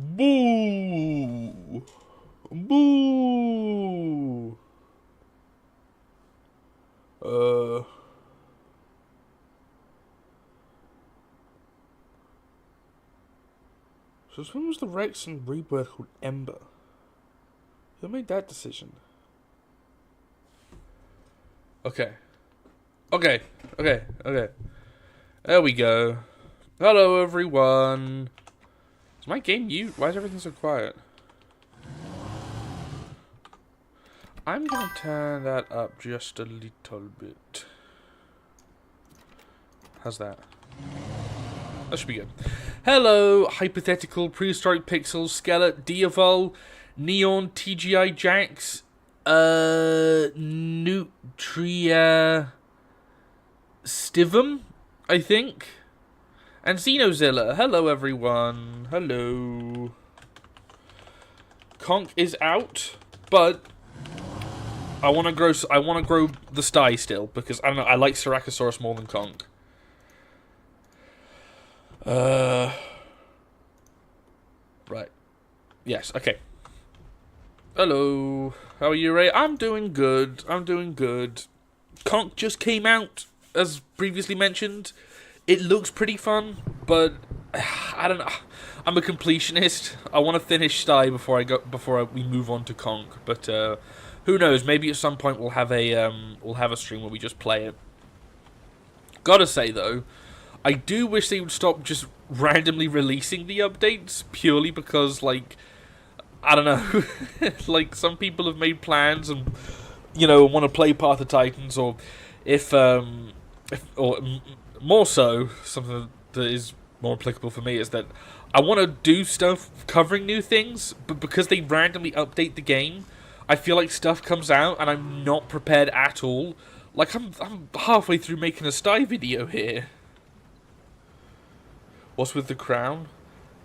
Boo! Boo! So when was the Rex and Rebirth called Ember? Who made that decision? Okay. Okay. There we go. Hello, everyone. Is my game mute? Why is everything so quiet? I'm gonna turn that up just a little bit. How's that? That should be good. Hello, hypothetical prehistoric pixels, skeleton, Diavol, neon, TGI Jax, Nutria, Stivum, I think, and Xenozilla. Hello, everyone. Hello. Conc is out, but I want to grow. The sty still because I don't know. I like Syrachosaurus more than Conc. Right. Yes. Okay. Hello. How are you, Ray? I'm doing good. Conc just came out, as previously mentioned. It looks pretty fun, but I don't know. I'm a completionist. I want to finish Sty before we move on to Conc. But who knows? Maybe at some point we'll have a stream where we just play it. Gotta say though, I do wish they would stop just randomly releasing the updates purely because, like, I don't know, like some people have made plans and want to play Path of Titans, or more so, something that is more applicable for me is that I want to do stuff covering new things, but because they randomly update the game, I feel like stuff comes out and I'm not prepared at all. Like I'm halfway through making a Sty video here. What's with the crown?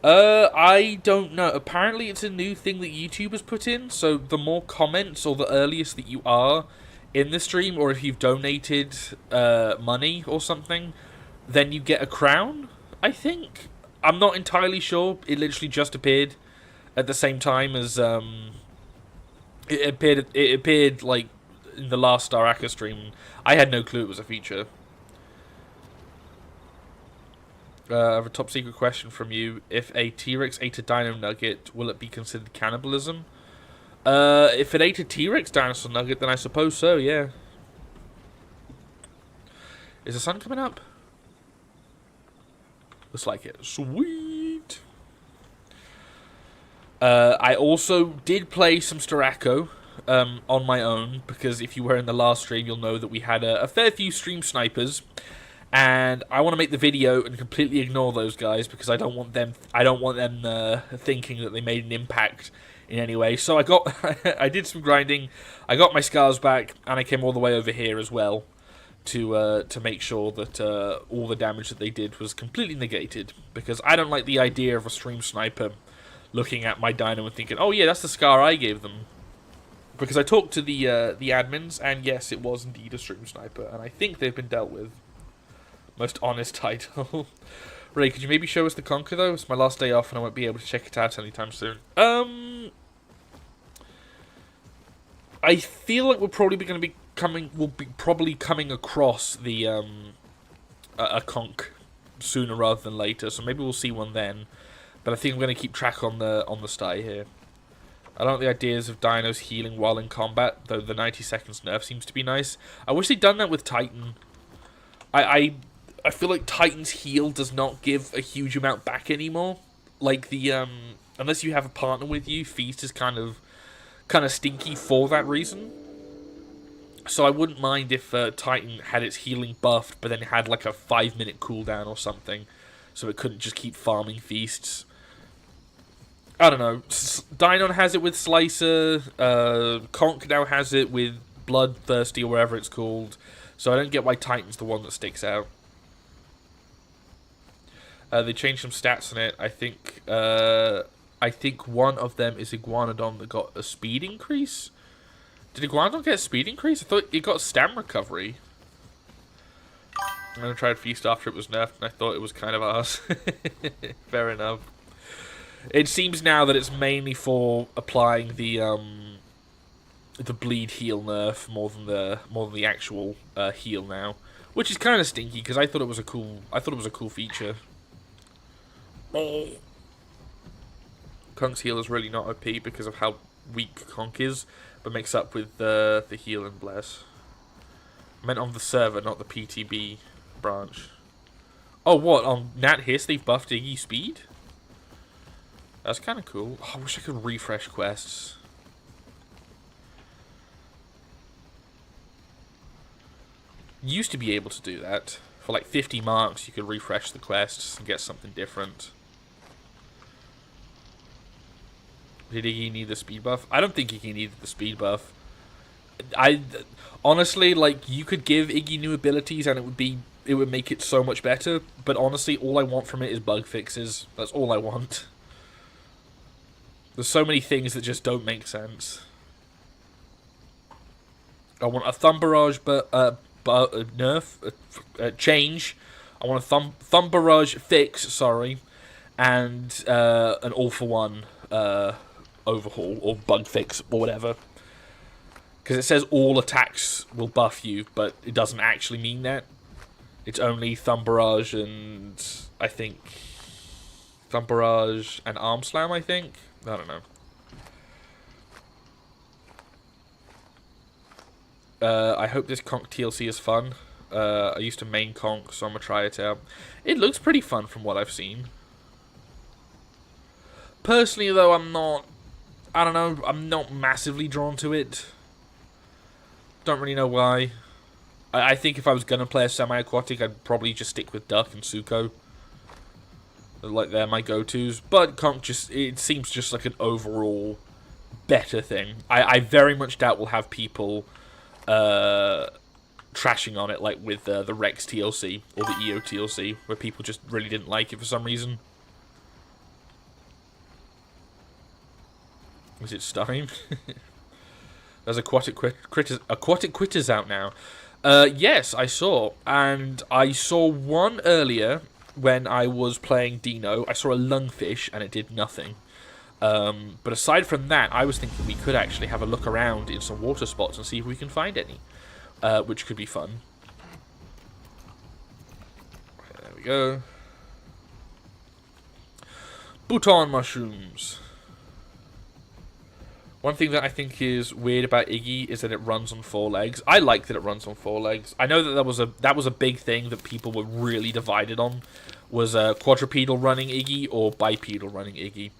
I don't know. Apparently it's a new thing that YouTube has put in, so the more comments or the earliest that you are in the stream, or if you've donated money or something, then you get a crown, I think. I'm not entirely sure. It literally just appeared at the same time as it appeared like in the last Staraka stream. I had no clue it was a feature. I have a top secret question from you. If a T-Rex ate a dino nugget, will it be considered cannibalism? If it ate a T-Rex dinosaur nugget, then I suppose so, yeah. Is the sun coming up? Looks like it. Sweet! I also did play some Starako on my own, because if you were in the last stream, you'll know that we had a fair few stream snipers. And I want to make the video and completely ignore those guys because I don't want them thinking that they made an impact in any way. So I did some grinding, I got my scars back, and I came all the way over here as well to make sure that all the damage that they did was completely negated, because I don't like the idea of a stream sniper looking at my dino and thinking, oh yeah, that's the scar I gave them. Because I talked to the admins, and yes, it was indeed a stream sniper, and I think they've been dealt with. Most honest title. Ray, could you maybe show us the Conquer though? It's my last day off and I won't be able to check it out anytime soon. I feel like we'll probably be coming across the a Conch sooner rather than later, so maybe we'll see one then. But I think I'm going to keep track on the Sty here. I don't like the ideas of dinos healing while in combat, though the 90 seconds nerf seems to be nice. I wish they'd done that with Titan. I feel like Titan's heal does not give a huge amount back anymore. Like unless you have a partner with you, Feast is kind of stinky for that reason. So I wouldn't mind if Titan had its healing buffed, but then it had like a 5-minute cooldown or something, so it couldn't just keep farming feasts. I don't know. Dynon has it with Slicer. Conc now has it with Bloodthirsty or whatever it's called. So I don't get why Titan's the one that sticks out. They changed some stats on it. I think one of them is Iguanodon that got a speed increase. Did Iguanodon get a speed increase? I thought it got stam recovery. And I tried Feast after it was nerfed, and I thought it was kind of arse. Fair enough. It seems now that it's mainly for applying the bleed heal nerf more than the actual heal now, which is kind of stinky because I thought it was a cool feature. Conc's heal is really not OP because of how weak Conc is, but makes up with the heal and bless. I meant on the server, not the PTB branch. Oh, what? On Nat Hist they've buffed Iggy speed? That's kind of cool. Oh, I wish I could refresh quests. Used to be able to do that. For like 50 marks, you could refresh the quests and get something different. Did Iggy need the speed buff? I don't think Iggy needed the speed buff. Honestly, like, you could give Iggy new abilities and it would make it so much better, but honestly, all I want from it is bug fixes. That's all I want. There's so many things that just don't make sense. I want a Thumb Barrage nerf, change. I want a Thumb Barrage fix, sorry, and an all-for-one overhaul, or bug fix, or whatever. Because it says all attacks will buff you, but it doesn't actually mean that. It's only Thumb Barrage and, I think, Thumb Barrage and Arm Slam, I think? I don't know. I hope this Conc TLC is fun. I used to main Conc, so I'm going to try it out. It looks pretty fun from what I've seen. Personally, though, I'm not massively drawn to it. Don't really know why. I think if I was going to play a semi-aquatic, I'd probably just stick with Duck and Suko. Like, they're my go-tos. But Conc it seems just like an overall better thing. I very much doubt we'll have people trashing on it, like with the Rex TLC or the EO TLC, where people just really didn't like it for some reason. Is it Stein? There's Aquatic Quitters out now. Yes, I saw. And I saw one earlier when I was playing Dino. I saw a lungfish and it did nothing. But aside from that, I was thinking we could actually have a look around in some water spots and see if we can find any. Which could be fun. There we go. Bhutan mushrooms. One thing that I think is weird about Iggy is that it runs on 4 legs. I like that it runs on 4 legs. I know that that was a big thing that people were really divided on, was quadrupedal running Iggy or bipedal running Iggy.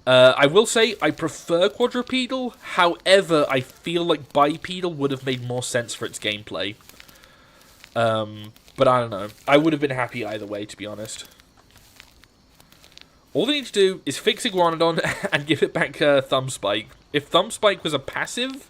I will say I prefer quadrupedal. However, I feel like bipedal would have made more sense for its gameplay. But I don't know. I would have been happy either way, to be honest. All they need to do is fix Iguanodon and give it back Thumb Spike. If Thumb Spike was a passive,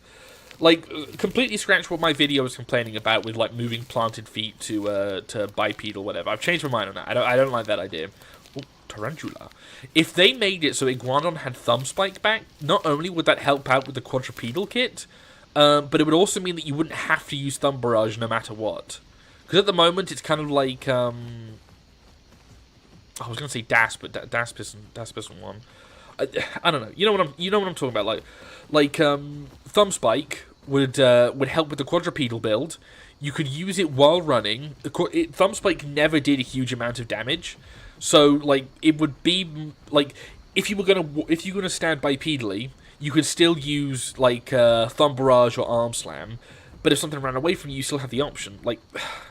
like, completely scratch what my video was complaining about with, like, moving planted feet to bipedal, whatever. I've changed my mind on that. I don't like that idea. Ooh, Tarantula. If they made it so Iguanodon had Thumb Spike back, not only would that help out with the quadrupedal kit, but it would also mean that you wouldn't have to use Thumb Barrage no matter what. Because at the moment, it's kind of like, I was gonna say Dasp, but Dasp isn't one. I don't know. You know what I'm talking about. Like Thumb Spike would help with the quadrupedal build. You could use it while running. Thumb Spike never did a huge amount of damage, so like it would be like if you're gonna stand bipedally, you could still use like Thumb Barrage or Arm Slam. But if something ran away from you, you still have the option. Like,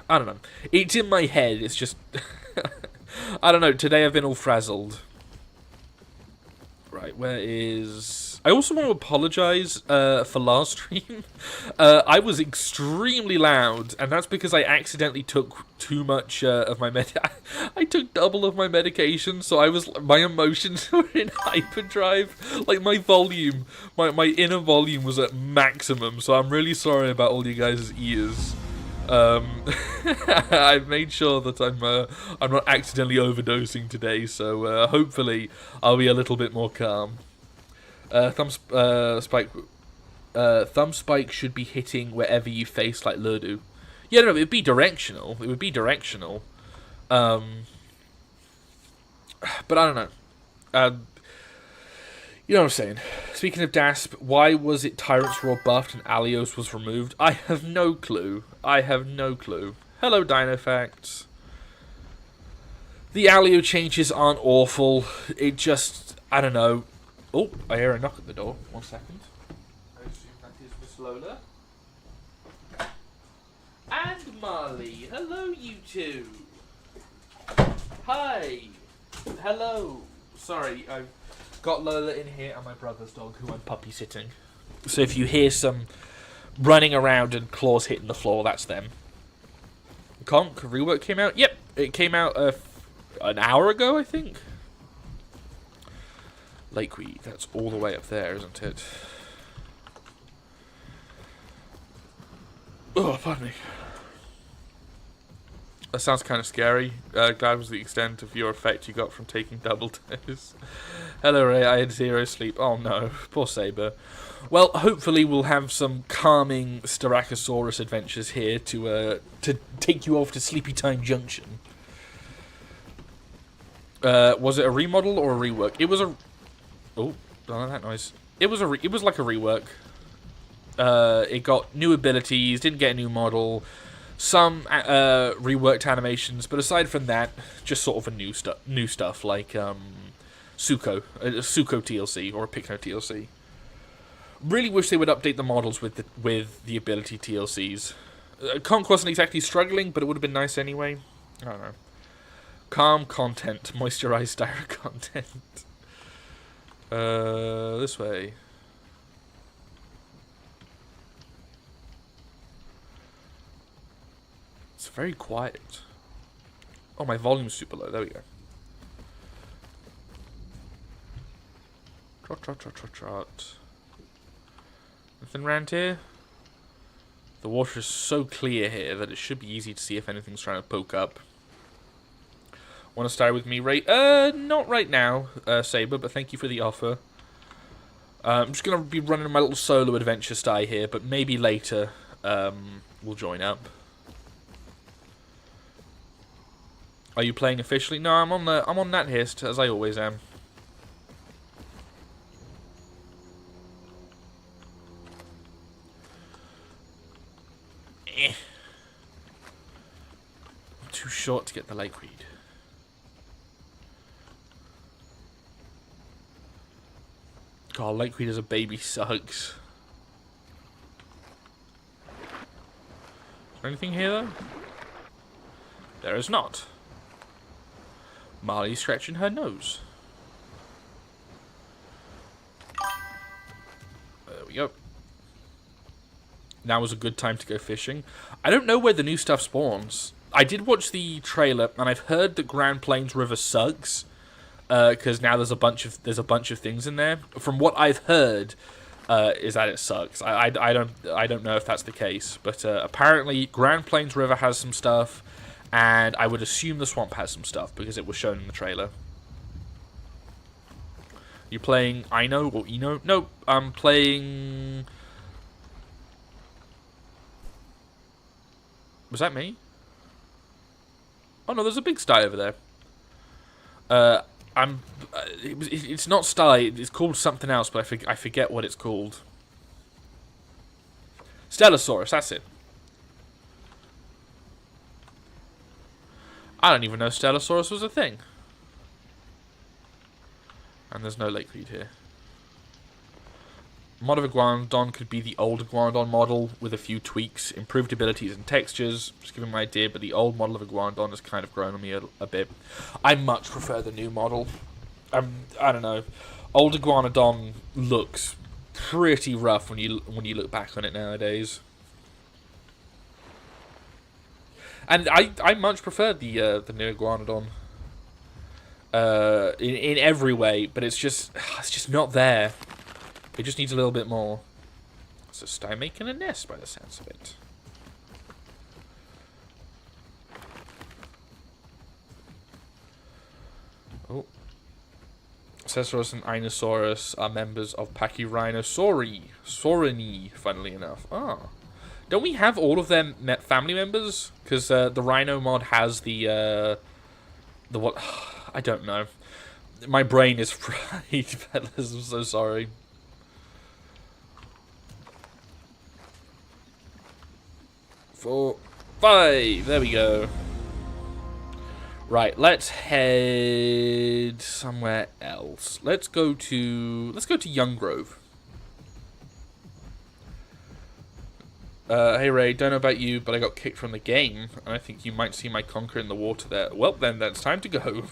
I don't know. It's in my head. It's just I don't know. Today I've been all frazzled. Right, where is... I also want to apologise for last stream. I was extremely loud, and that's because I accidentally took too much of my I took double of my medication, so my emotions were in hyperdrive. Like, my volume, my inner volume was at maximum, so I'm really sorry about all you guys' ears. I've made sure that I'm not accidentally overdosing today, so hopefully I'll be a little bit more calm. Thumb Spike should be hitting wherever you face, like Lurdu. Yeah, no, it would be directional. It would be directional. But I don't know. You know what I'm saying. Speaking of Dasp, why was it Tyrant's Roar buffed and Alios was removed? I have no clue. I have no clue. Hello, Dinofacts. The Alio changes aren't awful. It just... I don't know. Oh, I hear a knock at the door. 1 second. I assume that is Miss Lola. And Marley. Hello, you two. Hi. Hello. Sorry, I've got Lola in here and my brother's dog, who I'm puppy sitting. So if you hear some running around and claws hitting the floor, that's them. Conc rework came out? Yep, it came out an hour ago, I think. Lakeweed, that's all the way up there, isn't it? Oh, pardon me. That sounds kind of scary. Glad was the extent of your effect you got from taking double dose. Hello, Ray. I had 0 sleep. Oh no, poor Saber. Well, hopefully we'll have some calming Styracosaurus adventures here to take you off to Sleepy Time Junction. Was it a remodel or a rework? It was a... Oh, don't know that noise. It was like a rework. It got new abilities, didn't get a new model, some reworked animations, but aside from that, just sort of a new stuff like Suko TLC or a Picno TLC. Really wish they would update the models with the ability TLCs. Conc wasn't exactly struggling, but it would have been nice anyway. I don't know. Calm content, moisturized styro content. This way. It's very quiet. Oh, my volume's super low. There we go. Trot, trot, trot, trot, trot. Nothing around here? The water is so clear here that it should be easy to see if anything's trying to poke up. Want to start with me, Ray? Not right now, Saber, but thank you for the offer. I'm just going to be running my little solo adventure style here, but maybe later we'll join up. Are you playing officially? No, I'm on Nat Hist, as I always am. I'm too short to get the lakeweed. God, lakeweed as a baby sucks. Is there anything here, though? There is not. Marley's scratching her nose. There we go. Now is a good time to go fishing. I don't know where the new stuff spawns. I did watch the trailer, and I've heard that Grand Plains River sucks. Because now there's a bunch of things in there. From what I've heard, is that it sucks. I don't know if that's the case, but apparently Grand Plains River has some stuff, and I would assume the swamp has some stuff because it was shown in the trailer. You playing Ino or Eno? Nope, I'm playing. Was that me? Oh no, there's a big sty over there. It's not sty. It's called something else, but I forget what it's called. Stegosaurus, that's it. I don't even know Stegosaurus was a thing. And there's no lakeweed here. Mod of Iguanodon could be the old Iguanodon model with a few tweaks, improved abilities and textures. Just giving my idea, but the old model of Iguanodon has kind of grown on me a bit. I much prefer the new model. I don't know. Old Iguanodon looks pretty rough when you look back on it nowadays. And I much prefer the new Iguanodon. In every way, but it's just not there. It just needs a little bit more. It's a sty making a nest by the sense of it. Oh. Cesaurus and Inosaurus are members of Pachyrhinosauri, funnily enough. Ah. Don't we have all of them family members? Because the Rhino mod has the what? I don't know. My brain is fried, fellas. I'm so sorry. Four, 5. There we go. Right, let's head somewhere else. Let's go to Young Grove. Hey Ray, don't know about you, but I got kicked from the game, and I think you might see my conker in the water there. Well, then that's time to go.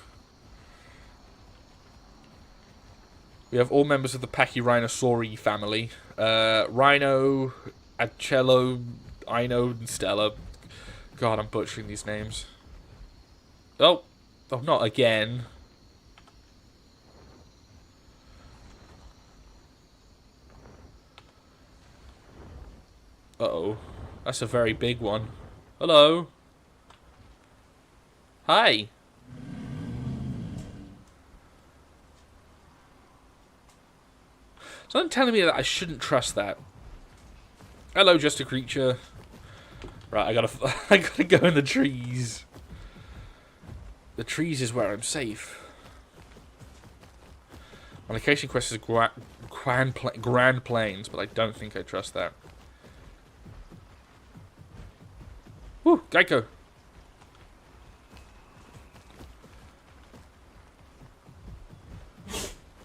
We have all members of the Pachyrhinosauri family. Rhino, Acello, Ino, and Stella. God, I'm butchering these names. Oh, not again. Uh-oh. That's a very big one. Hello. Hi. Someone telling me that I shouldn't trust that. Hello, just a creature. Right, I gotta go in the trees. The trees is where I'm safe. My location quest is Grand Plains, but I don't think I trust that. Woo, Geico.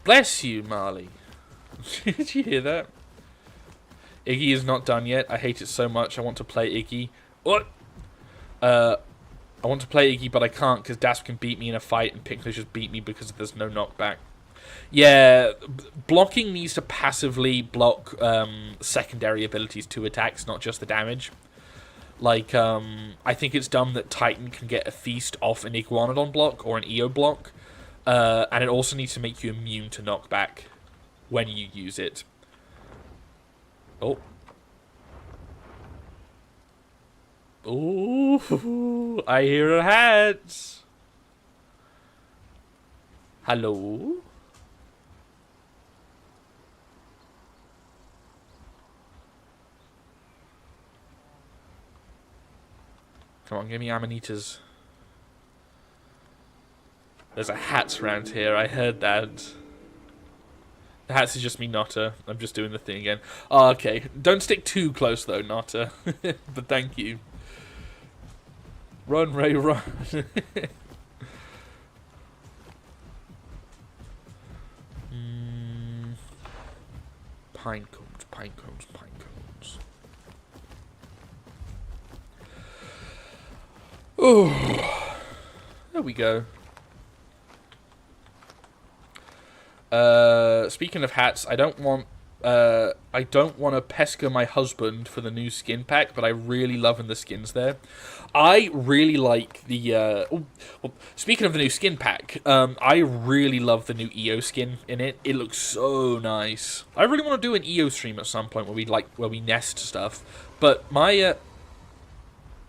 Bless you, Marley. Did you hear that? Iggy is not done yet. I hate it so much. I want to play Iggy. What? I want to play Iggy, but I can't because Dasp can beat me in a fight and Pinklish just beat me because there's no knockback. Yeah, blocking needs to passively block secondary abilities to attacks, not just the damage. Like, I think it's dumb that Titan can get a feast off an Iguanodon block or an EO block. And it also needs to make you immune to knockback when you use it. Oh. Ooh, I hear a hat. Hello? Come on, give me Amanitas. There's a hats around here, I heard that. The hats is just me, Notta. I'm just doing the thing again. Oh, okay. Don't stick too close, though, Notta. But thank you. Run, Ray, run. Pine cones, pine cones, pine cones. Oh, there we go. Speaking of hats, I don't want to pester my husband for the new skin pack, but I really loving the skins there. I really like the speaking of the new skin pack, I really love the new EO skin in it. It looks so nice. I really want to do an EO stream at some point where we nest stuff. But my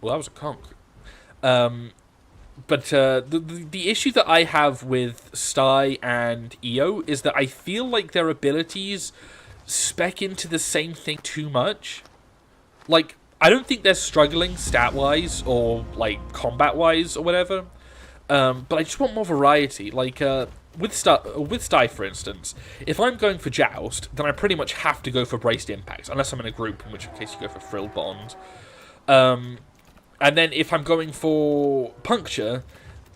well, that was a conch. But the issue that I have with Sty and EO is that I feel like their abilities spec into the same thing too much. Like, I don't think they're struggling stat-wise or, like, combat-wise or whatever. But I just want more variety. Like, with Sty, for instance, if I'm going for Joust, then I pretty much have to go for Braced Impacts, unless I'm in a group, in which case you go for Frill Bond. And then if I'm going for Puncture,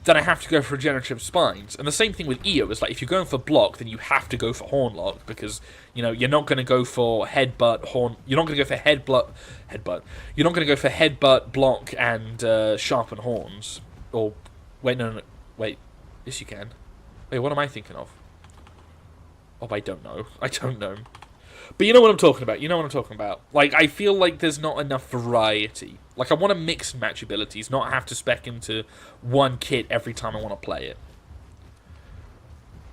then I have to go for Regenerative Spines. And the same thing with EO is like, if you're going for Block, then you have to go for Hornlock, because, you know, you're not going to go for Headbutt, You're not going to go for Headbutt. You're not going to go for Headbutt, Block, and Sharpen Horns. Or, wait, no. Wait, yes you can. Wait, what am I thinking of? Oh, I don't know. But you know what I'm talking about. Like, I feel like there's not enough variety. Like, I want to mix and match abilities, not have to spec into one kit every time I want to play it.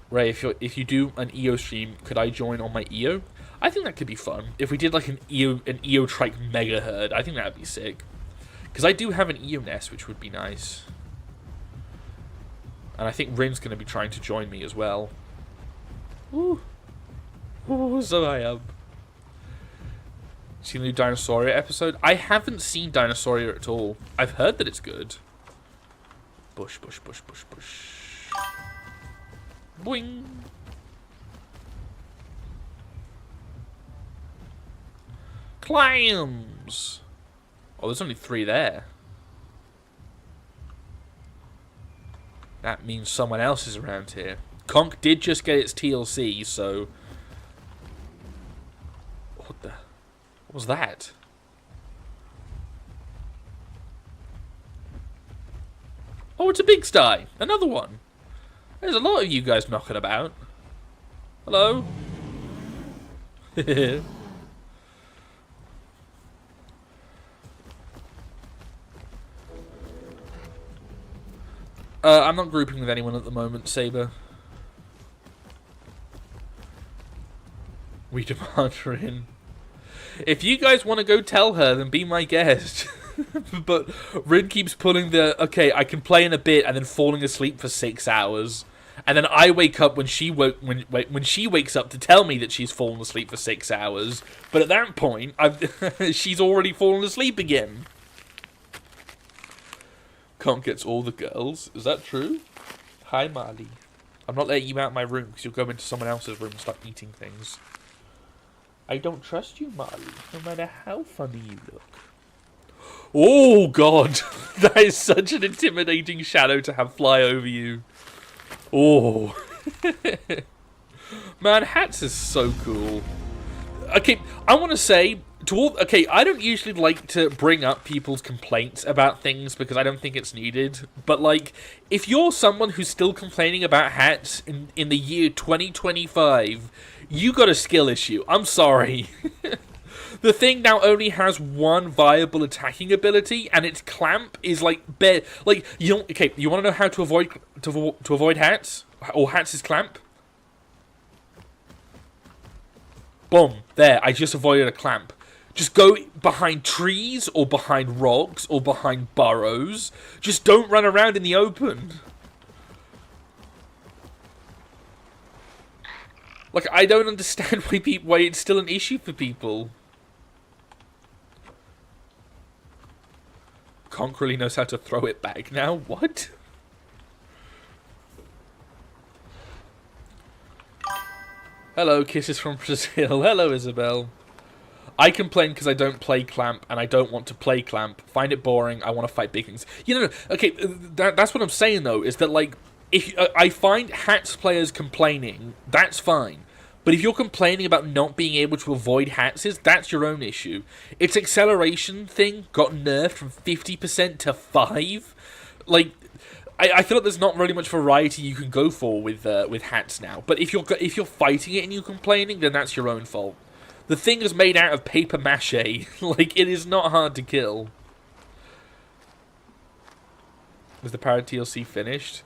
Ray, if you do an EO stream, could I join on my EO? I think that could be fun. If we did like an EO Trike Mega Herd, I think that would be sick. Because I do have an EO nest, which would be nice. And I think Rin's going to be trying to join me as well. Ooh. Ooh, so I am. Seen the new Dinosauria episode? I haven't seen Dinosauria at all. I've heard that it's good. Bush. Boing. Clams. Oh, there's only 3 there. That means someone else is around here. Conc did just get its TLC, so... What was that? Oh, it's a big sty. Another one. There's a lot of you guys knocking about. Hello? I'm not grouping with anyone at the moment, Saber. We demand her in. If you guys want to go tell her, then be my guest. But Rin keeps pulling the, okay, I can play in a bit, and then falling asleep for 6 hours. And then I wake up when she wakes up to tell me that she's fallen asleep for 6 hours. But at that point, she's already fallen asleep again. Conc gets all the girls. Is that true? Hi, Marley. I'm not letting you out of my room because you'll go into someone else's room and start eating things. I don't trust you, Marley, no matter how funny you look. Oh, God. That is such an intimidating shadow to have fly over you. Oh. Man, hats is so cool. Okay, I want to say... I don't usually like to bring up people's complaints about things because I don't think it's needed. But, like, if you're someone who's still complaining about hats in the year 2025, you got a skill issue. I'm sorry. The thing now only has one viable attacking ability, and its clamp is, like, like, you don't... Okay, you want to know how to avoid hats? Or hats' clamp? Boom. There, I just avoided a clamp. Just go behind trees, or behind rocks, or behind burrows. Just don't run around in the open. Like, I don't understand why it's still an issue for people. Conc really knows how to throw it back now? What? Hello, kisses from Brazil. Hello, Isabel. I complain because I don't play Clamp, and I don't want to play Clamp. Find it boring. I want to fight Bigkings. You know, okay, that's what I'm saying, though, is that, like, if I find hats players complaining, that's fine. But if you're complaining about not being able to avoid hats, that's your own issue. Its acceleration thing got nerfed from 50% to 5%. Like, I feel like there's not really much variety you can go for with hats now. But if you're fighting it and you're complaining, then that's your own fault. The thing is made out of paper mache. Like, it is not hard to kill. Was the Parrot TLC finished?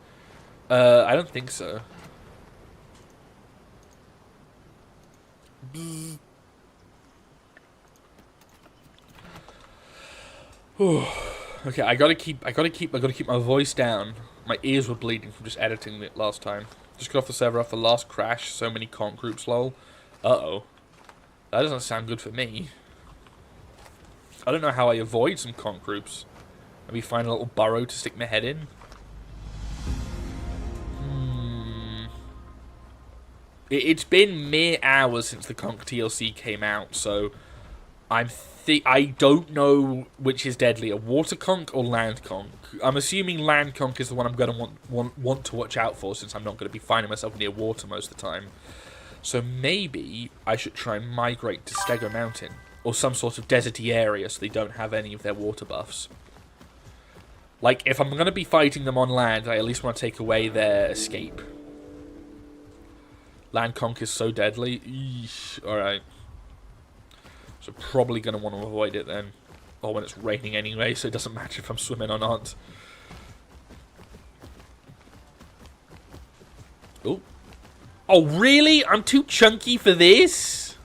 I don't think so. Okay, I gotta keep my voice down. My ears were bleeding from just editing it last time. Just got off the server after the last crash. So many Conc groups, lol. Uh-oh. That doesn't sound good for me. I don't know how I avoid some Conc groups. Maybe find a little burrow to stick my head in. It's been mere hours since the Conc TLC came out, so I don't know which is deadlier, water Conc or land Conc. I'm assuming land Conc is the one I'm going to want to watch out for, since I'm not going to be finding myself near water most of the time. So maybe I should try and migrate to Stego Mountain, or some sort of deserty area so they don't have any of their water buffs. Like, if I'm going to be fighting them on land, I at least want to take away their escape. Land Conc is so deadly. Eesh. Alright. So probably going to want to avoid it then. Or when it's raining anyway, so it doesn't matter if I'm swimming or not. Oh. Oh, really? I'm too chunky for this?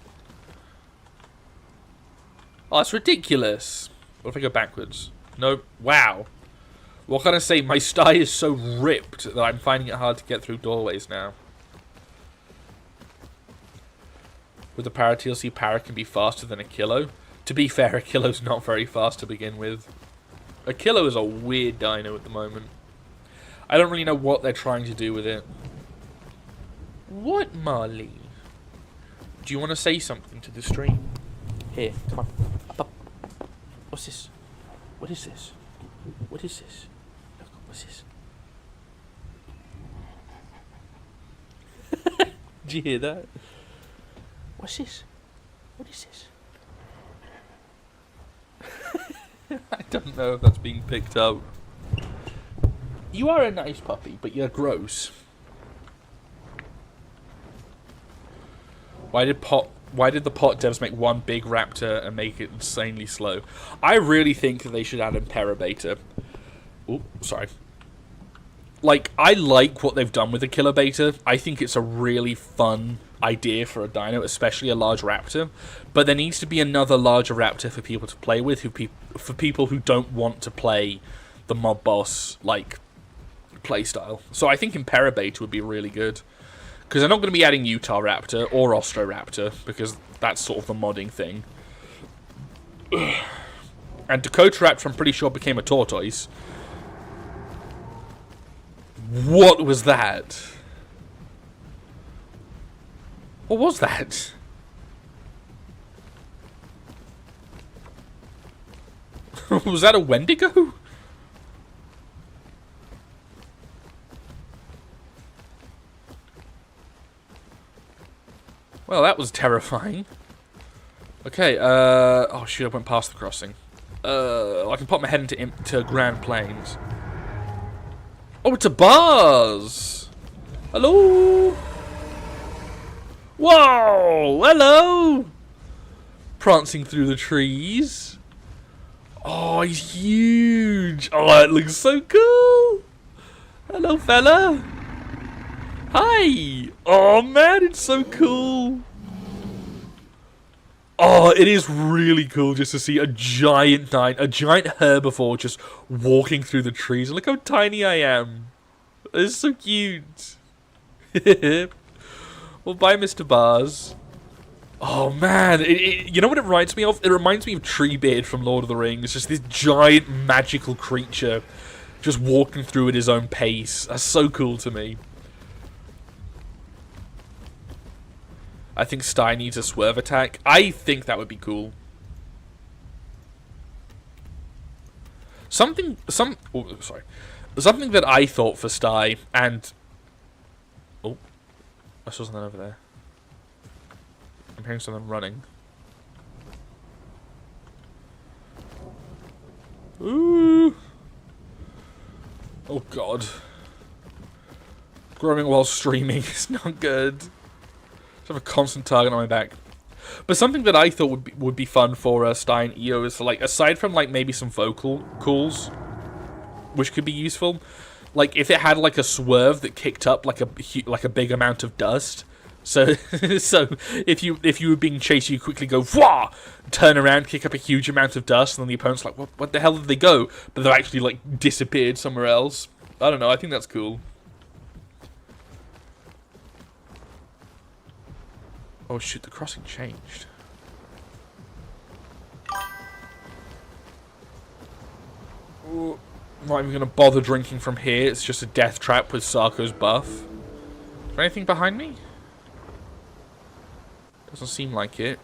Oh, that's ridiculous. What if I go backwards? No. Wow. What can I say? My sty is so ripped that I'm finding it hard to get through doorways now. With the Parrot TLC, Parrot can be faster than a Kilo. To be fair, a Kilo's not very fast to begin with. A Kilo is a weird dino at the moment. I don't really know what they're trying to do with it. What, Marley? Do you want to say something to the stream? Here, come on. Up. What's this? What is this? What is this? Look, what's this? Did you hear that? What's this? What is this? I don't know if that's being picked up. You are a nice puppy, but you're gross. Why did the pot devs make one big raptor and make it insanely slow? I really think that they should add Imperabeta. Oh, sorry. Like, I like what they've done with the Killer Beta. I think it's a really fun idea for a dino, especially a large raptor. But there needs to be another larger raptor for people to play with, for people who don't want to play the mob boss, like, playstyle. So I think Imperabeta would be really good. Because they're not going to be adding Utah Raptor or Ostroraptor, because that's sort of the modding thing. And Dakota Raptor, I'm pretty sure, became a tortoise. What was that? What was that? Was that a Wendigo? Well, that was terrifying. Okay, oh shoot, I went past the crossing. I can pop my head into Grand Plains. Oh, it's a Buzz! Hello? Whoa! Hello! Prancing through the trees. Oh, he's huge! Oh, it looks so cool! Hello, fella! Hi! Oh man, it's so cool! Oh, it is really cool just to see a giant herbivore just walking through the trees. Look how tiny I am. It's so cute. Well, bye, Mr. Bars. Oh man, you know what it reminds me of? It reminds me of Treebeard from Lord of the Rings. It's just this giant magical creature just walking through at his own pace. That's so cool to me. I think Sty needs a swerve attack. I think that would be cool. Something that I thought for Sty, and... Oh, I saw something over there. I'm hearing something running. Ooh. Oh god. Growing while streaming is not good. I have a constant target on my back. But something that I thought would be fun for Sty and EO is, like, aside from, like, maybe some vocal calls, which could be useful, like, if it had, like, a swerve that kicked up, like a big amount of dust. So, if you were being chased, you quickly go, wah! Turn around, kick up a huge amount of dust, and then the opponent's like, what the hell did they go? But they've actually, like, disappeared somewhere else. I don't know, I think that's cool. Oh shoot, the crossing changed. Ooh, not even going to bother drinking from here. It's just a death trap with Sarko's buff. Is there anything behind me? Doesn't seem like it.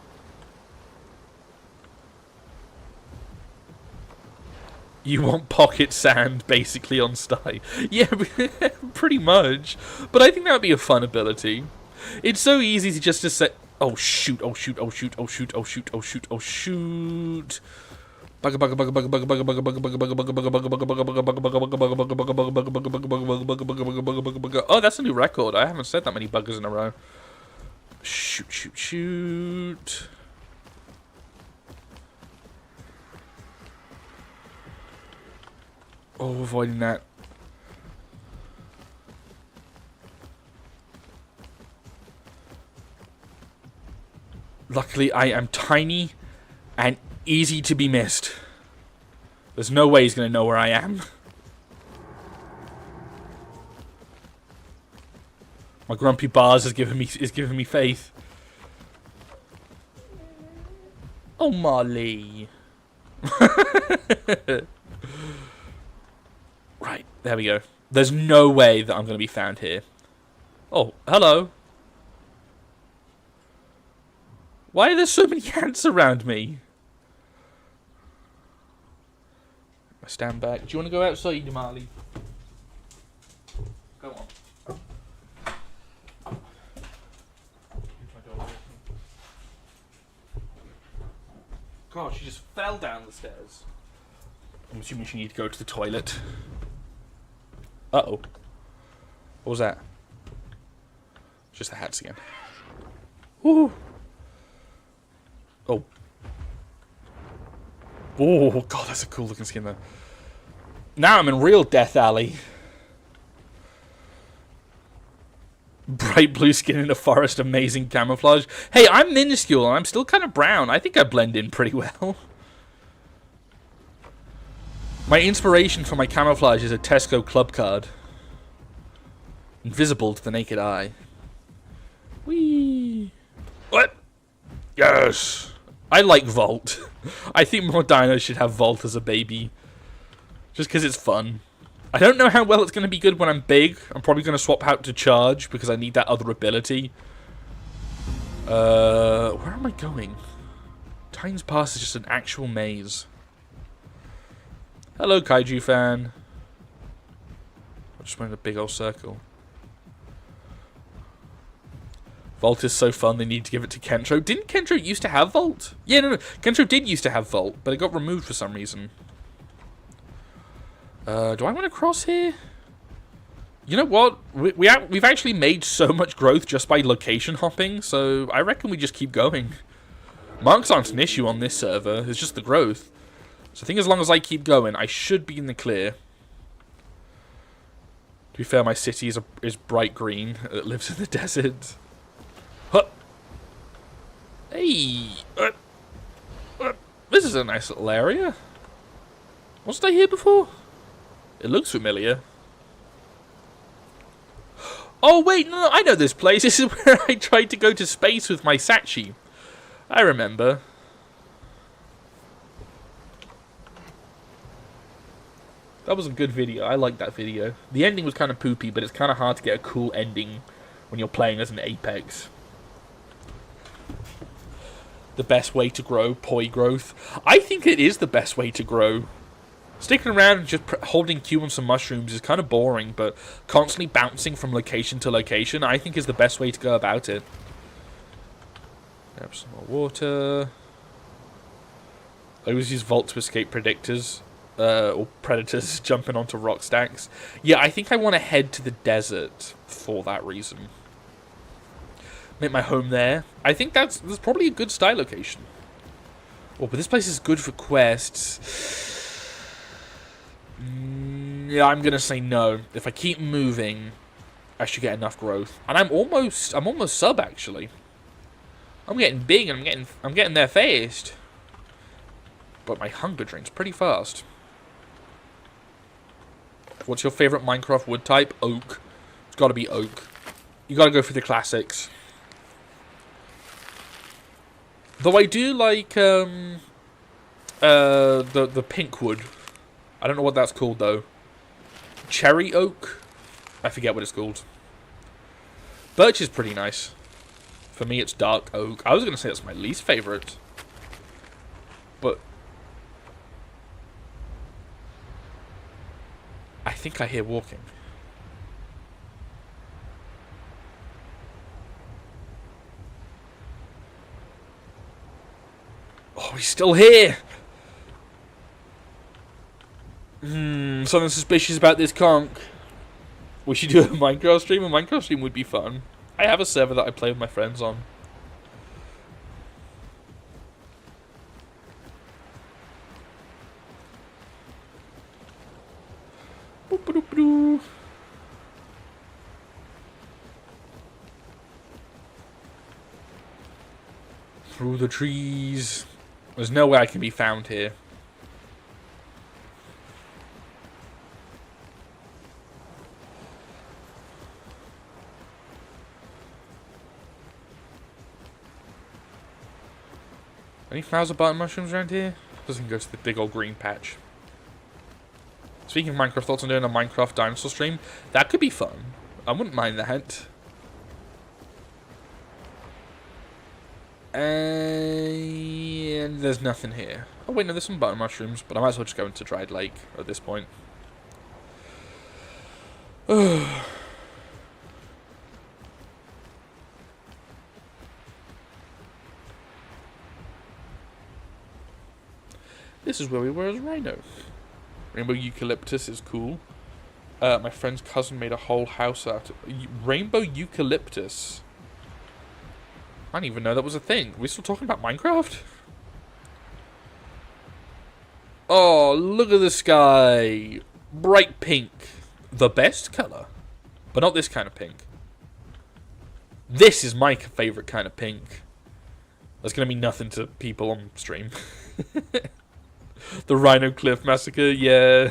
You want pocket sand, basically, on Sty. Yeah, pretty much. But I think that would be a fun ability. It's so easy to just say, oh shoot, oh shoot, oh shoot, oh shoot, oh shoot, oh shoot, oh shoot. Oh, that's a new record. I haven't said that many buggers in a row. Shoot, shoot, shoot. Oh, avoiding that. Luckily, I am tiny and easy to be missed. There's no way he's going to know where I am. My grumpy bars is giving me faith. Oh, Marley. Right, there we go. There's no way that I'm going to be found here. Oh, hello. Why are there so many ants around me? I stand back. Do you want to go outside, Marley? Go on. God, she just fell down the stairs. I'm assuming she needs to go to the toilet. Uh-oh. What was that? Just the hats again. Woo! Oh. Oh, God, that's a cool looking skin though. Now I'm in real Death Alley. Bright blue skin in a forest, amazing camouflage. Hey, I'm minuscule and I'm still kind of brown. I think I blend in pretty well. My inspiration for my camouflage is a Tesco club card. Invisible to the naked eye. Whee! What? Yes! I like Vault. I think more dinos should have Vault as a baby. Just because it's fun. I don't know how well it's going to be good when I'm big. I'm probably going to swap out to Charge because I need that other ability. Where am I going? Times Pass is just an actual maze. Hello, Kaiju fan. I just went in a big old circle. Vault is so fun, they need to give it to Kentro. Didn't Kentro used to have Vault? Yeah, no. Kentro did used to have Vault, but it got removed for some reason. Do I want to cross here? You know what? We've actually made so much growth just by location hopping, so I reckon we just keep going. Marks aren't an issue on this server, it's just the growth. So I think as long as I keep going, I should be in the clear. To be fair, my city is bright green. It lives in the desert. Huh. Hey! This is a nice little area. Wasn't I here before? It looks familiar. Oh wait, no, I know this place. This is where I tried to go to space with my Sachi. I remember. That was a good video. I liked that video. The ending was kind of poopy, but it's kind of hard to get a cool ending when you're playing as an Apex. The best way to grow, poi growth. I think it is the best way to grow. Sticking around and just holding Q on some mushrooms is kind of boring, but constantly bouncing from location to location, I think is the best way to go about it. Grab some more water. I always use Vault to escape predictors. Or predators jumping onto rock stacks. Yeah, I think I want to head to the desert for that reason. Make my home there. I think that's probably a good style location. Oh, but this place is good for quests. Yeah, I'm gonna say no. If I keep moving, I should get enough growth. And I'm almost sub actually. I'm getting big and I'm getting there fast. But my hunger drains pretty fast. What's your favorite Minecraft wood type? Oak. It's got to be oak. You got to go for the classics. Though I do like the pink wood. I don't know what that's called though. Cherry oak? I forget what it's called. Birch is pretty nice. For me it's dark oak. I was going to say that's my least favorite. But I think I hear walking. Oh, he's still here! Something suspicious about this conch. We should do a Minecraft stream. A Minecraft stream would be fun. I have a server that I play with my friends on. Through the trees. There's no way I can be found here. Any flowers or button mushrooms around here? Doesn't go to the big old green patch. Speaking of Minecraft, thoughts on doing a Minecraft dinosaur stream? That could be fun. I wouldn't mind that. And there's nothing here. Oh wait, no, there's some button mushrooms, but I might as well just go into Dried Lake at this point. This is where we were as Rhino. Rainbow eucalyptus is cool. My friend's cousin made a whole house out of rainbow eucalyptus. I didn't even know that was a thing. Are we still talking about Minecraft? Oh, look at the sky. Bright pink. The best colour. But not this kind of pink. This is my favourite kind of pink. That's going to mean nothing to people on stream. The Rhino Cliff Massacre, yeah.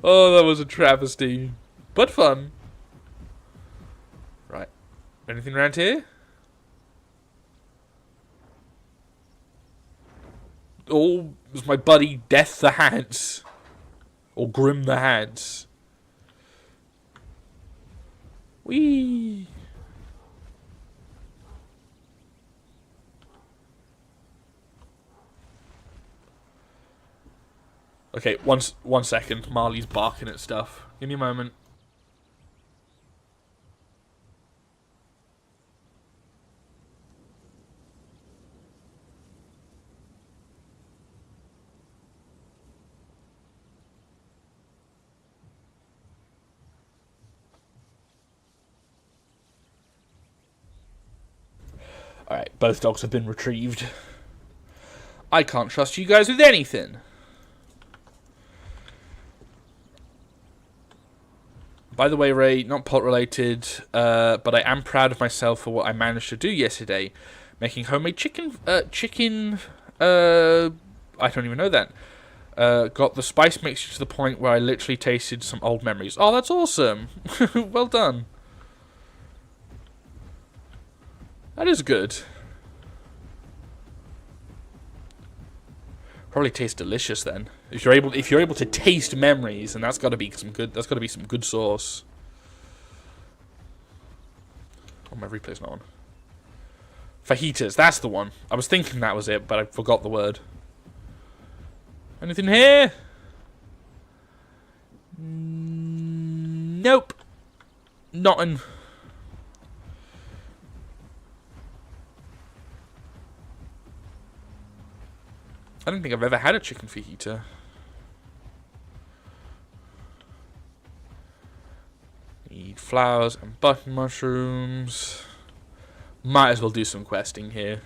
Oh, that was a travesty. But fun. Right. Anything around here? Oh, it was my buddy Death the Hands. Or Grim the Hands. Whee! Okay, one second. Marley's barking at stuff. Give me a moment. Alright, both dogs have been retrieved. I can't trust you guys with anything. By the way, Ray, not pot related, but I am proud of myself for what I managed to do yesterday. Making homemade chicken, I don't even know that. Got the spice mixture to the point where I literally tasted some old memories. Oh, that's awesome. Well done. That is good. Probably tastes delicious then. If you're able to taste memories, and that's got to be some good sauce. Oh, my replay's not on. Fajitas, that's the one. I was thinking that was it, but I forgot the word. Anything here? Nope. Nothing. I don't think I've ever had a chicken fajita. Need flowers and button mushrooms. Might as well do some questing here.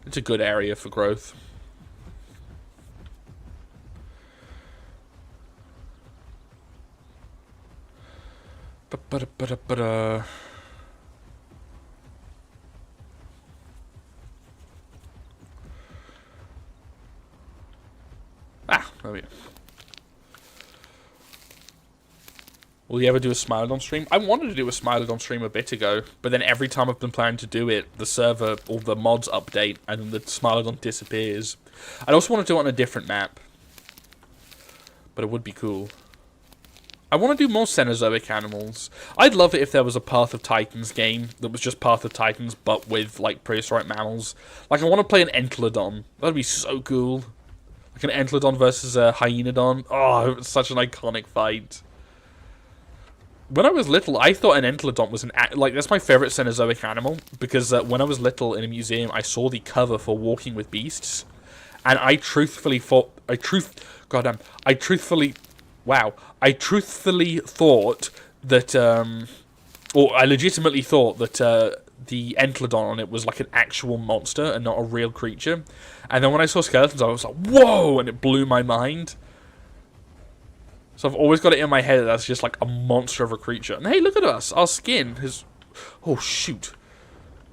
It's a good area for growth. Ba-ba-da-ba-da-ba-da. There we go. Will you ever do a Smilodon stream? I wanted to do a Smilodon stream a bit ago, but then every time I've been planning to do it, the server or the mods update and the Smilodon disappears. I also want to do it on a different map, but it would be cool. I want to do more Cenozoic animals. I'd love it if there was a Path of Titans game that was just Path of Titans, but with, like, prehistoric mammals. Like, I want to play an Entelodon. That'd be so cool. Like an Entelodon versus a Hyenodon. Oh, it was such an iconic fight. When I was little, I thought an Entelodon was that's my favourite Cenozoic animal, because when I was little in a museum, I saw the cover for Walking with Beasts, and I truthfully thought, I truthfully thought that, or I legitimately thought that, the Entelodon on it was like an actual monster and not a real creature. And then when I saw skeletons, I was like, whoa! And it blew my mind. So I've always got it in my head that that's just like a monster of a creature. And hey, look at us! Our skin is... Oh, shoot.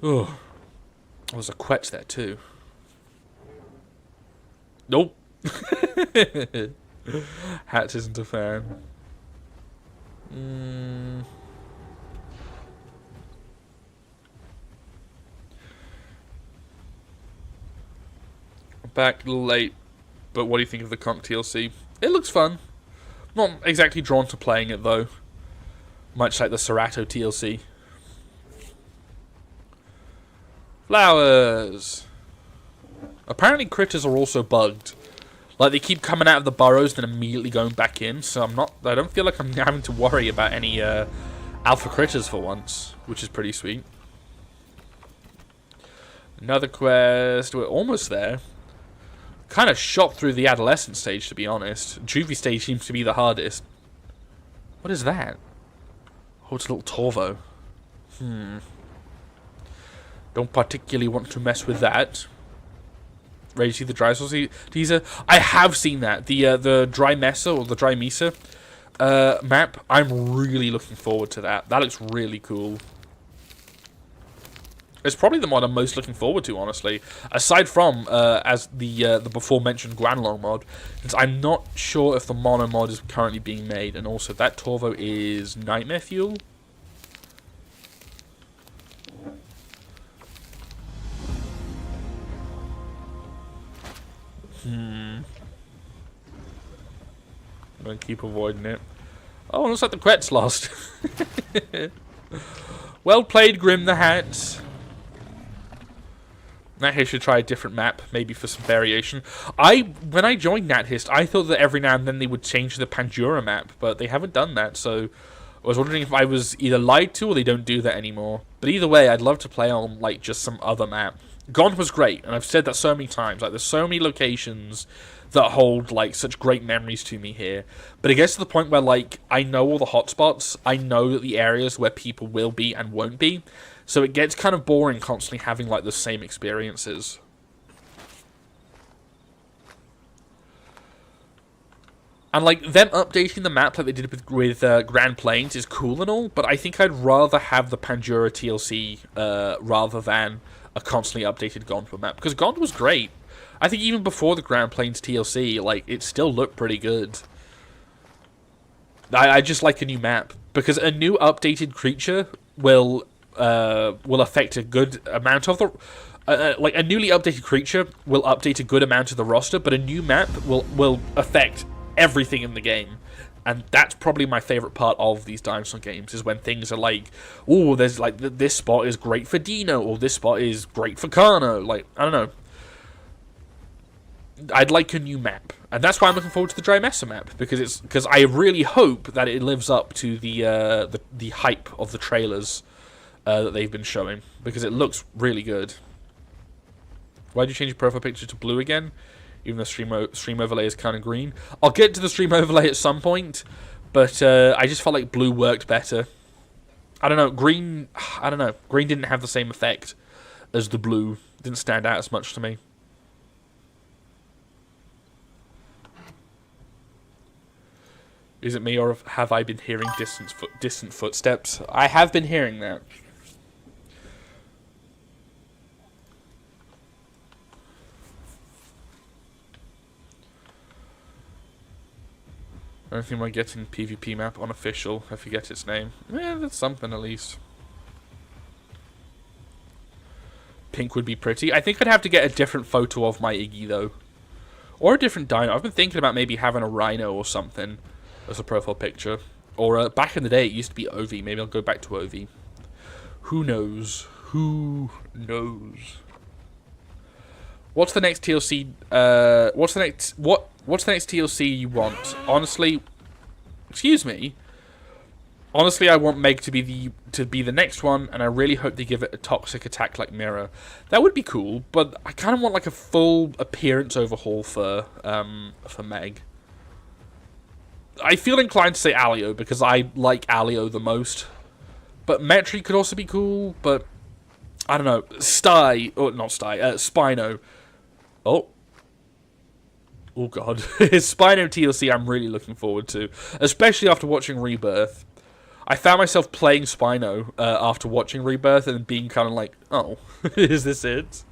Oh. There was a quetch there, too. Nope. Hats isn't a fan. Back a little late, but what do you think of the Conc TLC? It looks fun. Not exactly drawn to playing it though. Much like the Cerato TLC. Flowers. Apparently critters are also bugged. Like, they keep coming out of the burrows then immediately going back in, so I don't feel like I'm having to worry about any alpha critters for once, which is pretty sweet. Another quest. We're almost there. Kind of shot through the adolescent stage, to be honest. Juvie stage seems to be the hardest. What is that? Oh, it's a little Torvo. Don't particularly want to mess with that. Ready to see the dinosaurs teaser? I have seen that. The Dry Mesa, or the Dry Mesa map. I'm really looking forward to that. That looks really cool. It's probably the mod I'm most looking forward to, honestly. Aside from, as the before-mentioned Granlong mod. Since I'm not sure if the Mono mod is currently being made. And also, that Torvo is Nightmare Fuel. I'm gonna keep avoiding it. Oh, looks like the quet's lost. Well played, Grim the Hat. Nat Hist should try a different map, maybe for some variation. When I joined Nat Hist, I thought that every now and then they would change the Pandora map, but they haven't done that, so I was wondering if I was either lied to or they don't do that anymore. But either way, I'd love to play on, like, just some other map. Gone was great, and I've said that so many times. Like, there's so many locations that hold, like, such great memories to me here. But it gets to the point where, like, I know all the hotspots. I know that the areas where people will be and won't be. So it gets kind of boring constantly having, like, the same experiences. And, like, them updating the map like they did with Grand Plains is cool and all, but I think I'd rather have the Pandora TLC rather than a constantly updated Gond map. Because Gond was great. I think even before the Grand Plains TLC, like, it still looked pretty good. I just like a new map. Because a new updated creature will affect a good amount of the... like, a newly updated creature will update a good amount of the roster, but a new map will affect everything in the game. And that's probably my favourite part of these dinosaur games, is when things are like, oh, there's like, this spot is great for Dino, or this spot is great for Carno. Like, I don't know. I'd like a new map. And that's why I'm looking forward to the Dry Mesa map, because I really hope that it lives up to the hype of the trailers that they've been showing, because it looks really good. Why'd you change your profile picture to blue again? Even though stream overlay is kind of green. I'll get to the stream overlay at some point, but I just felt like blue worked better. I don't know, green... I don't know. Green didn't have the same effect as the blue. Didn't stand out as much to me. Is it me, or have I been hearing distant footsteps? I have been hearing that. I don't think we're getting PvP map unofficial. I forget its name. Yeah, that's something at least. Pink would be pretty. I think I'd have to get a different photo of my Iggy, though. Or a different dino. I've been thinking about maybe having a rhino or something as a profile picture. Or back in the day, it used to be Ovi. Maybe I'll go back to Ovi. Who knows? Who knows? What's the next TLC? What's the next TLC you want? Honestly, excuse me. Honestly, I want Meg to be the next one, and I really hope they give it a toxic attack like Mirror. That would be cool, but I kind of want like a full appearance overhaul for Meg. I feel inclined to say Alio because I like Alio the most, but Metri could also be cool. But I don't know, Spino. Oh god. Spino TLC I'm really looking forward to. Especially after watching Rebirth. I found myself playing Spino after watching Rebirth and being kind of like, oh, is this it?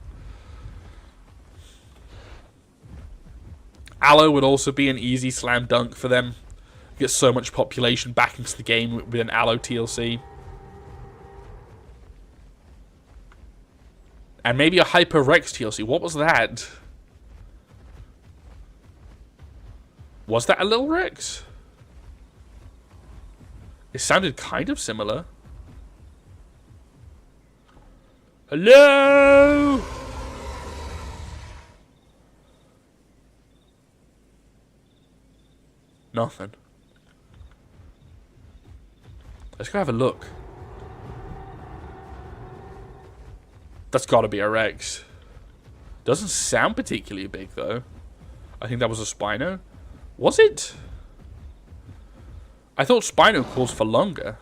Allo would also be an easy slam dunk for them. Get so much population back into the game with an Allo TLC. And maybe a Hyper Rex TLC. What was that? Was that a little Rex? It sounded kind of similar. Hello? Nothing. Let's go have a look. That's gotta be a Rex. Doesn't sound particularly big, though. I think that was a Spino. Was it? I thought Spino calls for longer.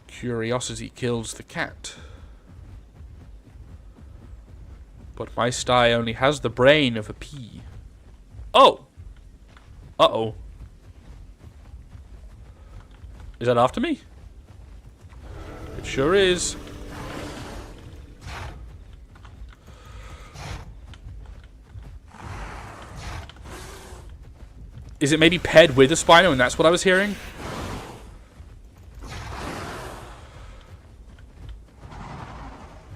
Curiosity kills the cat. But my sty only has the brain of a pea. Oh! Uh-oh. Is that after me? It sure is. Is it maybe paired with a Spino and that's what I was hearing?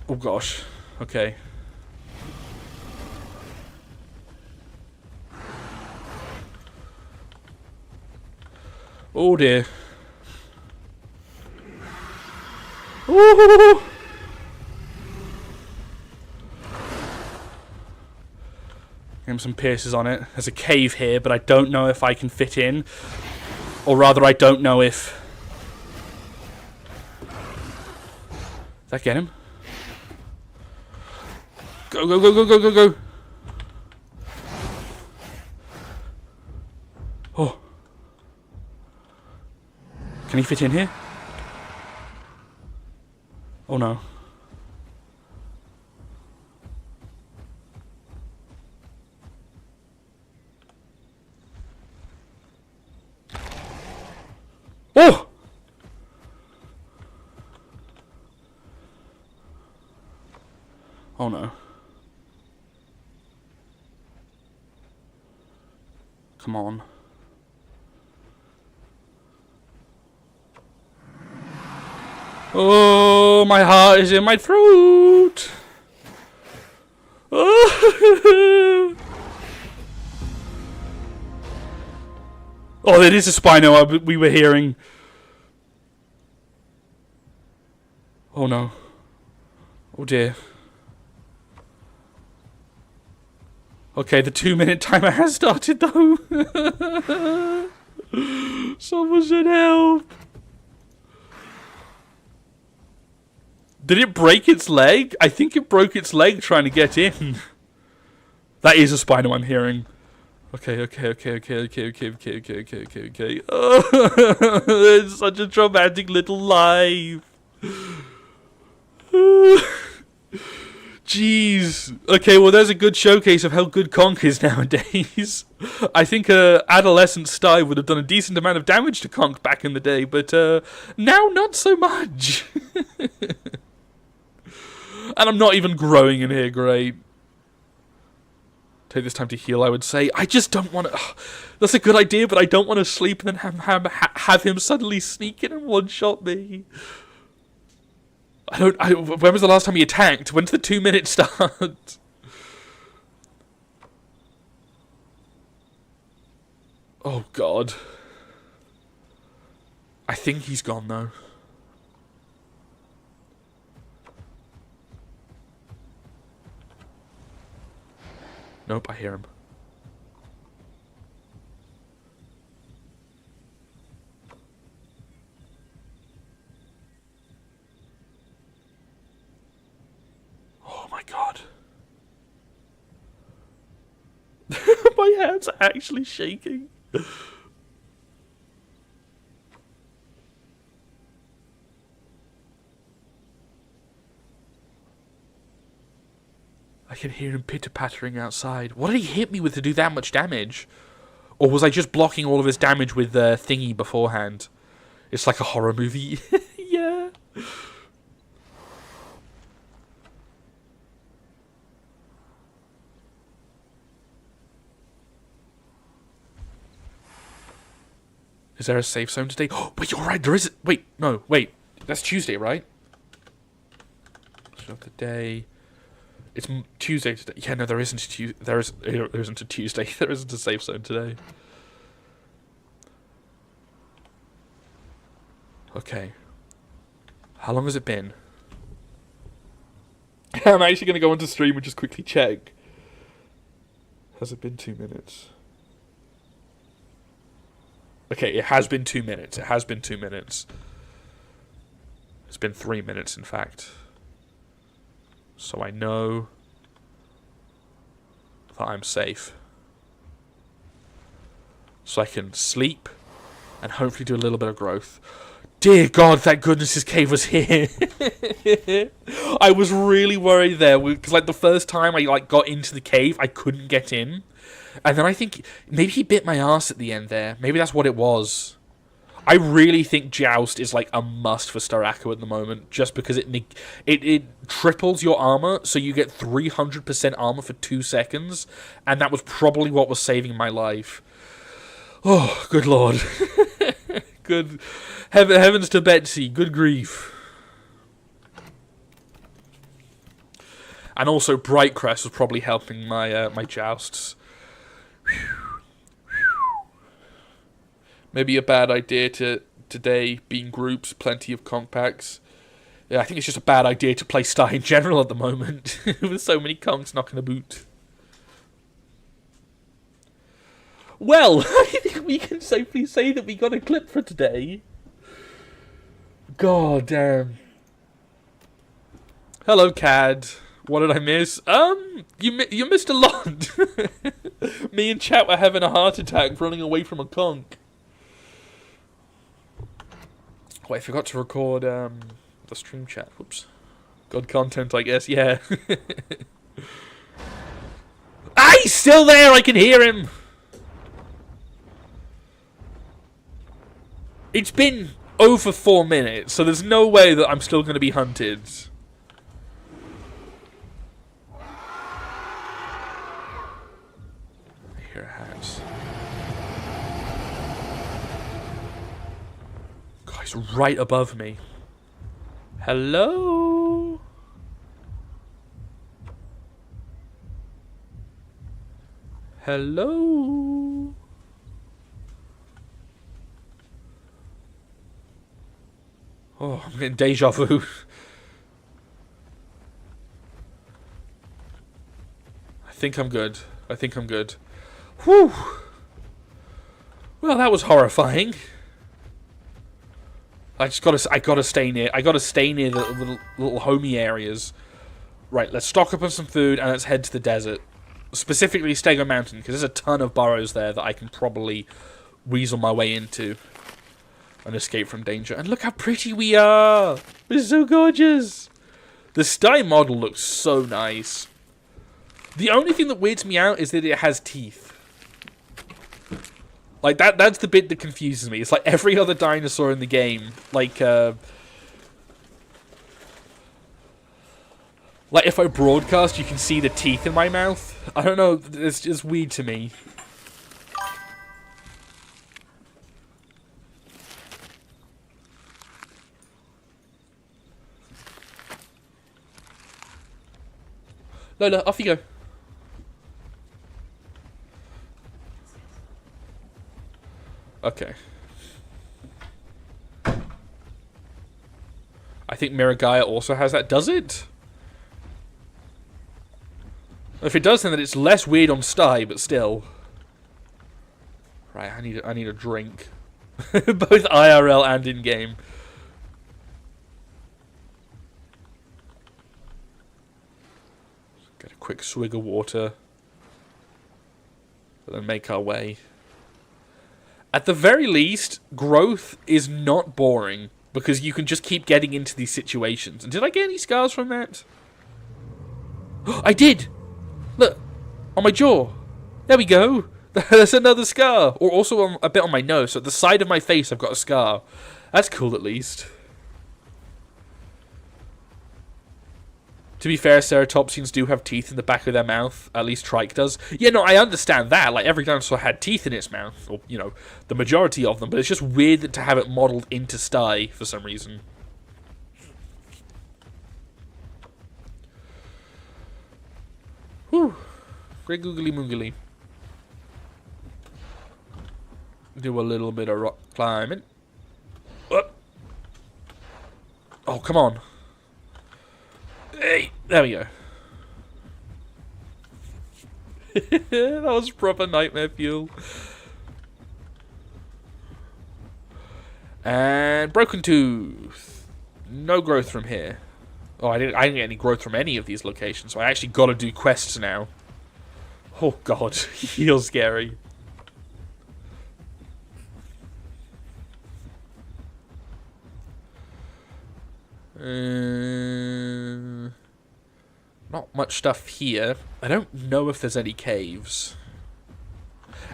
Oh gosh. Okay. Oh dear. Ooh. Give some pierces on it. There's a cave here, but I don't know if I can fit in. Or rather, I don't know if... Did that get him? Go, go, go, go, go, go, go. Oh. Can he fit in here? Oh no. Oh! Oh no. Come on. Oh, my heart is in my throat. Oh, oh, it is a Spino we were hearing. Oh no. Oh dear. Okay, the 2-minute timer has started though. Someone should help. Did it break its leg? I think it broke its leg trying to get in. That is a Spino I'm hearing. Okay. Oh, it's such a traumatic little life. Jeez. Okay, well, there's a good showcase of how good Conc is nowadays. I think adolescent Sty would have done a decent amount of damage to Conc back in the day, but now not so much. And I'm not even growing in here, great. Take this time to heal, I would say. I just don't want to... That's a good idea, but I don't want to sleep and then have him suddenly sneak in and one-shot me. When was the last time he attacked? When did the 2 minutes start? Oh, God. I think he's gone, though. Nope, I hear him. Oh my God. My hands are actually shaking. I can hear him pitter-pattering outside. What did he hit me with to do that much damage? Or was I just blocking all of his damage with the thingy beforehand? It's like a horror movie. Yeah. Is there a safe zone today? Oh, wait, you're right. There is... Wait, no, wait. That's Tuesday, right? Not the day... It's Tuesday today. Yeah, no, there isn't there isn't a Tuesday. There isn't a safe zone today. Okay. How long has it been? I'm actually going to go onto stream and just quickly check. Has it been 2 minutes? Okay, it has been 2 minutes. It has been 2 minutes. It's been 3 minutes, in fact. So I know that I'm safe. So I can sleep and hopefully do a little bit of growth. Dear God, thank goodness this cave was here. I was really worried there because, like, the first time I got into the cave, I couldn't get in, and then I think maybe he bit my ass at the end there. Maybe that's what it was. I really think Joust is like a must for Starako at the moment, just because it triples your armor, so you get 300% armor for 2 seconds, and that was probably what was saving my life. Oh, good lord. Good heavens to Betsy. Good grief. And also, Brightcrest was probably helping my my jousts. Maybe a bad idea to today be in groups, plenty of conc packs. Yeah, I think it's just a bad idea to play Star in general at the moment, with so many concs knocking about. Well, I think we can safely say that we got a clip for today. God damn. Hello, Cad. What did I miss? You missed a lot. Me and chat were having a heart attack running away from a conc. Oh, I forgot to record the stream chat. Whoops. God content, I guess. Yeah. Ah, he's still there. I can hear him. It's been over 4 minutes, so there's no way that I'm still going to be hunted. I hear a hat. God, he's right above me. Hello? Hello? Oh, I'm getting deja vu. I think I'm good. I think I'm good. Whew. Well, that was horrifying. I gotta stay near the little homey areas. Right, let's stock up on some food and let's head to the desert. Specifically Stego Mountain, because there's a ton of burrows there that I can probably weasel my way into and escape from danger. And look how pretty we are! We're so gorgeous! The Sty model looks so nice. The only thing that weirds me out is that it has teeth. Like, that's the bit that confuses me. It's like every other dinosaur in the game. Like if I broadcast, you can see the teeth in my mouth. I don't know, it's just weird to me. Lola, off you go. Okay. I think Miragaya also has that. Does it? If it does, then it's less weird on Sty, but still. Right, I need a drink. Both IRL and in-game. Get a quick swig of water. And then make our way. At the very least, growth is not boring, because you can just keep getting into these situations. And did I get any scars from that? I did! Look! On my jaw! There we go! There's another scar! Or also a bit on my nose, so at the side of my face I've got a scar. That's cool at least. To be fair, ceratopsians do have teeth in the back of their mouth. At least Trike does. Yeah, no, I understand that. Like, every dinosaur had teeth in its mouth. Or, you know, the majority of them. But it's just weird to have it modelled into Sty for some reason. Whew. Great googly moogly. Do a little bit of rock climbing. Oh, come on. Hey, there we go. That was proper nightmare fuel. And Broken Tooth. No growth from here. Oh, I didn't get any growth from any of these locations, so I actually got to do quests now. Oh god, feels scary. Not much stuff here. I don't know if there's any caves.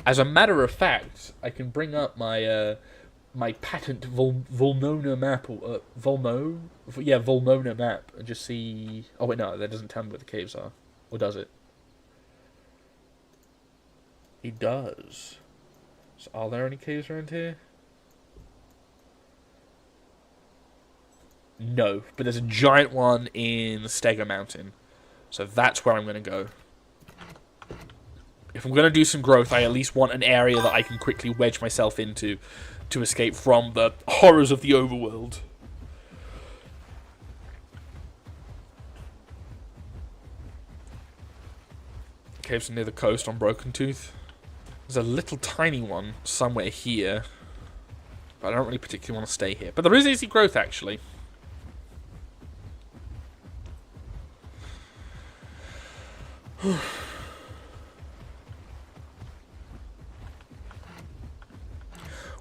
As a matter of fact, I can bring up my my patent Volnona map, or Volnona map, and just see. Oh wait, no, that doesn't tell me where the caves are, or does it? It does. So are there any caves around here? No, but there's a giant one in Stego Mountain. So that's where I'm going to go. If I'm going to do some growth, I at least want an area that I can quickly wedge myself into to escape from the horrors of the overworld. Caves near the coast on Broken Tooth. There's a little tiny one somewhere here. But I don't really particularly want to stay here. But there is easy growth, actually.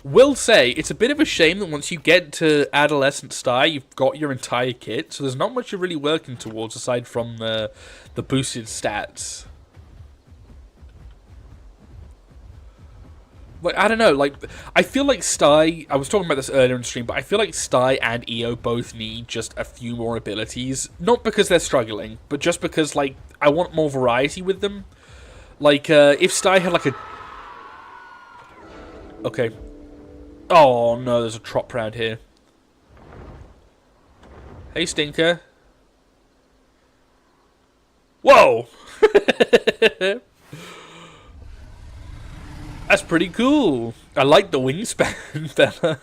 Will say, it's a bit of a shame that once you get to Adolescent Sty, you've got your entire kit, so there's not much you're really working towards aside from the boosted stats. Like, I don't know, like, I feel like Sty, I was talking about this earlier in stream, but I feel like Sty and EO both need just a few more abilities. Not because they're struggling, but just because, like, I want more variety with them. Like, if Sty had, like, a... Okay. Oh, no, there's a trop around here. Hey, Stinker. Whoa! That's pretty cool. I like the wingspan, fella.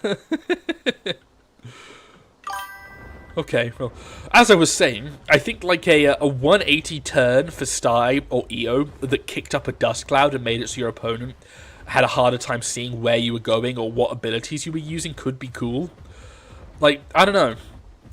Okay, well, as I was saying, I think like a 180 turn for Sty or EO that kicked up a dust cloud and made it so your opponent had a harder time seeing where you were going or what abilities you were using could be cool. Like, I don't know.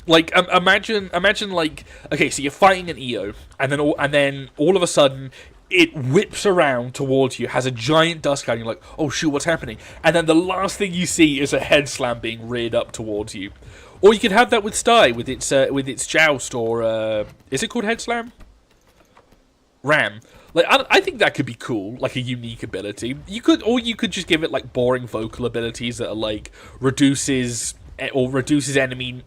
Like, imagine like, okay, so you're fighting an EO, and then all of a sudden it whips around towards you, has a giant dust cloud, and you're like, oh shoot, what's happening? And then the last thing you see is a head slam being reared up towards you. Or you could have that with Sty, with its joust, or is it called head slam? Ram. Like, I think that could be cool, like a unique ability. You could just give it like boring vocal abilities that are like reduces enemy,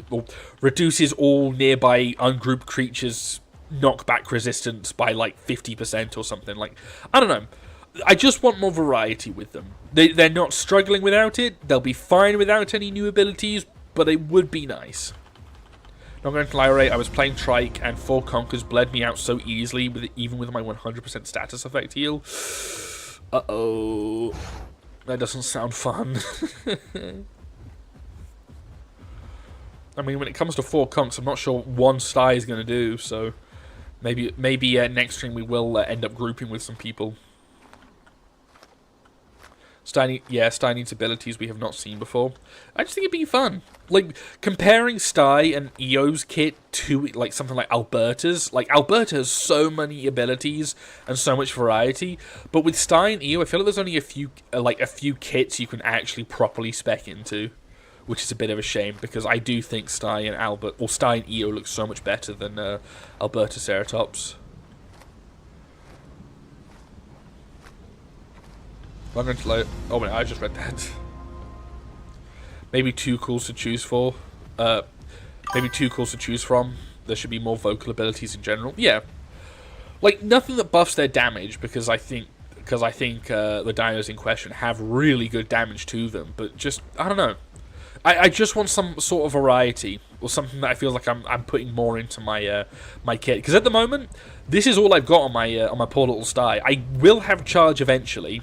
or reduces all nearby ungrouped creatures knockback resistance by like 50% or something. Like, I don't know. I just want more variety with them. They're not struggling without it. They'll be fine without any new abilities, but it would be nice. Not going to lie, Ray, I was playing Trike and 4 Conquers bled me out so easily, even with my 100% status effect heal. Uh-oh. That doesn't sound fun. I mean, when it comes to 4 Concs, I'm not sure what 1 Sty is going to do, so maybe next stream we will end up grouping with some people. Sty needs abilities we have not seen before. I just think it'd be fun. Like, comparing Sty and EO's kit to, like, something like Alberta's. Like, Alberta has so many abilities and so much variety. But with Sty and EO, I feel like there's only a few kits you can actually properly spec into. Which is a bit of a shame, because I do think Sty and EO look so much better than Alberta Ceratops. I'm going to load. Oh wait, I just read that. Maybe 2 calls to choose for. Maybe 2 calls to choose from. There should be more vocal abilities in general. Yeah, like nothing that buffs their damage, because I think the dinos in question have really good damage to them. But just, I don't know. I just want some sort of variety, or something that I feel like I'm putting more into my my kit. Because at the moment, this is all I've got on my poor little Sty. I will have charge eventually.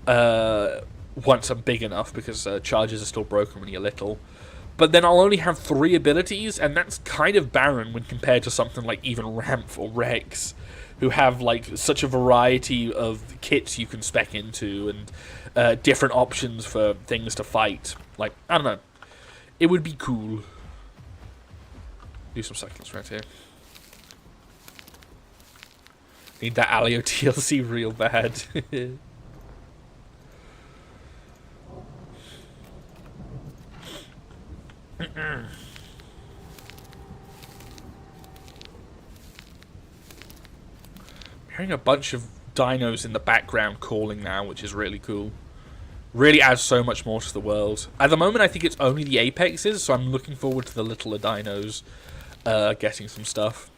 Once I'm big enough, because charges are still broken when you're little. But then I'll only have 3 abilities, and that's kind of barren when compared to something like even Ramph or Rex, who have like such a variety of kits you can spec into and different options for things to fight. Like, I don't know. It would be cool. Do some seconds right here. Need that Alio TLC real bad. I'm hearing a bunch of dinos in the background calling now, which is really cool. Really adds so much more to the world. At the moment, I think it's only the apexes, so I'm looking forward to the littler dinos getting some stuff.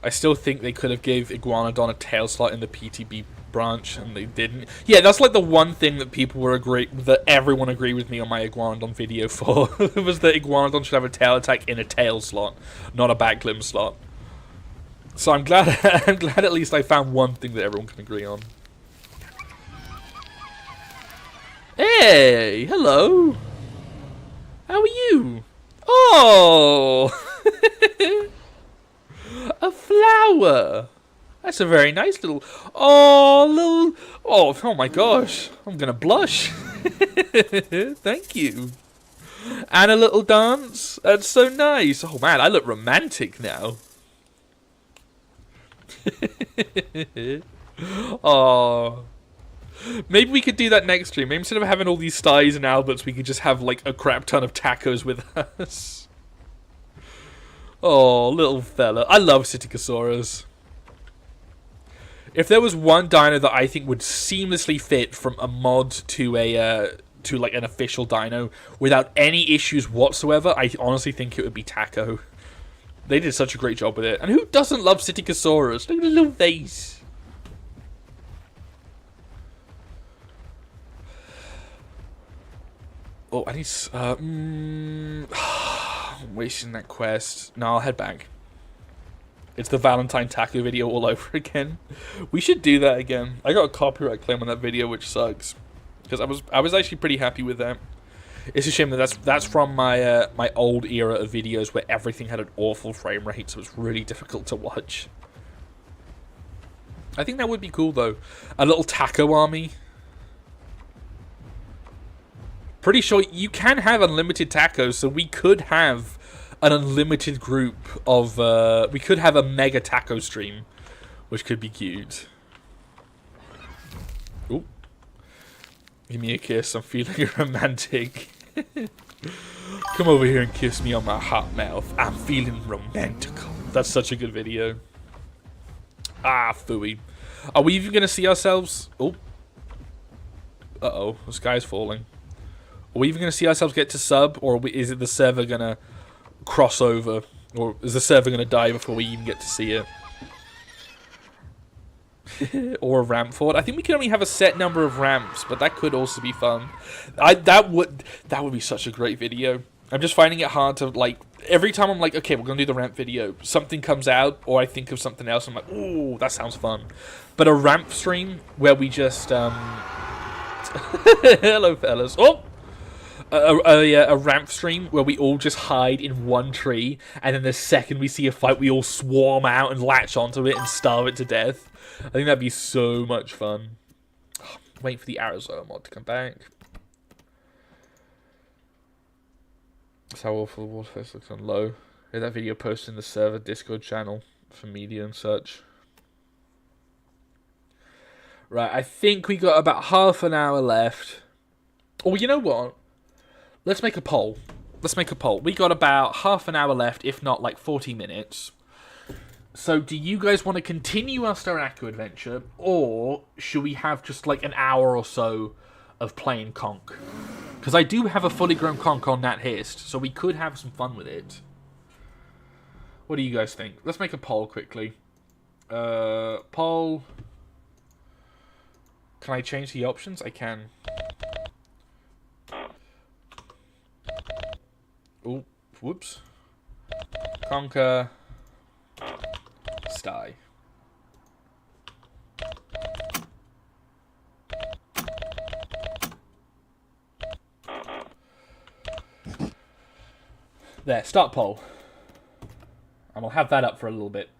I still think they could have gave Iguanodon a tail slot in the PTB branch, and they didn't. Yeah, that's like the one thing that people were that everyone agreed with me on my Iguanodon video for was that Iguanodon should have a tail attack in a tail slot, not a back limb slot. So I'm glad I'm glad at least I found one thing that everyone can agree on. Hey, hello. How are you? Oh, a flower. That's a very nice little. Oh, oh my gosh! I'm gonna blush. Thank you. And a little dance. That's so nice. Oh man, I look romantic now. Oh. Maybe we could do that next stream. Maybe instead of having all these Styes and Alberts, we could just have like a crap ton of tacos with us. Oh, little fella. I love Psittacosaurus. If there was one dino that I think would seamlessly fit from a mod to a to like an official dino without any issues whatsoever, I honestly think it would be Taco. They did such a great job with it. And who doesn't love Psittacosaurus? Look at his little face. Oh, I need... I'm wasting that quest. No, I'll head back. It's the Valentine Taco video all over again. We should do that again. I got a copyright claim on that video, which sucks. Because I was actually pretty happy with that. It's a shame that that's from my my old era of videos where everything had an awful frame rate, so it's really difficult to watch. I think that would be cool, though. A little taco army. Pretty sure you can have unlimited tacos, so we could have an unlimited group of... we could have a mega taco stream, which could be cute. Ooh. Give me a kiss, I'm feeling romantic. Come over here and kiss me on my hot mouth. I'm feeling romantical. That's such a good video. Ah, phooey. Are we even going to see ourselves... Oh. Uh-oh, the sky's falling. Are we even going to see ourselves get to sub, or is it the server going to cross over? Or is the server going to die before we even get to see it? Or a ramp for it? I think we can only have a set number of ramps, but that could also be fun. That would be such a great video. I'm just finding it hard to, like, every time I'm like, okay, we're going to do the ramp video, something comes out, or I think of something else, I'm like, ooh, that sounds fun. But a ramp stream where we just, hello, fellas. Oh! A ramp stream where we all just hide in one tree, and then the second we see a fight, we all swarm out and latch onto it and starve it to death. I think that'd be so much fun. Oh, waiting for the Arizona mod to come back. That's how awful the waterface looks on low. Hear that video posted in the server Discord channel for media and such. Right, I think we got about half an hour left. Oh, you know what? Let's make a poll. Let's make a poll. We got about half an hour left, if not like 40 minutes. So do you guys want to continue our Starako adventure, or should we have just like an hour or so of playing Conc? Because I do have a fully grown Conc on Nat Hist, so we could have some fun with it. What do you guys think? Let's make a poll quickly. Poll. Can I change the options? I can. Oh, whoops. Conquer. Sty. There, start poll. And we'll have that up for a little bit.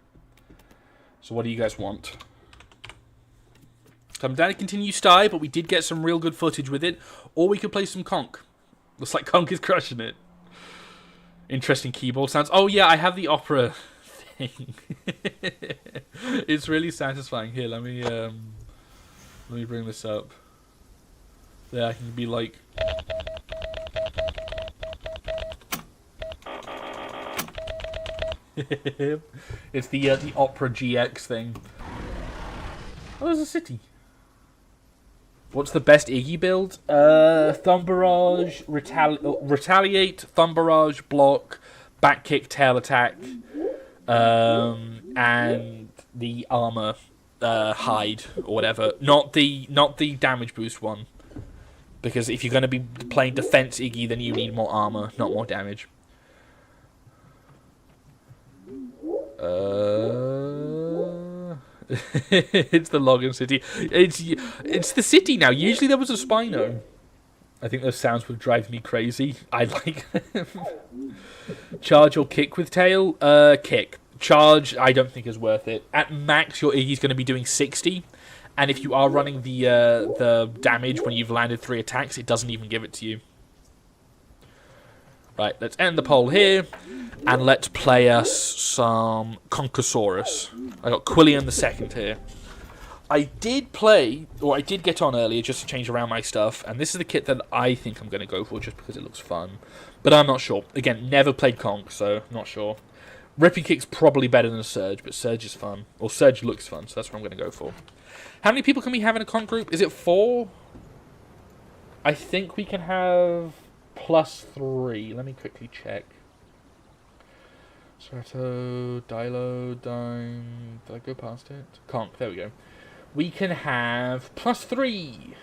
So what do you guys want? So I'm down to continue Sty, but we did get some real good footage with it. Or we could play some Conc. Looks like Conc is crushing it. Interesting keyboard sounds. Oh yeah, I have the opera thing. It's really satisfying. Here, let me bring this up. There, I can be like... It's the Opera GX thing. Oh, there's a city. What's the best Iggy build? Thumb Barrage, Retaliate, Thumb Barrage, Block, Back Kick, Tail Attack, and the Armor Hide or whatever. Not the damage boost one, because if you're going to be playing defense Iggy, then you need more armor, not more damage. It's the Login City. It's the city now. Usually there was a Spino. I think those sounds would drive me crazy. I like charge or kick with tail. Kick. Charge, I don't think is worth it. At max, your Iggy's going to be doing 60, and if you are running the damage when you've landed 3 attacks, it doesn't even give it to you. Right, let's end the poll here, and let's play us some Conchosaurus. I got Quillian the second here. I did get on earlier just to change around my stuff, and this is the kit that I think I'm going to go for just because it looks fun. But I'm not sure. Again, never played Conc, so not sure. Rippy Kick's probably better than a Surge, but Surge is fun. Or Surge looks fun, so that's what I'm going to go for. How many people can we have in a Conc group? Is it 4? I think we can have... +3. Let me quickly check. Strato, Dilo, Dime. Did I go past it? Conc, there we go. We can have +3.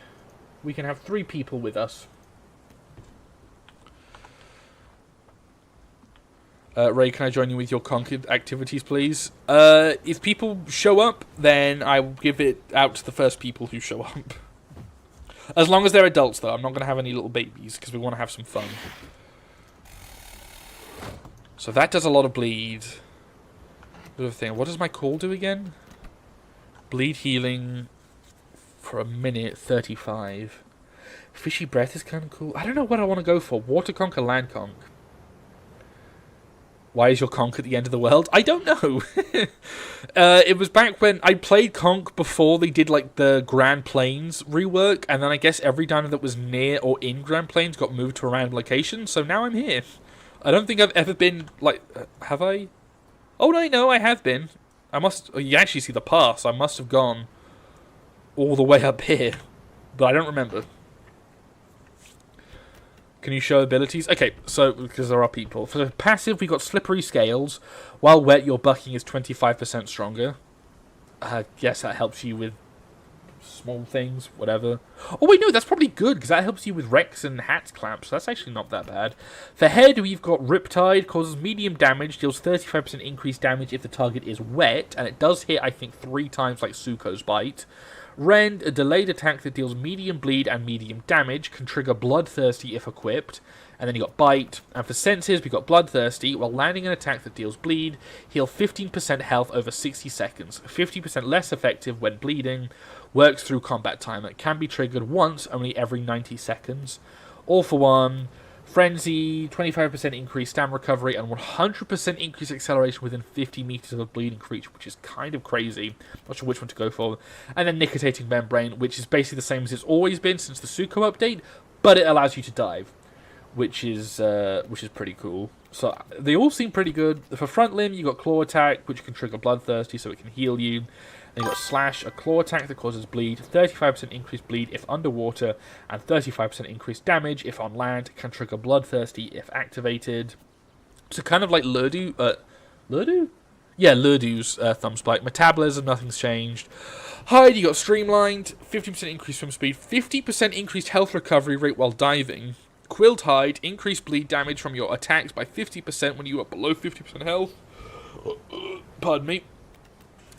We can have 3 people with us. Ray, can I join you with your Conc activities, please? If people show up, then I will give it out to the first people who show up. As long as they're adults, though. I'm not going to have any little babies, because we want to have some fun. So that does a lot of bleed. What does my call do again? Bleed healing for a minute, 35. Fishy breath is kind of cool. I don't know what I want to go for. Water Conc or Land Conc? Why is your Conc at the end of the world? I don't know. It was back when I played Conc before they did like the Grand Plains rework, and then I guess every dino that was near or in Grand Plains got moved to a random location, so now I'm here. I don't think I've ever been, like, have I? Oh, no, I have been. I must, you actually see the pass, I must have gone all the way up here, but I don't remember. Can you show abilities? Okay, so, because there are people. For the passive, we got Slippery Scales. While wet, your bucking is 25% stronger. I guess that helps you with small things, whatever. Oh, wait, no, that's probably good, because that helps you with Rex and Hat's Clamp, so that's actually not that bad. For head, we've got Riptide, causes medium damage, deals 35% increased damage if the target is wet, and it does hit, I think, 3 times like Suko's Bite. Rend, a delayed attack that deals medium bleed and medium damage, can trigger Bloodthirsty if equipped. And then you got Bite. And for senses, we got Bloodthirsty. While landing an attack that deals bleed, heal 15% health over 60 seconds. 50% less effective when bleeding. Works through combat timer. Can be triggered once, only every 90 seconds. All for one. Frenzy, 25% increased stam recovery, and 100% increased acceleration within 50 meters of a bleeding creature, which is kind of crazy. Not sure which one to go for. And then Nicotinating Membrane, which is basically the same as it's always been since the Suko update, but it allows you to dive, which is pretty cool. So they all seem pretty good. For front limb, you got Claw Attack, which can trigger Bloodthirsty, so it can heal you. Then you got Slash, a claw attack that causes bleed, 35% increased bleed if underwater, and 35% increased damage if on land, can trigger Bloodthirsty if activated. So kind of like Lurdu, Lurdu? Yeah, Lurdu's Thumb Spike. Metabolism, nothing's changed. Hide, you got Streamlined, 50% increased swim speed, 50% increased health recovery rate while diving. Quilled Hide, increased bleed damage from your attacks by 50% when you are below 50% health. Pardon me.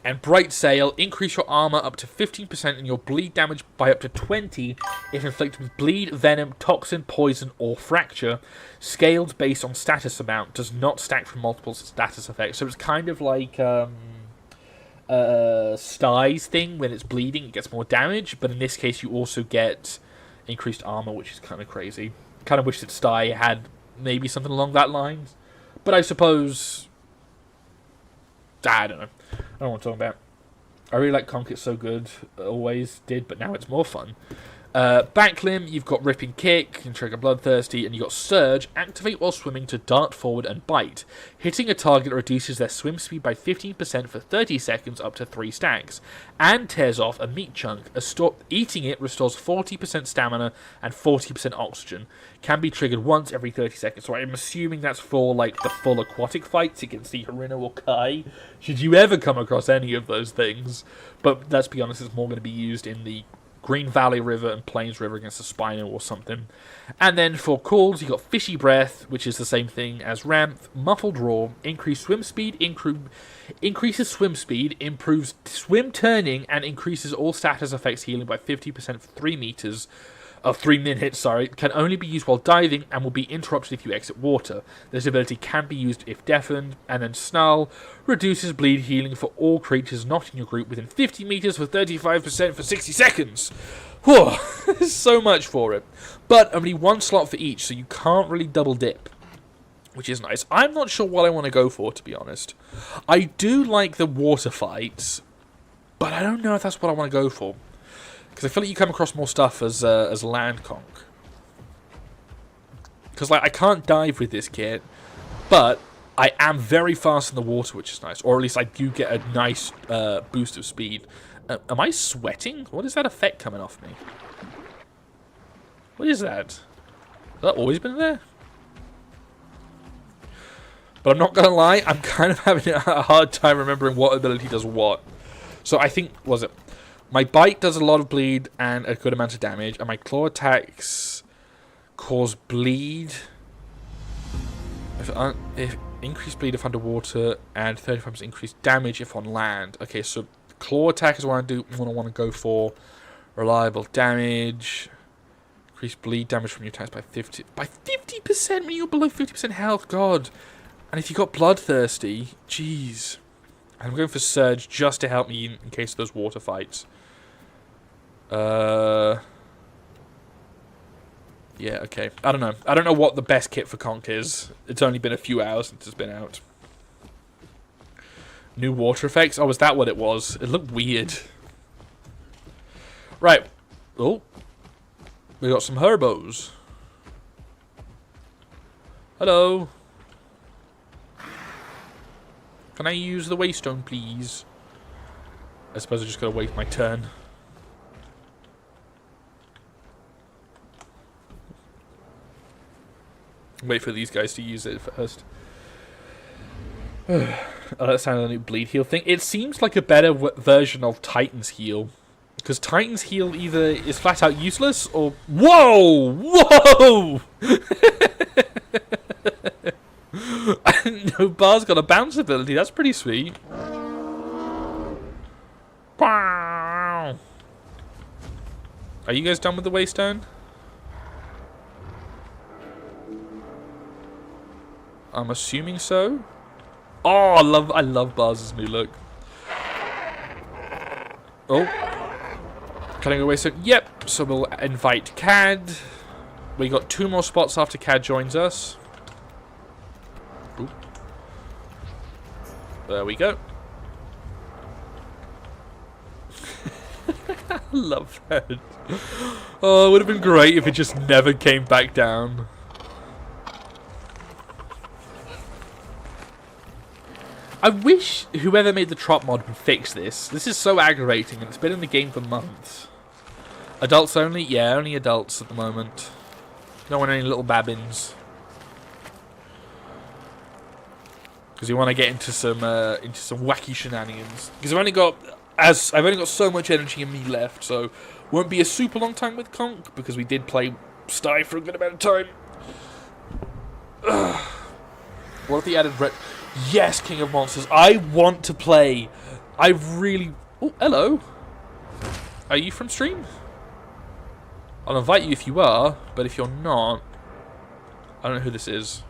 And Bright Sail, increase your armor up to 15% and your bleed damage by up to 20 if inflicted with bleed, venom, toxin, poison, or fracture. Scaled based on status amount, does not stack from multiple status effects. So it's kind of like Sty's thing. When it's bleeding, it gets more damage, but in this case, you also get increased armor, which is kind of crazy. Kind of wish that Sty had maybe something along that lines, but I suppose I don't know. I don't know what I'm talking about. I really like Conc, it's so good. Always did, but now it's more fun. Back limb, you've got Ripping Kick, can trigger Bloodthirsty, and you've got Surge, activate while swimming to dart forward and bite. Hitting a target reduces their swim speed by 15% for 30 seconds up to 3 stacks, and tears off a meat chunk. Eating it restores 40% stamina and 40% oxygen. Can be triggered once every 30 seconds, so I'm assuming that's for like the full aquatic fights against the Harina or Kai, should you ever come across any of those things. But let's be honest, it's more going to be used in the Green Valley River and Plains River against a Spino or something. And then for calls, you got Fishy Breath, which is the same thing as Ramp, Muffled Roar, increased swim speed, increases swim speed, improves swim turning, and increases all status effects healing by 50% for 3 minutes. Can only be used while diving and will be interrupted if you exit water. This ability can be used if deafened. And then Snarl reduces bleed healing for all creatures not in your group within 50 meters for 35% for 60 seconds. Whew, there's so much for it. But only 1 slot for each, so you can't really double dip, which is nice. I'm not sure what I want to go for, to be honest. I do like the water fights, but I don't know if that's what I want to go for. Because I feel like you come across more stuff as land Conc. Because like I can't dive with this kit, but I am very fast in the water, which is nice. Or at least I do get a nice boost of speed. Am I sweating? What is that effect coming off me? What is that? Has that always been there? But I'm not going to lie, I'm kind of having a hard time remembering what ability does what. So I think, was it? My bite does a lot of bleed and a good amount of damage, and my claw attacks cause bleed. If increased bleed if underwater, and 35% increased damage if on land. Okay, so claw attack is what I want to go for. Reliable damage, increased bleed damage from your attacks by 50% when you're below 50% health. God, and if you got bloodthirsty, jeez. I'm going for Surge just to help me in case of those water fights. Yeah, okay. I don't know. I don't know what the best kit for Conc is. It's only been a few hours since it's been out. New water effects? Oh, is that what it was? It looked weird. Right. Oh. We got some herbos. Hello. Can I use the waystone, please? I suppose I just gotta wait my turn. Wait for these guys to use it first. Oh, that sounded like a new bleed heal thing. It seems like a better version of Titan's heal. Because Titan's heal either is flat out useless or... Whoa! Whoa! I didn't know Bar's got a bounce ability. That's pretty sweet. Are you guys done with the waystone? I'm assuming so. Oh, I love Bar's new look. Oh. Can I go waystone? Yep. So we'll invite Cad. We got 2 more spots after Cad joins us. Ooh. There we go. I love that. Oh, it would have been great if it just never came back down. I wish whoever made the Trop mod would fix this. This is so aggravating, and it's been in the game for months. Adults only? Yeah, only adults at the moment. Don't want any little babbins. Because you want to get into some wacky shenanigans. Because I've only got so much energy in me left, so won't be a super long time with Conc because we did play Sty for a good amount of time. Ugh. What if they added Yes, King of Monsters. I want to play I really... Oh, hello. Are you from stream? I'll invite you if you are, but if you're not... I don't know who this is.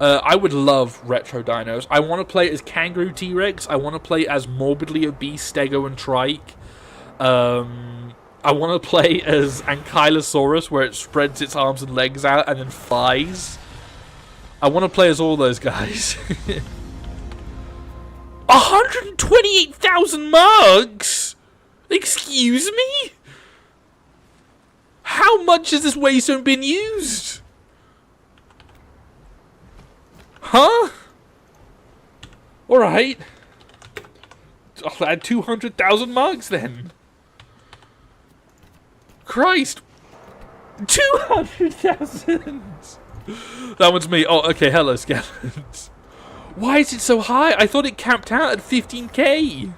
I would love retro dinos. I want to play as Kangaroo T-Rex. I want to play as Morbidly Obese Stego and Trike. I want to play as Ankylosaurus, where it spreads its arms and legs out and then flies. I want to play as all those guys. 128,000 marks? Excuse me? How much has this waystone been used? Huh? Alright. I'll add 200,000 marks then. Christ. 200,000! That one's me. Oh, okay, hello, skeletons. Why is it so high? I thought it capped out at 15k.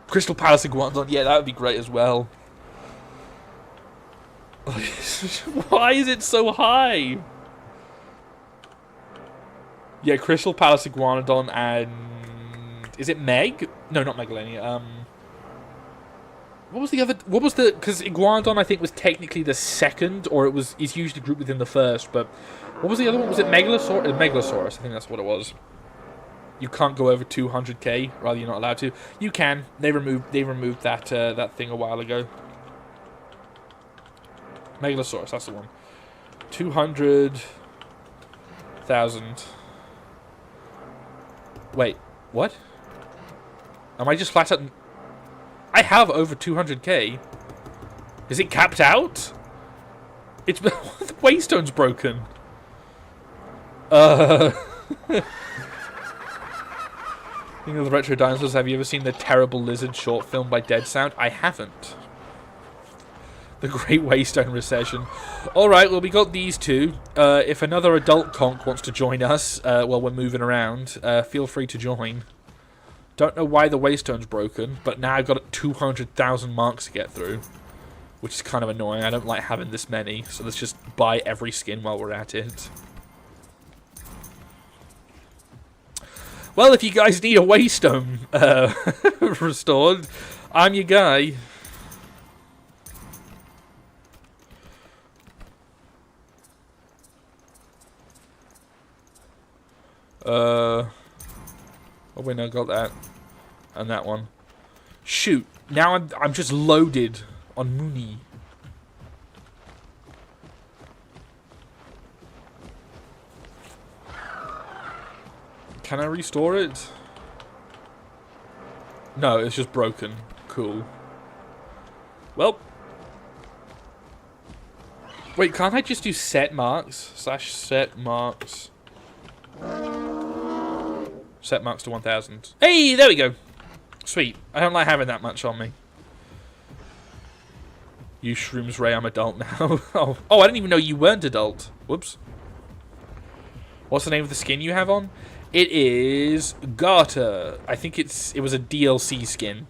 Crystal Palace Iguanodon. Yeah, that would be great as well. Why is it so high? Yeah, Crystal Palace Iguanodon and... Is it Meg? No, not Megalania. What was the other... What was the... Because Iguanodon, I think, was technically the second, or it's usually grouped within the first, but... What was the other one? Was it Megalosaurus? Megalosaurus, I think that's what it was. You can't go over 200k, rather you're not allowed to. You can. They removed that that thing a while ago. Megalosaurus, that's the one. 200,000. Wait, what? Am I just flat out... I have over 200k. Is it capped out? It's... The waystone's broken. Speaking of the retro dinosaurs, have you ever seen the Terrible Lizard short film by Dead Sound? I haven't. The Great Waystone Recession. Alright, well, we got these two. If another adult conch wants to join us while we're moving around, feel free to join. Don't know why the waystone's broken, but now I've got 200,000 marks to get through, which is kind of annoying. I don't like having this many, so let's just buy every skin while we're at it. Well, if you guys need a waystone restored, I'm your guy. Oh wait, no, I got that. And that one. Shoot, now I'm just loaded on Mooney. Can I restore it? No, it's just broken. Cool. Well. Wait, can't I just do set marks? / set marks. Set marks to 1,000. Hey, there we go. Sweet. I don't like having that much on me. You shrooms, Ray, I'm adult now. Oh, I didn't even know you weren't adult. Whoops. What's the name of the skin you have on? It is Garter. I think it was a DLC skin.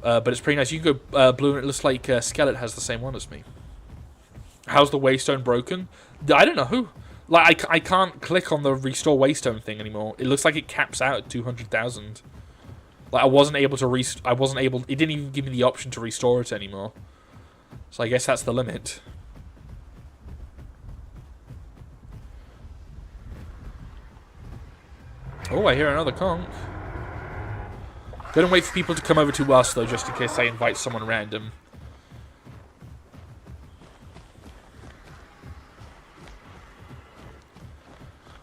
But it's pretty nice. You can go blue and it looks like Skelet has the same one as me. How's the waystone broken? I don't know. Like, I can't click on the restore waystone thing anymore. It looks like it caps out at 200,000. Like, I wasn't able to it didn't even give me the option to restore it anymore. So I guess that's the limit. Oh, I hear another conch. Don't wait for people to come over to us, though, just in case I invite someone random.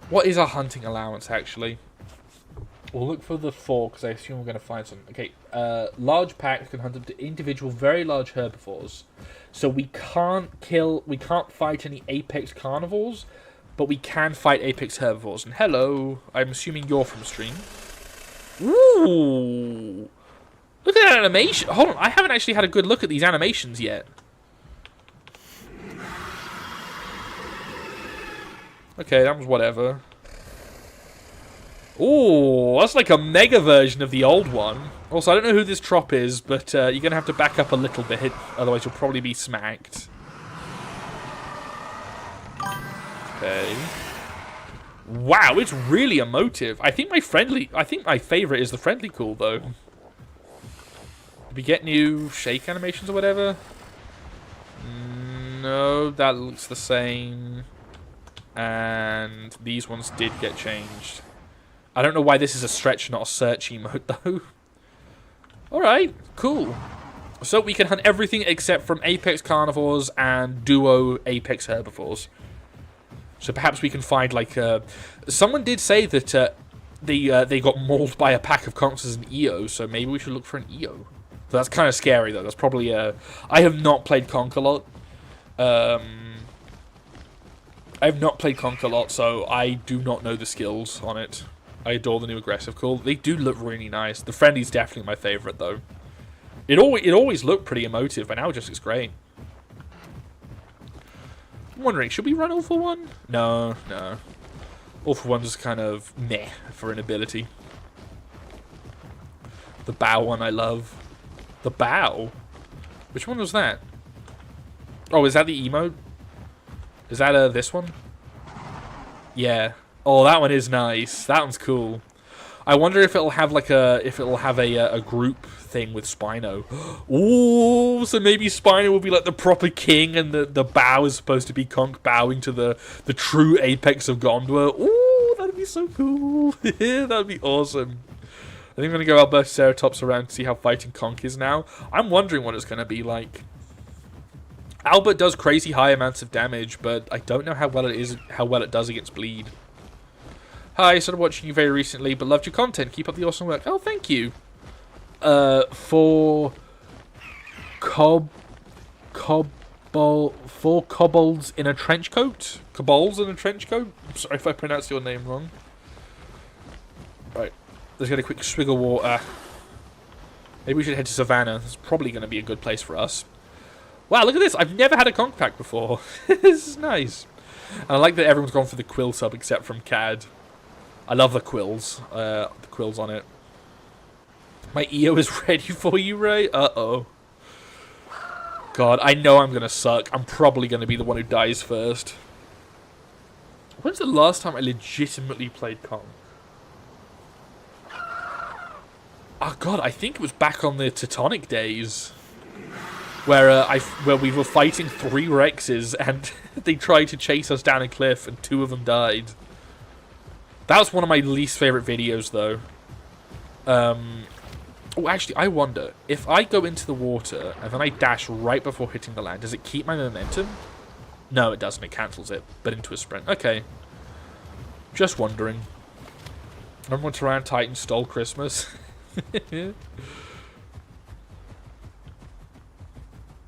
What is our hunting allowance, actually? We'll look for the 4, because I assume we're going to find some. Okay, large packs can hunt up to individual very large herbivores. So we can't fight any apex carnivores, but we can fight apex herbivores. And hello, I'm assuming you're from stream. Ooh! Look at that animation. Hold on, I haven't actually had a good look at these animations yet. Okay, that was whatever. Ooh, that's like a mega version of the old one. Also, I don't know who this trop is, but you're going to have to back up a little bit, otherwise you'll probably be smacked. Okay. Wow, it's really emotive. I think my favorite is the friendly cool, though. Did we get new shake animations or whatever? No, that looks the same. And these ones did get changed. I don't know why this is a stretch, not a search emote, though. Alright, cool. So we can hunt everything except from apex carnivores and duo apex herbivores. So perhaps we can find, like, someone did say that they got mauled by a pack of concs as an EO, so maybe we should look for an EO. So that's kind of scary, though. That's probably, I have not played Conc a lot. I have not played Conc a lot, so I do not know the skills on it. I adore the new aggressive call. They do look really nice. The friendly's definitely my favorite, though. It always looked pretty emotive, but now it just looks great. I'm wondering, should we run All for One? No. All for One's just kind of meh for an ability. The bow one I love. The bow? Which one was that? Oh, is that the emote? Is that this one? Yeah. Oh, that one is nice. That one's cool. I wonder if it'll have like a group thing with Spino. Ooh, so maybe Spino will be like the proper king, and the bow is supposed to be Conc bowing to the true apex of Gondor. Ooh, that'd be so cool. That'd be awesome. I think I'm gonna go Albertoceratops around to see how fighting Conc is now. I'm wondering what it's gonna be like. Albert does crazy high amounts of damage, but I don't know how well it does against bleed. Hi, I started watching you very recently, but loved your content. Keep up the awesome work. Oh, thank you. For kobolds in a trench coat? Kobolds in a trench coat? I'm sorry if I pronounced your name wrong. Right, let's get a quick swig of water. Maybe we should head to Savannah. It's probably going to be a good place for us. Wow, look at this. I've never had a Conc pack before. This is nice. And I like that everyone's gone for the quill sub except from CAD. I love the quills on it. My EO is ready for you, Ray? Uh-oh. God, I know I'm going to suck. I'm probably going to be the one who dies first. When's the last time I legitimately played Conc? Oh, God, I think it was back on the Teutonic days. Where we were fighting 3 Rexes, and they tried to chase us down a cliff, and 2 of them died. That was one of my least favourite videos, though. Oh, actually, I wonder, if I go into the water, and then I dash right before hitting the land, does it keep my momentum? No, it doesn't. It cancels it, but into a sprint. Okay. Just wondering. Remember when Tyrann Titan stole Christmas?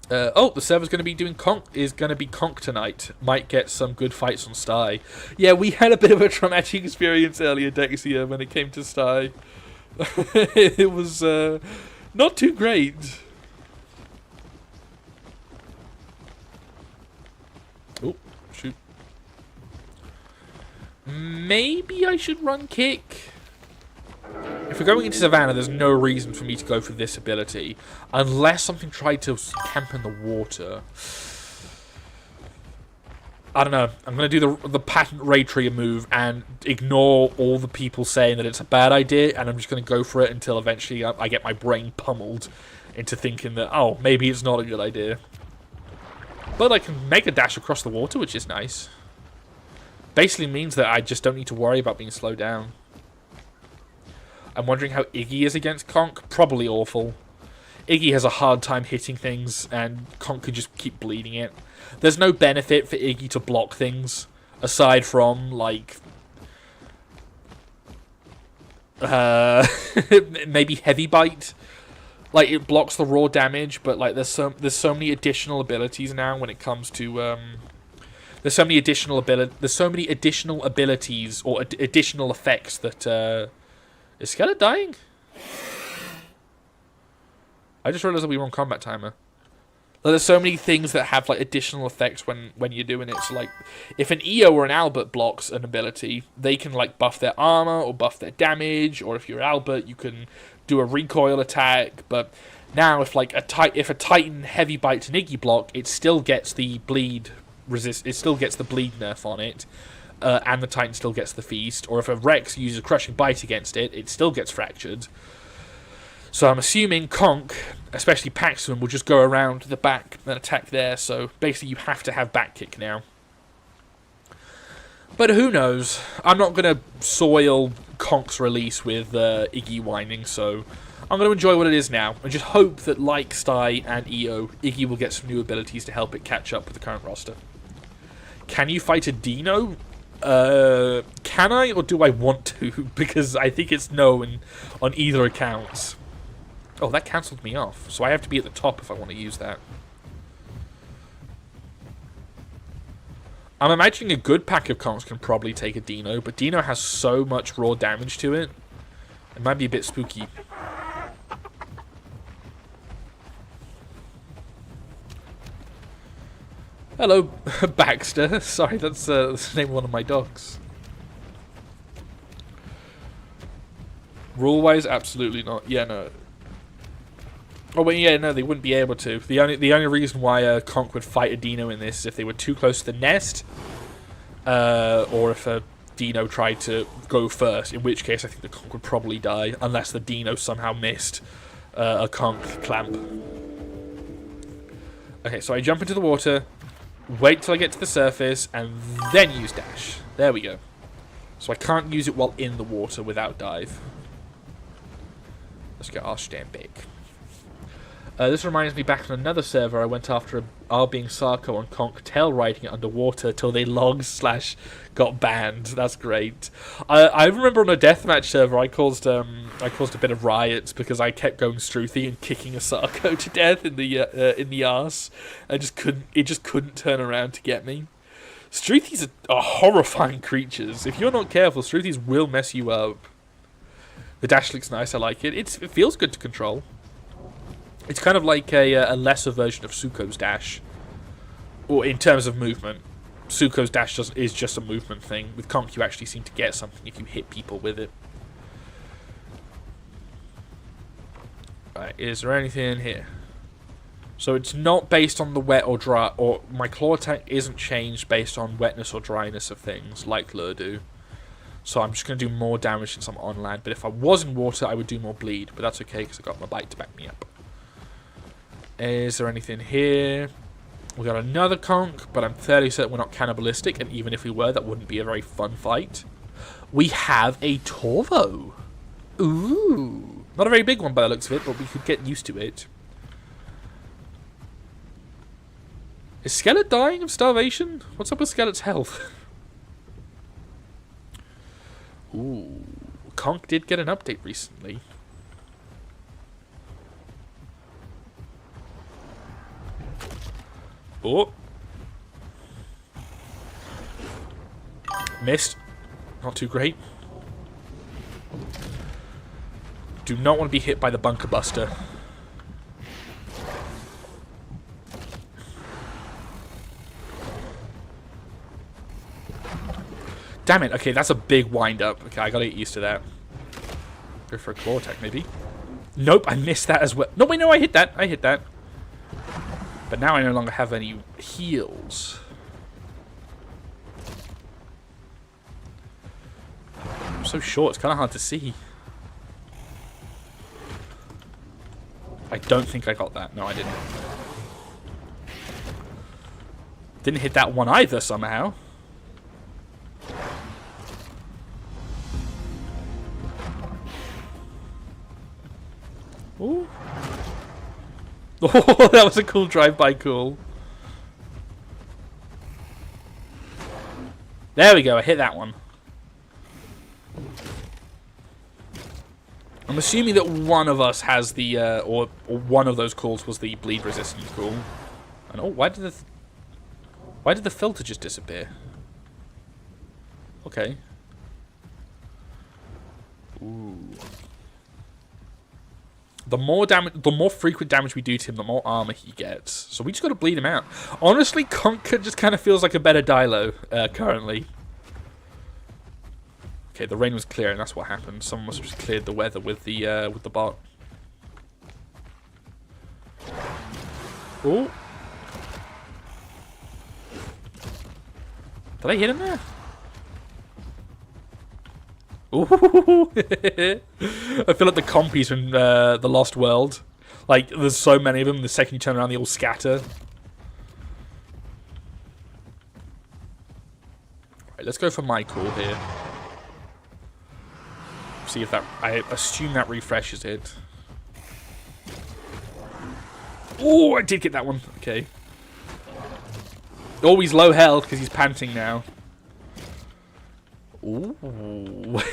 Oh, the server's going to be doing Conc tonight. Might get some good fights on Sty. Yeah, we had a bit of a traumatic experience earlier, Dexia, when it came to Sty. It was not too great. Oh, shoot. Maybe I should run Kick. If we're going into Savannah, there's no reason for me to go for this ability. Unless something tried to camp in the water. I don't know. I'm going to do the patent Ray Tree move and ignore all the people saying that it's a bad idea, and I'm just going to go for it until eventually I get my brain pummeled into thinking that, oh, maybe it's not a good idea. But I can make a dash across the water, which is nice. Basically means that I just don't need to worry about being slowed down. I'm wondering how Iggy is against Conc. Probably awful. Iggy has a hard time hitting things, and Conc could just keep bleeding it. There's no benefit for Iggy to block things, aside from, like, maybe Heavy Bite. Like, it blocks the raw damage, but like there's so many additional abilities now when it comes to there's so many additional abilities or additional effects that is Skeleton dying? I just realized that we were on combat timer. Like, there's so many things that have like additional effects when you're doing it. So like, if an EO or an Albert blocks an ability, they can like buff their armor or buff their damage. Or if you're Albert, you can do a recoil attack. But now, if like a Titan heavy bites an Iggy block, it still gets the bleed resist. It still gets the bleed nerf on it. and the Titan still gets the feast, or if a Rex uses a crushing bite against it, it still gets fractured. So I'm assuming Conc, especially Paxton, will just go around the back and attack there, so basically you have to have back kick now. But who knows? I'm not going to soil Conc's release with Iggy whining, so I'm going to enjoy what it is now, and just hope that, like Sty and EO, Iggy will get some new abilities to help it catch up with the current roster. Can you fight a Dino? Can I, or do I want to? Because I think it's no on either accounts. Oh, that cancelled me off, so I have to be at the top if I want to use that. I'm imagining a good pack of Concs can probably take a Dino, but Dino has so much raw damage to it. It might be a bit spooky. Hello, Baxter. Sorry, that's the name of one of my dogs. Rule-wise, absolutely not. Yeah, no. Oh, well, yeah, no, they wouldn't be able to. The only reason why Conc would fight a Dino in this is if they were too close to the nest, or if a Dino tried to go first, in which case I think the Conc would probably die, unless the Dino somehow missed a Conc clamp. Okay, so I jump into the water, wait till I get to the surface, and then use dash. There we go. So I can't use it while in the water without dive. Let's get our stand back. This reminds me back on another server I went after being Sarko and Conc tail riding it underwater till they logged/got banned. That's great. I remember on a deathmatch server I caused a bit of riots because I kept going Struthy and kicking a Sarko to death in the arse. It just couldn't turn around to get me. Struthys are horrifying creatures. If you're not careful, Struthys will mess you up. The dash looks nice, I like it. It feels good to control. It's kind of like a lesser version of Suko's dash. Or in terms of movement. Suko's dash is just a movement thing. With Conc, you actually seem to get something if you hit people with it. Right, is there anything in here? So it's not based on the wet or dry, or my claw attack isn't changed based on wetness or dryness of things, like Lure do. So I'm just going to do more damage since I'm on land. But if I was in water, I would do more bleed. But that's okay, because I've got my bite to back me up. Is there anything here? We got another Conc, but I'm fairly certain we're not cannibalistic, and even if we were, that wouldn't be a very fun fight. We have a Torvo. Ooh. Not a very big one by the looks of it, but we could get used to it. Is Skelet dying of starvation? What's up with Skelet's health? Ooh. Conc did get an update recently. Oh. Missed. Not too great. Do not want to be hit by the bunker buster. Damn it. Okay, that's a big wind up. Okay, I gotta get used to that. Go for a claw attack, maybe. Nope, I missed that as well. No, wait, no, I hit that. I hit that. But now I no longer have any heals. I'm so short, it's kind of hard to see. I don't think I got that. No, I didn't. Didn't hit that one either, somehow. Ooh. Oh, that was a cool drive-by call. There we go, I hit that one. I'm assuming that one of us has the, or one of those calls was the bleed resistant call. And oh, why did the filter just disappear? Okay. Ooh. The more frequent damage we do to him, the more armor he gets. So we just got to bleed him out. Honestly, Conc just kind of feels like a better Dilo currently. Okay, the rain was clear, and that's what happened. Someone must have just cleared the weather with the bot. Oh! Did I hit him there? Ooh. I feel like the compies from the Lost World. Like, there's so many of them, the second you turn around, they all scatter. Right, let's go for my call here. See if that... I assume that refreshes it. Oh, I did get that one. Okay. Oh, he's low health because he's panting now. Ooh.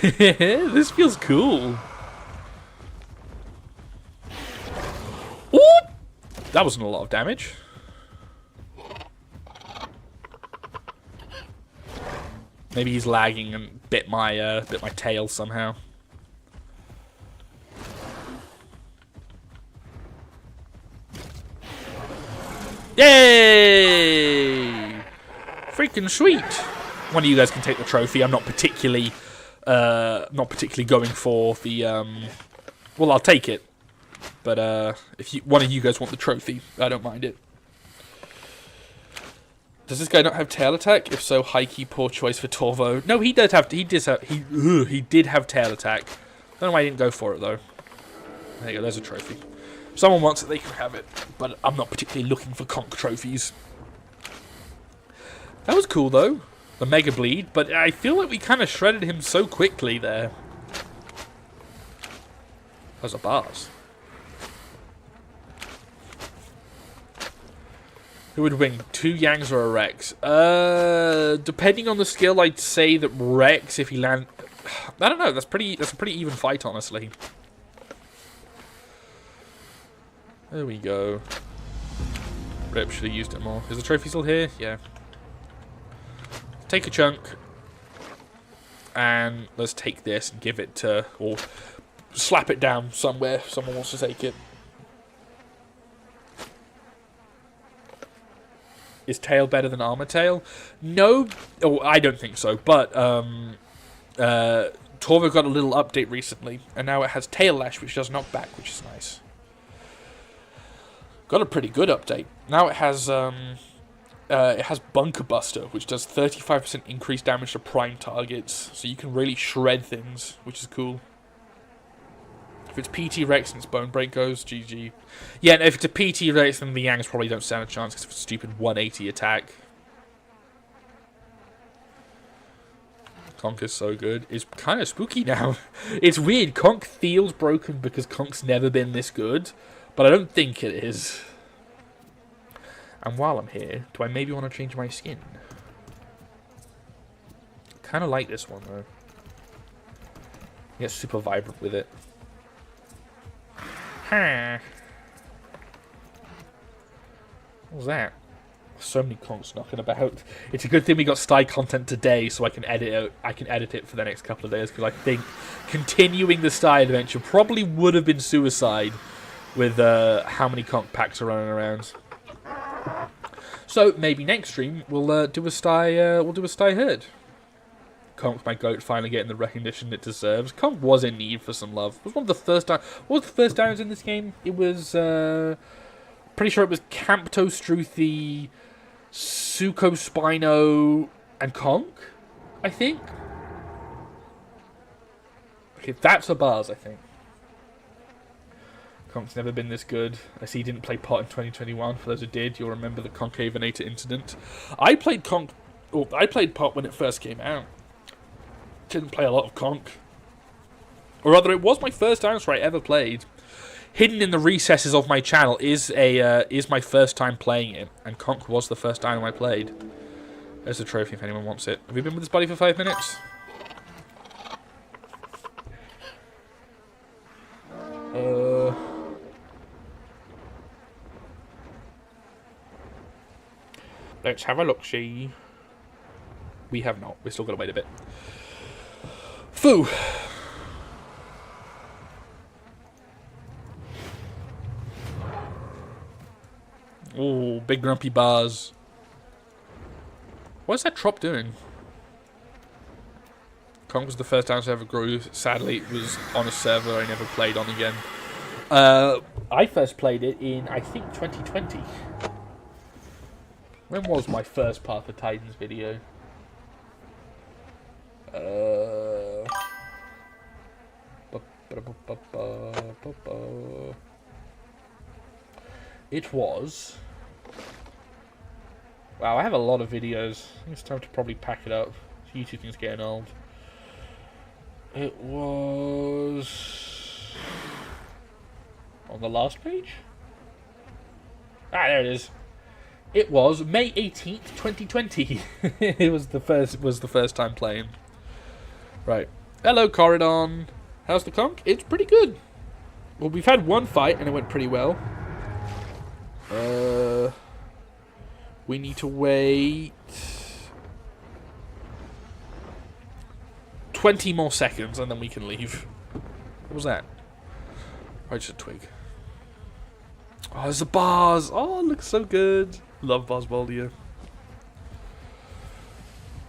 This feels cool. Ooh! That wasn't a lot of damage. Maybe he's lagging and bit my tail somehow. Yay! Freaking sweet! One of you guys can take the trophy. I'm not particularly going for the. Well, I'll take it, but if one of you guys want the trophy, I don't mind it. Does this guy not have tail attack? If so, hikey, poor choice for Torvo. No, he did have tail attack. Don't know why I didn't go for it though. There you go. There's a trophy. If someone wants it, they can have it. But I'm not particularly looking for Conc trophies. That was cool though. The Mega Bleed, but I feel like we kind of shredded him so quickly there. Those are bars. Who would win, 2 Yangs or a Rex? Depending on the skill, I'd say that Rex, if he land... I don't know, that's a pretty even fight, honestly. There we go. Rip, should have used it more. Is the trophy still here? Yeah. Take a chunk. And let's take this and give it to... Or slap it down somewhere if someone wants to take it. Is tail better than armor tail? No, oh, I don't think so. But Torvo got a little update recently, and now it has tail lash, which does knock back, which is nice. Got a pretty good update. Now it has Bunker Buster, which does 35% increased damage to prime targets, so you can really shred things, which is cool. If it's PT Rex and its Bone Break goes, GG. Yeah, and if it's a PT Rex, then the Yangs probably don't stand a chance because of a stupid 180 attack. Conc is so good. It's kind of spooky now. It's weird. Conc feels broken because Conc's never been this good, but I don't think it is. And while I'm here, do I maybe want to change my skin? Kind of like this one, though. Get super vibrant with it. Huh. What was that? So many Concs knocking about. It's a good thing we got Sty content today, so I can edit it for the next couple of days, because I think continuing the Sty adventure probably would have been suicide with how many Conc packs are running around. So maybe next stream we'll do a Sty herd. Conc, my goat, finally getting the recognition it deserves. Conc was in need for some love. It was one of the first times. What was the first downs in this game? It was pretty sure it was Campto, Struthi, Suko, Spino, and Conc, I think. Okay, that's a bars, I think. Conc's never been this good. I see he didn't play Pot in 2021. For those who did, you'll remember the Concavenator incident. I played Pot when it first came out. Didn't play a lot of Conc. Or rather, it was my first dinosaur I ever played. Hidden in the recesses of my channel is my first time playing it, and Conc was the first dino I played. There's a trophy if anyone wants it. Have you been with this buddy for 5 minutes? Let's have a look-see. We have not. We've still got to wait a bit. Foo! Oh, big grumpy bars. What's that trop doing? Conc was the first dinosaur I ever grew. Sadly, it was on a server I never played on again. I first played it in, I think, 2020. When was my first Path of Titans video? It was... Wow, I have a lot of videos. I think it's time to probably pack it up. YouTube thing's getting old. It was... on the last page? Ah, there it is. It was May 18th, 2020. It was the first time playing. Right. Hello, Corridon. How's the conch? It's pretty good. Well, we've had one fight and it went pretty well. We need to wait 20 more seconds and then we can leave. What was that? Oh, just a twig. Oh, there's the bars. Oh, it looks so good. Love Boswellia.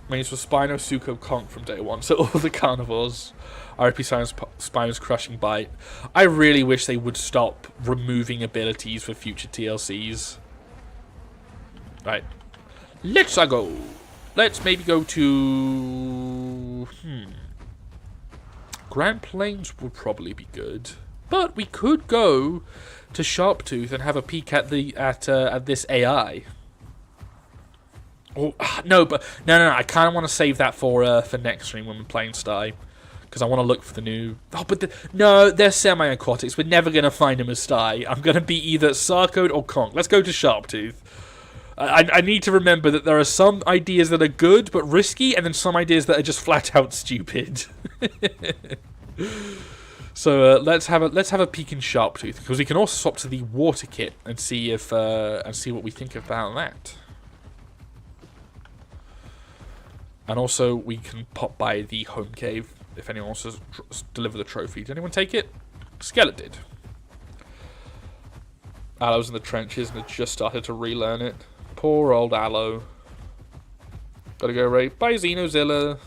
Mains for Spino, Suko, Conch from day one. So all the carnivores. RP Spino's Crushing Bite. I really wish they would stop removing abilities for future TLCs. Right. Let's go. Let's maybe go to... Grand Plains would probably be good. But we could go to Sharptooth and have a peek at this AI. Oh, no, but no. I kind of want to save that for next stream when we're playing Sty, because I want to look for the new. Oh, but no, they're semi-aquatics. We're never gonna find them as Sty. I'm gonna be either Sarcode or Conch. Let's go to Sharptooth. I need to remember that there are some ideas that are good but risky, and then some ideas that are just flat out stupid. So let's have a peek in Sharptooth, because we can also swap to the water kit and see if see what we think about that. And also we can pop by the home cave if anyone wants to deliver the trophy. Did anyone take it? Skelet did. Aloe's in the trenches and had just started to relearn it. Poor old Aloe. Gotta go right by Xenozilla.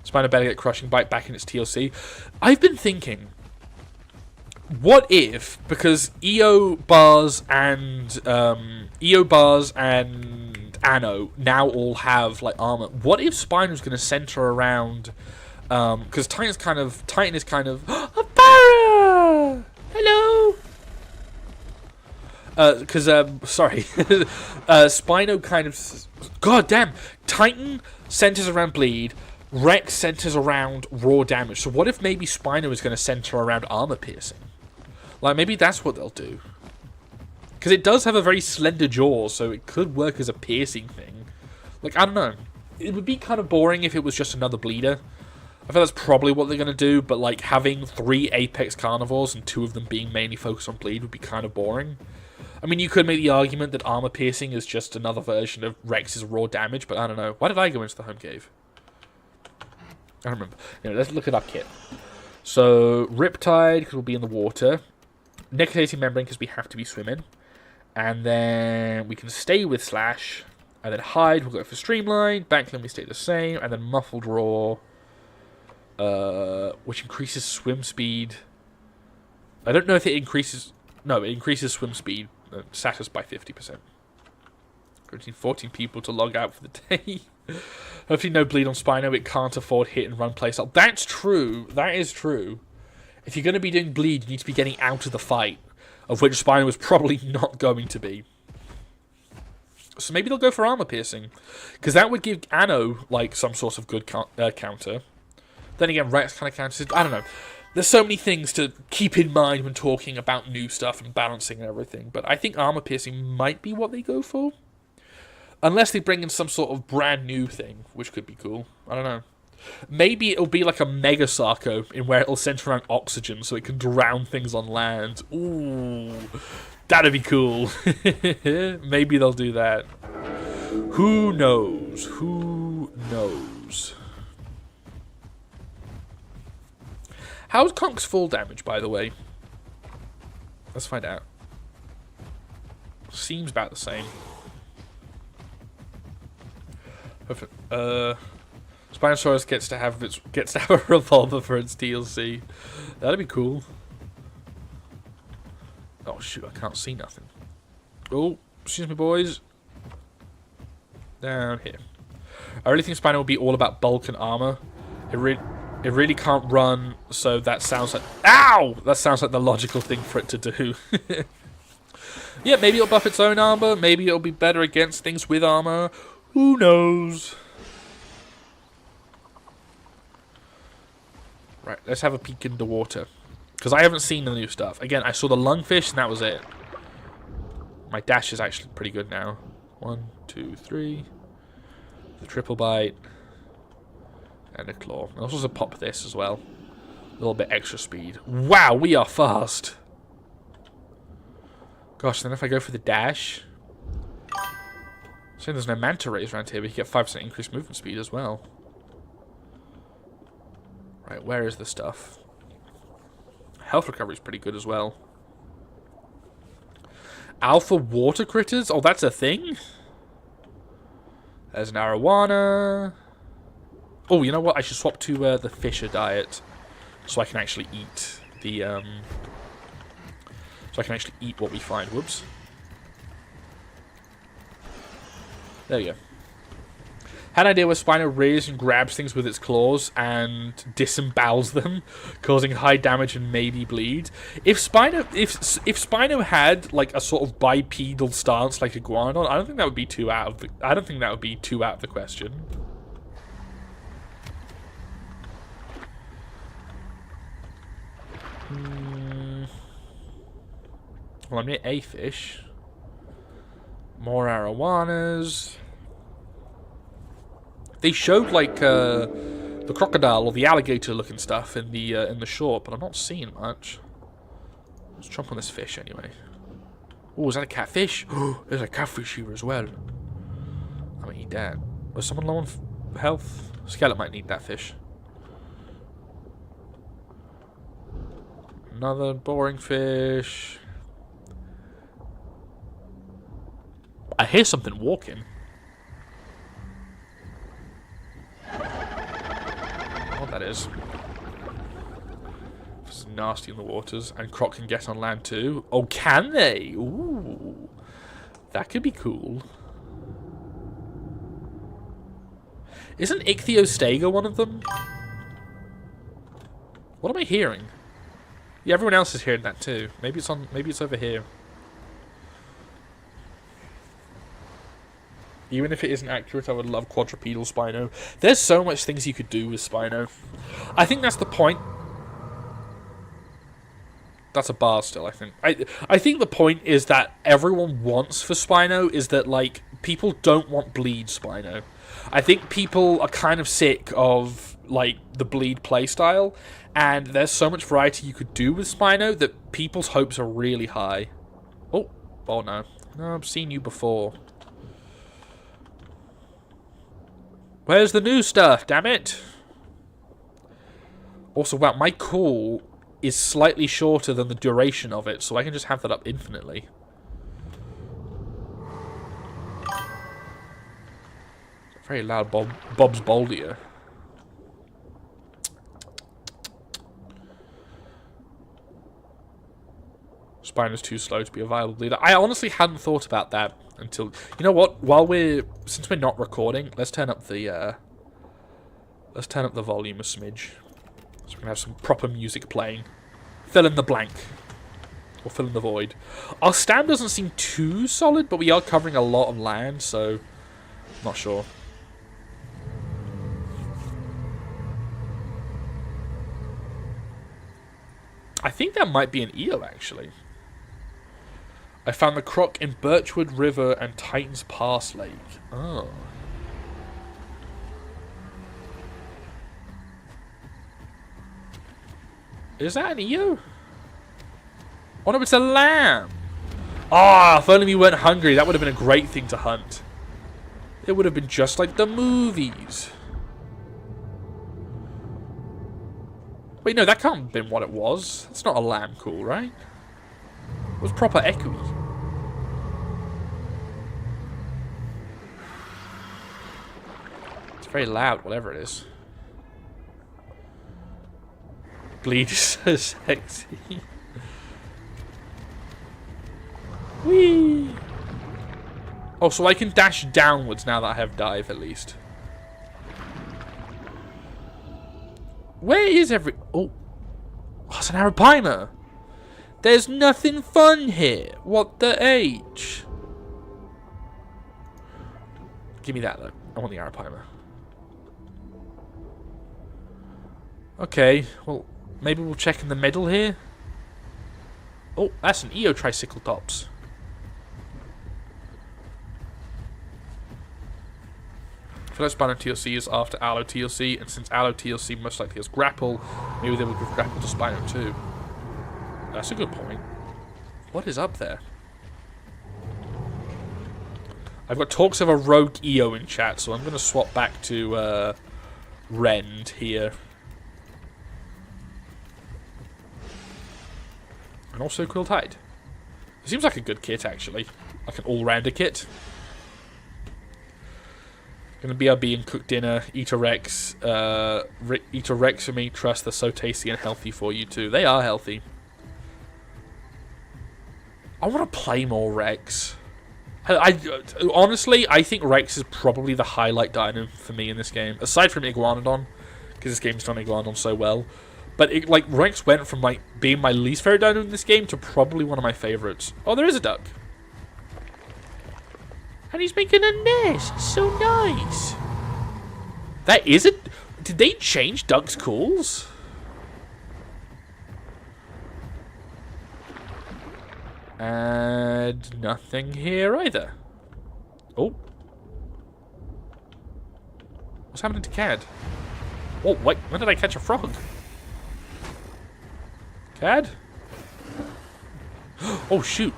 Spino better get Crushing Bite back in its TLC. I've been thinking, what if, because EO Bars and Anno now all have like armor, what if Spino's going to center around, because Titan is kind of a Barra! Hello! Because, sorry, Spino kind of, god damn, Titan centers around bleed, Rex centers around raw damage. So what if maybe Spino is going to center around armor piercing? Like, maybe that's what they'll do. Because it does have a very slender jaw, so it could work as a piercing thing. Like, I don't know. It would be kind of boring if it was just another bleeder. I feel that's probably what they're going to do, but like having 3 Apex Carnivores and 2 of them being mainly focused on bleed would be kind of boring. I mean, you could make the argument that armor piercing is just another version of Rex's raw damage, but I don't know. Why did I go into the home cave? I don't remember. Anyway, let's look at our kit. So, Riptide, because we'll be in the water. Necrotating Membrane, because we have to be swimming. And then we can stay with Slash. And then Hide, we'll go for Streamline. Backline, we stay the same. And then Muffled Roar, which increases swim speed. I don't know if it increases... No, it increases swim speed. Status by 50%. 14 people to log out for the day. Hopefully no bleed on Spino. It can't afford hit and run playstyle. That's true. That is true. If you're going to be doing bleed, you need to be getting out of the fight, of which Spino is probably not going to be. So maybe they'll go for armor piercing, because that would give Anno like some sort of good counter. Then again, Rex kind of counters. I don't know. There's so many things to keep in mind when talking about new stuff and balancing and everything, but I think armor piercing might be what they go for. Unless they bring in some sort of brand new thing, which could be cool. I don't know. Maybe it'll be like a Mega Sarco, in where it'll center around oxygen so it can drown things on land. Ooh, that'd be cool. Maybe they'll do that. Who knows? Who knows? How's Conch's full damage, by the way? Let's find out. Seems about the same. Spinosaurus gets to have a revolver for its DLC. That'd be cool. Oh shoot, I can't see nothing. Oh, excuse me, boys. Down here. I really think Spino will be all about bulk and armor. It really can't run, so that sounds like... Ow! That sounds like the logical thing for it to do. Yeah, maybe it'll buff its own armor. Maybe it'll be better against things with armor. Who knows? Right, let's have a peek in the water. Because I haven't seen the new stuff. Again, I saw the lungfish and that was it. My dash is actually pretty good now. 1, 2, 3. The triple bite. And a claw. I'll also pop this as well. A little bit extra speed. Wow, we are fast. Gosh, then if I go for the dash... So there's no manta rays around here, but you get 5% increased movement speed as well. Right, where is the stuff? Health recovery is pretty good as well. Alpha water critters? Oh, that's a thing? There's an arowana. Oh, you know what? I should swap to the fisher diet. So I can actually eat the... So I can actually eat what we find. Whoops. There we go. Had an idea where Spino rears and grabs things with its claws and disembowels them, causing high damage and maybe bleed. If Spino had like a sort of bipedal stance like Iguanodon, I don't think that would be too out of the question. Well, I'm near a fish. More arowanas. They showed like the crocodile or the alligator looking stuff in the short, but I'm not seeing much. Let's jump on this fish anyway. Oh, is that a catfish? Oh, there's a catfish here as well. I'm gonna eat that. Was someone low on health? Skeleton might need that fish. Another boring fish. I hear something walking. What that is. It's nasty in the waters. And Croc can get on land too. Oh, can they? Ooh. That could be cool. Isn't Ichthyostega one of them? What am I hearing? Yeah, everyone else is hearing that too. Maybe it's over here. Even if it isn't accurate, I would love quadrupedal Spino. There's so much things you could do with Spino. I think that's the point. That's a bar still, I think. I think the point is that everyone wants for Spino is that, like, people don't want bleed Spino. I think people are kind of sick of, like, the bleed playstyle, and there's so much variety you could do with Spino that people's hopes are really high. Oh no. No, I've seen you before. Where's the new stuff, damn it? Also, wow, my call is slightly shorter than the duration of it, so I can just have that up infinitely. Very loud Bob's Boldier. Spino's too slow to be a viable leader. I honestly hadn't thought about that until... You know what? Since we're not recording, let's turn up the volume a smidge. So we can have some proper music playing. Fill in the blank. Or fill in the void. Our stand doesn't seem too solid, but we are covering a lot of land, so... Not sure. I think that might be an eel, actually. I found the croc in Birchwood River and Titan's Pass Lake. Oh. Is that an eel? Oh no, it's a lamb! Ah, if only we weren't hungry, that would have been a great thing to hunt. It would have been just like the movies. Wait, no, that can't have been what it was. That's not a lamb call, right? It was proper echoey. It's very loud, whatever it is. Bleed is so sexy. Whee! Oh, so I can dash downwards now that I have dive, at least. Where is every... Oh, it's an arapaima. There's nothing fun here. What the H? Give me that, though. I want the arapaima. Okay, well, maybe we'll check in the middle here. Oh, that's an Eotriceratops. First Spino TLC is after Allo TLC, and since Allo TLC most likely has Grapple, maybe they will give Grapple to Spino too. That's a good point. What is up there? I've got talks of a rogue EO in chat, so I'm going to swap back to Rend here. And also Quiltide. It seems like a good kit, actually. Like an all-rounder kit. Gonna BRB and cook dinner. Eat a Rex. Eat a Rex for me. Trust they're so tasty and healthy for you, too. They are healthy. I want to play more Rex. Honestly, I think Rex is probably the highlight dino for me in this game. Aside from Iguanodon. Because this game's done Iguanodon so well. But it, like, Rex went from like being my least favorite dino in this game to probably one of my favorites. Oh, there is a duck. And he's making a nest. So nice. That is it. Did they change ducks' calls? And nothing here either. Oh. What's happening to Cad? Oh, wait. When did I catch a frog? Cad? Oh, shoot.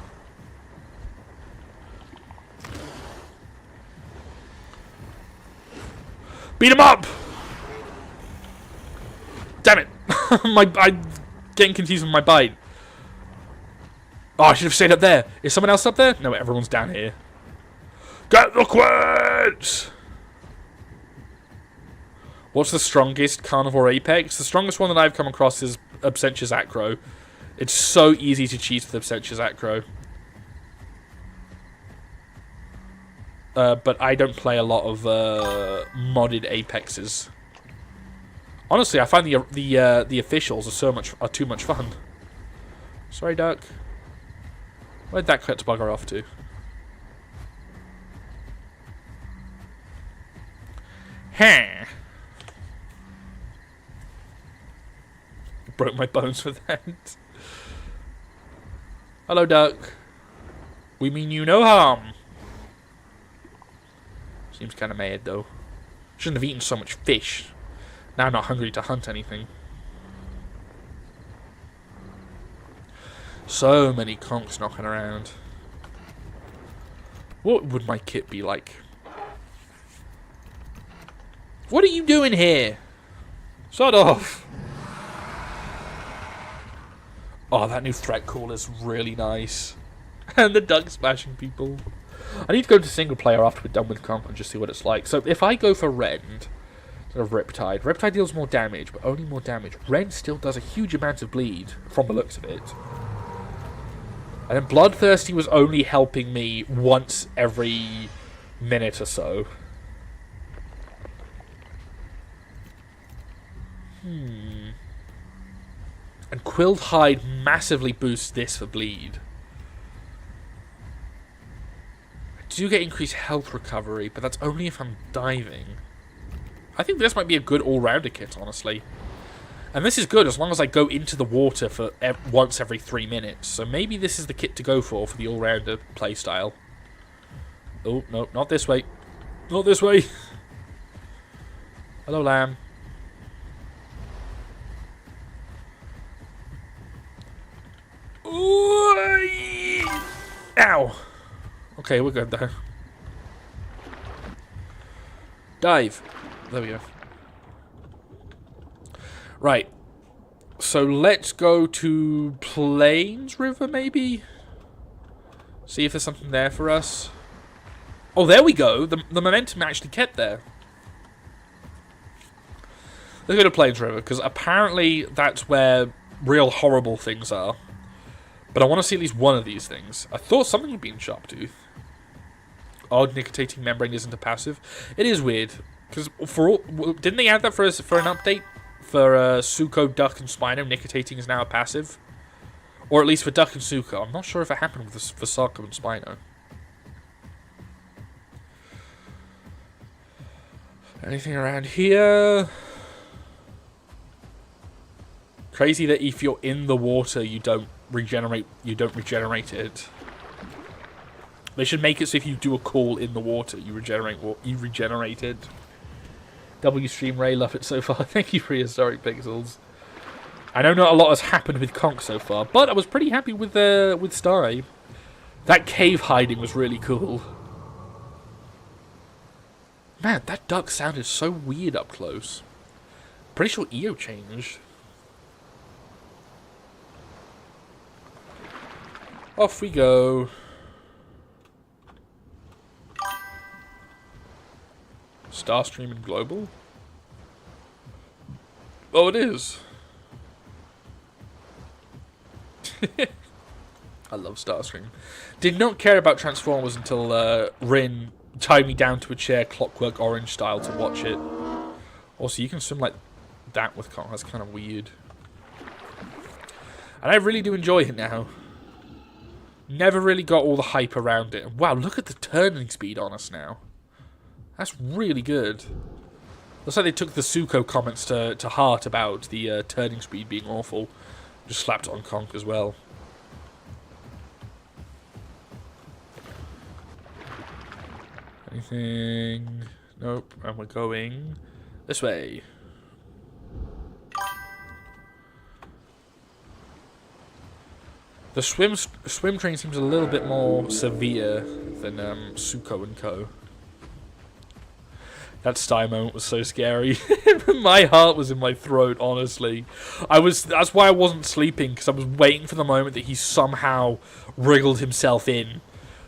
Beat him up! Damn it. I'm getting confused with my bite. Oh, I should have stayed up there. Is someone else up there? No, everyone's down here. Get the quits! What's the strongest carnivore apex? The strongest one that I've come across is Absentia Acro. It's so easy to cheat with Absentia Acro. But I don't play a lot of modded apexes. Honestly, I find the officials are too much fun. Sorry, duck. Where'd that cut bugger off to? Huh. Broke my bones for that. Hello, duck. We mean you no harm. Seems kind of mad, though. Shouldn't have eaten so much fish. Now I'm not hungry to hunt anything. So many conks knocking around. What would my kit be like? What are you doing here? Shut off. Oh, that new threat call is really nice. And the duck smashing people. I need to go to single player after we're done with Conc and just see what it's like. So if I go for Rend instead of Riptide, Riptide deals more damage, but only more damage. Rend still does a huge amount of bleed, from the looks of it. And then Bloodthirsty was only helping me once every minute or so. And Quilled Hide massively boosts this for bleed. I do get increased health recovery, but that's only if I'm diving. I think this might be a good all-rounder kit, honestly. And this is good as long as I go into the water for once every 3 minutes. So maybe this is the kit to go for the all-rounder playstyle. Oh, no, not this way. Not this way. Hello, lamb. Ooh, ow. Okay, we're good there. Dive. There we go. Right. So let's go to Plains River, maybe? See if there's something there for us. Oh, there we go. The momentum actually kept there. Let's go to Plains River, because apparently that's where real horrible things are. But I want to see at least one of these things. I thought something would be in Sharptooth. Odd nicotinating membrane isn't a passive. It is weird. Because didn't they add that for an update For Suko, Duck, and Spino, Nicotitating is now a passive. Or at least for Duck and Suko. I'm not sure if it happened with for Sako and Spino. Anything around here? Crazy that if you're in the water, you don't regenerate it. They should make it so if you do a call in the water, you regenerate it. W Stream Ray, love it so far. Thank you, Prehistoric Pixels. I know not a lot has happened with Conc so far, but I was pretty happy with Starry. That cave hiding was really cool. Man, that duck sounded so weird up close. Pretty sure EO changed. Off we go. Starstream and Global? Oh, it is. I love Starstream. Did not care about Transformers until Rin tied me down to a chair, Clockwork Orange style, to watch it. Also, you can swim like that with Conc. That's kind of weird. And I really do enjoy it now. Never really got all the hype around it. Wow, look at the turning speed on us now. That's really good. Looks like they took the Suko comments to heart about the turning speed being awful. Just slapped it on Conc as well. Anything? Nope. And we're going this way. The swim train seems a little bit more severe than Suko and Co. That Sty moment was so scary. My heart was in my throat, honestly. That's why I wasn't sleeping, because I was waiting for the moment that he somehow wriggled himself in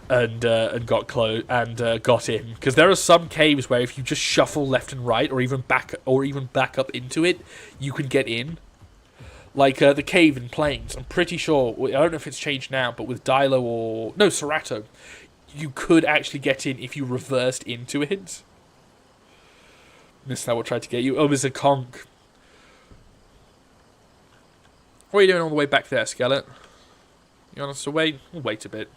and got in. Because there are some caves where if you just shuffle left and right, or even back up into it, you can get in. Like the cave in Plains, I'm pretty sure, I don't know if it's changed now, but with Dilo or... No, Serato, you could actually get in if you reversed into it. Missed that what tried to get you. Oh, there's a Conc. What are you doing on the way back there, Skeleton? You want us to wait? We'll wait a bit.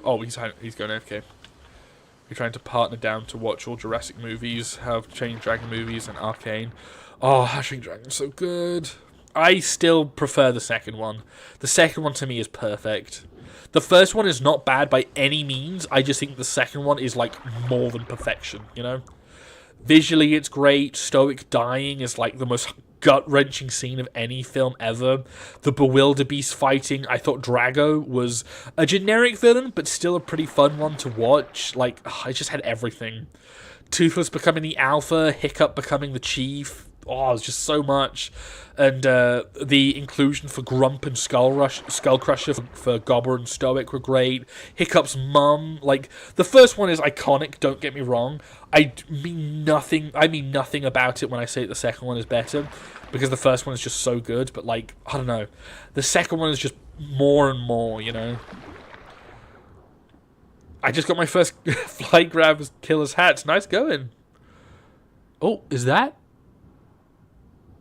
Oh, he's going AFK. We're trying to partner down to watch all Jurassic movies, have Change Dragon movies, and Arcane. Oh, Hashing Dragon's so good. I still prefer the second one. The second one to me is perfect. The first one is not bad by any means. I just think the second one is like more than perfection, you know? Visually, it's great. Stoic dying is like the most gut-wrenching scene of any film ever. The Bewilderbeast fighting, I thought Drago was a generic villain, but still a pretty fun one to watch. Like, I just had everything. Toothless becoming the alpha, Hiccup becoming the chief. Oh, it was just so much. And the inclusion for Grump and Skullcrusher for Gobber and Stoic were great. Hiccup's mum, like, the first one is iconic, don't get me wrong. I mean nothing about it when I say the second one is better, because the first one is just so good, but, like, I don't know. The second one is just more and more, you know? I just got my first flight grab as Killer's hats. Nice going. Oh, is that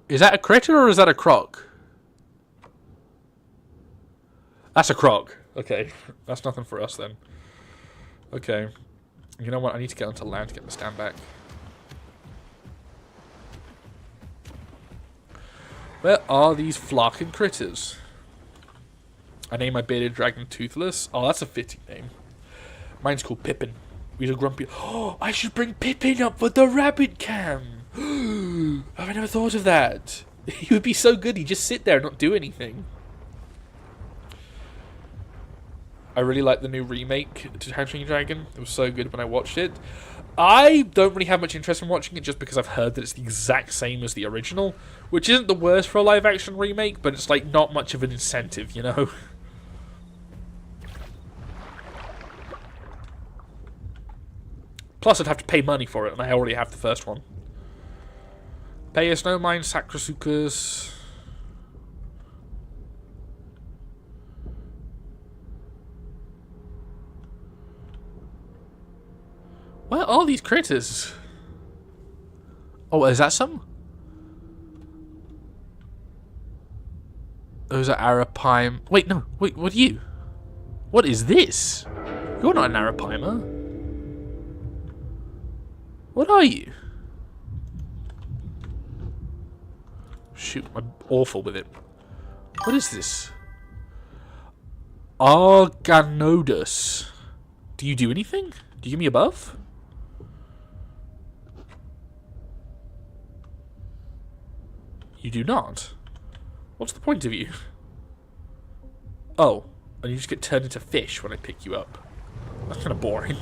a critter or is that a croc? That's a croc. Okay. That's nothing for us then. Okay. You know what? I need to get onto land to get my stand back. Where are these flocking critters? I named my bearded dragon Toothless. Oh, that's a fitting name. Mine's called Pippin. We do grumpy. Oh, I should bring Pippin up for the rabbit cam. Have I never thought of that? He would be so good. He'd just sit there and not do anything. I really like the new remake to Hashing Dragon. It was so good when I watched it. I don't really have much interest in watching it just because I've heard that it's the exact same as the original, which isn't the worst for a live-action remake, but it's like not much of an incentive, you know? Plus, I'd have to pay money for it, and I already have the first one. Pay no mind, Sakrasukas. Where are these critters? Oh, is that some? Those are arapaima. Wait, no. Wait, what are you? What is this? You're not an arapaima. What are you? Shoot, I'm awful with it. What is this? Arganodus. Do you do anything? Do you give me a buff? You do not. What's the point of you? Oh, and you just get turned into fish when I pick you up. That's kind of boring.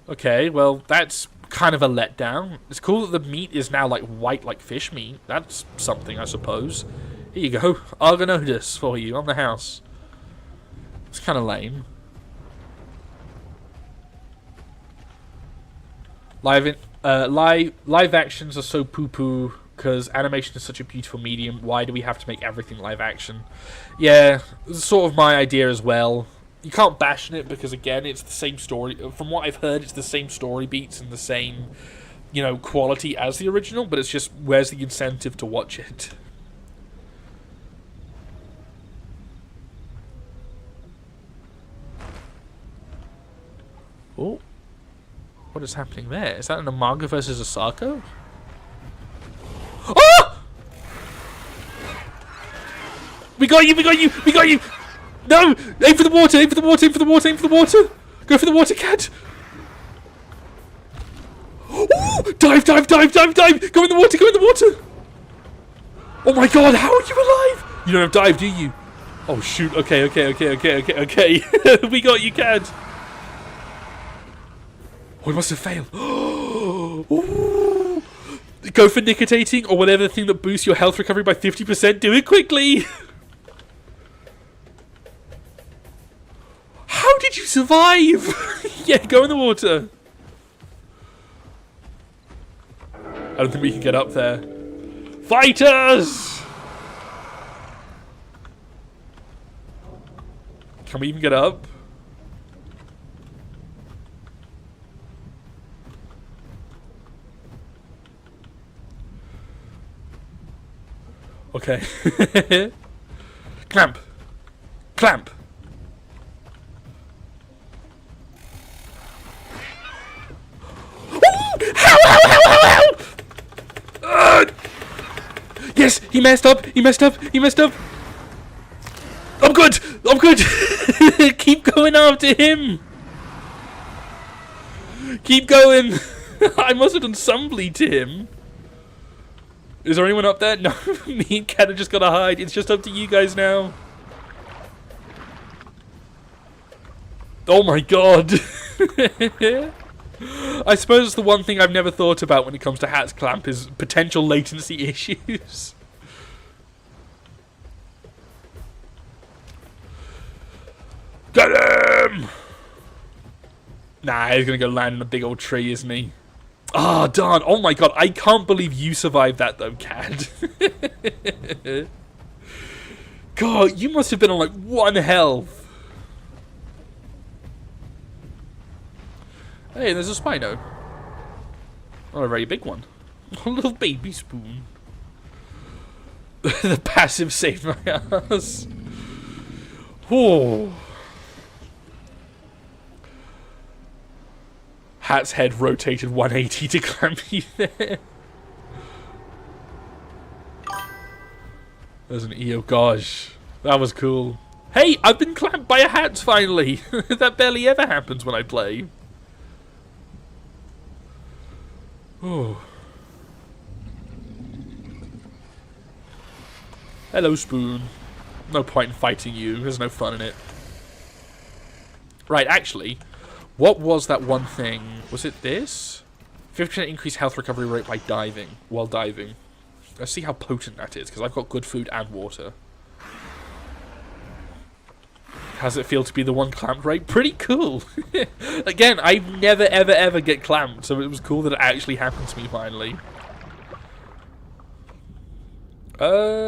Okay, well, that's kind of a letdown. It's cool that the meat is now like white like fish meat. That's something, I suppose. Here you go. Argonodus for you on the house. It's kind of lame. Live actions are so poo-poo because animation is such a beautiful medium. Why do we have to make everything live action? Yeah, it's sort of my idea as well. You can't bash on it because, again, it's the same story. From what I've heard, it's the same story beats and the same, you know, quality as the original, but it's just, where's the incentive to watch it? Oh. What is happening there? Is that an Amaga versus a Sarko? Oh! We got you! We got you! We got you! No! Aim for the water! Aim for the water! Aim for the water! Aim for the water! Go for the water, cat! Oh! Dive! Dive! Dive! Dive! Dive! Go in the water! Go in the water! Oh my god! How are you alive? You don't have dive, do you? Oh shoot! Okay! Okay! Okay! Okay! Okay! Okay! We got you, cat! Oh, we must have failed. Ooh. Go for nicotinating or whatever thing that boosts your health recovery by 50%. Do it quickly. How did you survive? Yeah, go in the water. I don't think we can get up there. Fighters! Can we even get up? Okay. Clamp. Clamp. How? Yes, he messed up. He messed up. He messed up. I'm good. I'm good. Keep going after him. Keep going. I must have done some bleed to him. Is there anyone up there? No, me and Kat have just got to hide. It's just up to you guys now. Oh my god. I suppose the one thing I've never thought about when it comes to Hat's Clamp is potential latency issues. Get him! Nah, he's gonna go land in a big old tree, isn't he? Ah, oh, darn. Oh my god, I can't believe you survived that though, Cad. God, you must have been on like 1 health. Hey, there's a Spino. Not a very big one. A little baby spoon. The passive saved my ass. Oh. Hat's head rotated 180 to clamp you there. There's an EO. Gosh, that was cool. Hey, I've been clamped by a hat finally. That barely ever happens when I play. Oh. Hello, Spoon. No point in fighting you. There's no fun in it. Right, actually, what was that one thing? Was it this? 50% increased health recovery rate by diving, while diving. Let's see how potent that is, because I've got good food and water. How does it feel to be the one clamped rate? Pretty cool. Again, I never, ever, ever get clamped, so it was cool that it actually happened to me finally. You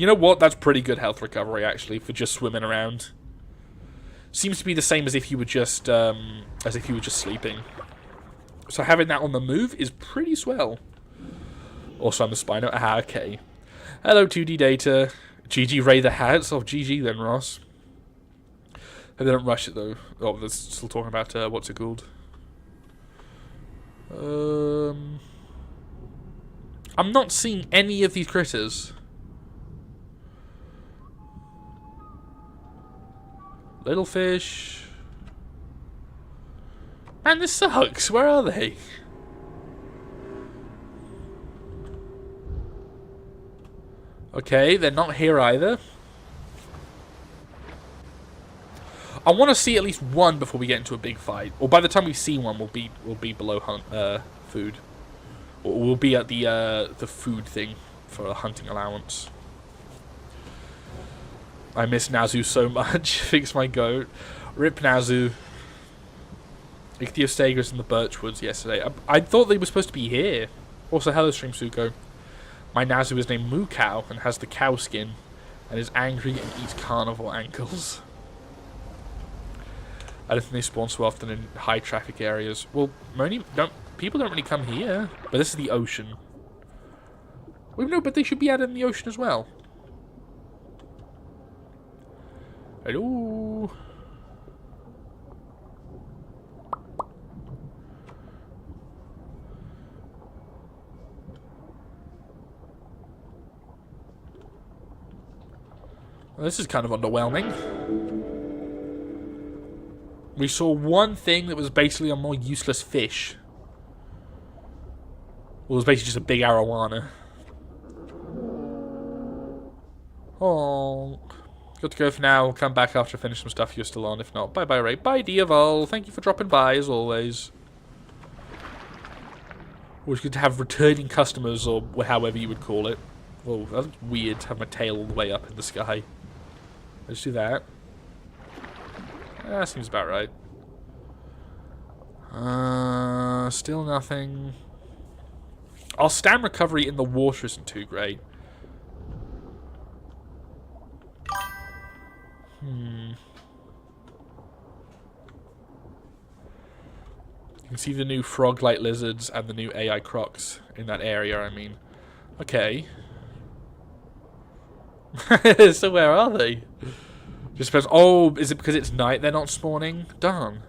know what? That's pretty good health recovery, actually, for just swimming around. Seems to be the same as if you were just sleeping. So having that on the move is pretty swell. Also, I'm the Spino. Ah, okay. Hello, 2D data. GG Ray the Hats. Oh, GG then, Ross. They don't rush it though. Oh, they're still talking about what's it called? I'm not seeing any of these critters. Little fish. Man, this sucks. Where are they? Okay, they're not here either. I want to see at least one before we get into a big fight. Or by the time we see one, we'll be below food. Or we'll be at the food thing for a hunting allowance. I miss Nazu so much. Fix my goat. Rip Nazu. Ichthyostegus in the Birchwoods yesterday. I thought they were supposed to be here. Also, hello Streamsuko. My Nazu is named Moo Cow and has the cow skin and is angry and eats carnivore ankles. I don't think they spawn so often in high traffic areas. Well, people don't really come here. But this is the ocean. Well, no, but they should be out in the ocean as well. Hello. Well, this is kind of underwhelming. We saw one thing that was basically a more useless fish. Well, it was basically just a big arowana. Oh. Got to go for now. We'll come back after I finish some stuff if you're still on. If not, bye-bye, Ray. Bye, Diavol. Thank you for dropping by, as always. Always good to have returning customers, or however you would call it. Whoa, that's weird to have my tail all the way up in the sky. Let's do that. Seems about right. Still nothing. Our stam recovery in the water isn't too great. You can see the new frog-like lizards and the new AI crocs in that area, I mean. Okay. So where are they? Just depends. Oh, is it because it's night they're not spawning? Darn.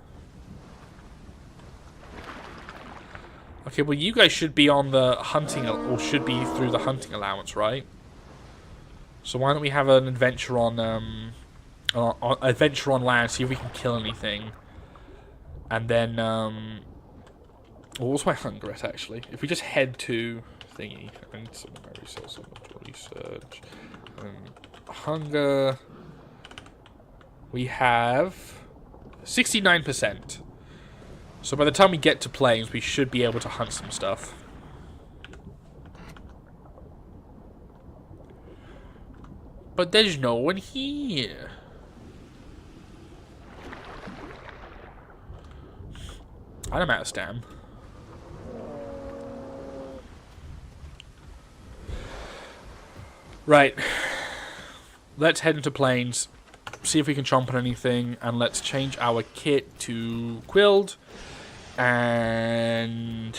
Okay, well you guys should be on the hunting, or should be through the hunting allowance, right? So why don't we have an adventure on land, see if we can kill anything, and then well, what's my hunger at actually? If we just head to thingy, I need some research. Hunger. We have 69%. So by the time we get to plains, we should be able to hunt some stuff. But there's no one here. I'm out of stam. Right. Let's head into plains. See if we can chomp on anything. And let's change our kit to quilled. And...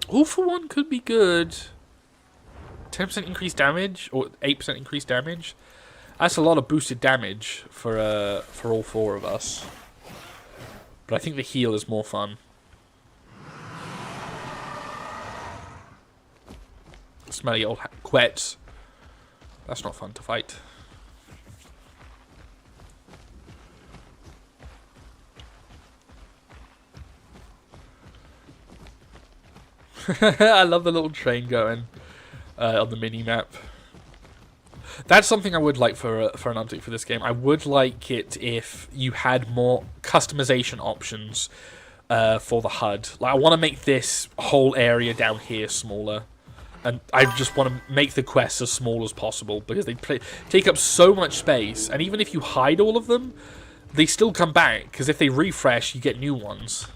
all for one could be good. 10% increased damage, or 8% increased damage. That's a lot of boosted damage for all four of us. But I think the heal is more fun. Smelly old quets. That's not fun to fight. I love the little train going on the mini-map. That's something I would like for an update for this game. I would like it if you had more customization options for the HUD. Like, I want to make this whole area down here smaller. And I just want to make the quests as small as possible, because they take up so much space. And even if you hide all of them, they still come back, because if they refresh, you get new ones.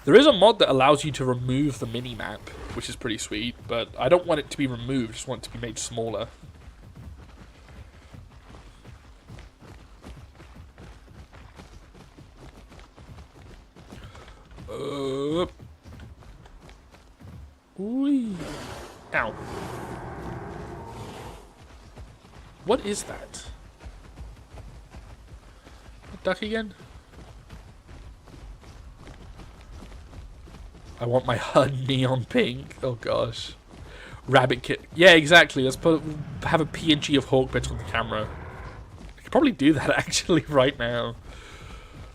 There is a mod that allows you to remove the mini-map, which is pretty sweet, but I don't want it to be removed, I just want it to be made smaller. Ow. What is that? A duck again? I want my HUD neon pink. Oh gosh. Rabbit kit. Yeah, exactly. Let's have a PNG of Hawkbit on the camera. I could probably do that actually right now.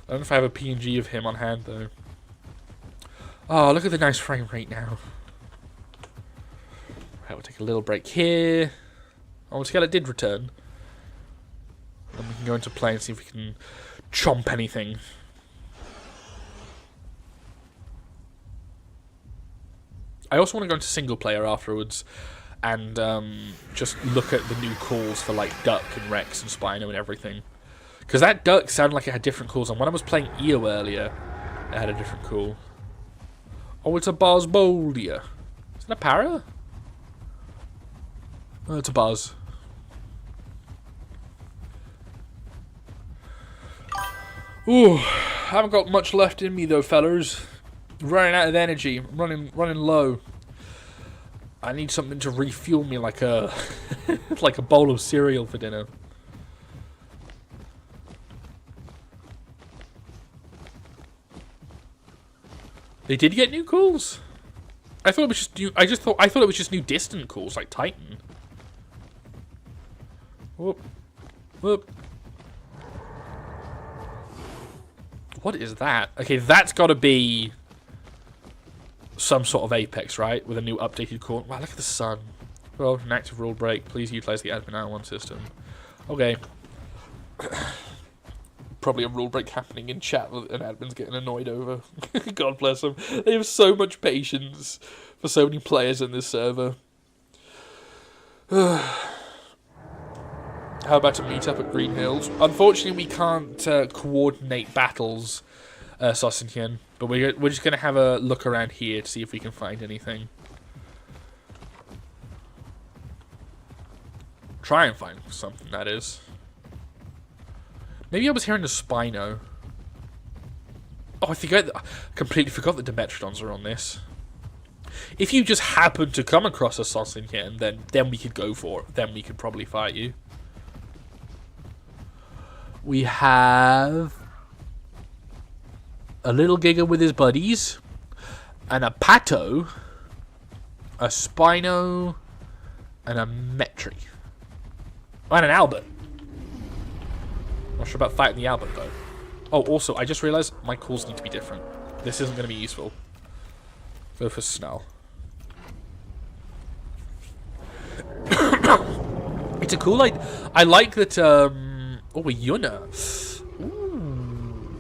I don't know if I have a PNG of him on hand though. Oh, look at the nice frame rate now. Right, we'll take a little break here. Oh, Skeleton did return. Then we can go into play and see if we can chomp anything. I also want to go into single player afterwards and just look at the new calls for like Duck and Rex and Spino and everything. Because that Duck sounded like it had different calls, and when I was playing EO earlier, it had a different call. Oh, it's a Bosboldia. Is it a para? Oh, it's a Buzz. Ooh, I haven't got much left in me though, fellers. Running out of energy. I'm running low. I need something to refuel me, like a like a bowl of cereal for dinner. They did get new calls. I thought it was just new. I thought it was just new distant calls like Titan. Whoop, whoop. What is that? Okay, that's got to be some sort of Apex, right? With a new updated core. Wow, look at the sun. Well, an active rule break. Please utilize the admin R1 system. Okay. Probably a rule break happening in chat that an admin's getting annoyed over. God bless them. They have so much patience for so many players in this server. How about a meet-up at Green Hills? Unfortunately, we can't coordinate battles, Sosinkian. But we're just going to have a look around here to see if we can find anything. Try and find something, that is. Maybe I was hearing the Spino. Oh, I completely forgot that Dimetrodons are on this. If you just happen to come across a Sosinkian, then we could go for it. Then we could probably fight you. We have a little Giga with his buddies, and a Pato, a Spino, and a Metri. And an Albert. Not sure about fighting the Albert, though. Oh, also, I just realised my calls need to be different. This isn't going to be useful. Go for Snell. It's a cool, I like that, oh, a Yuna. Ooh.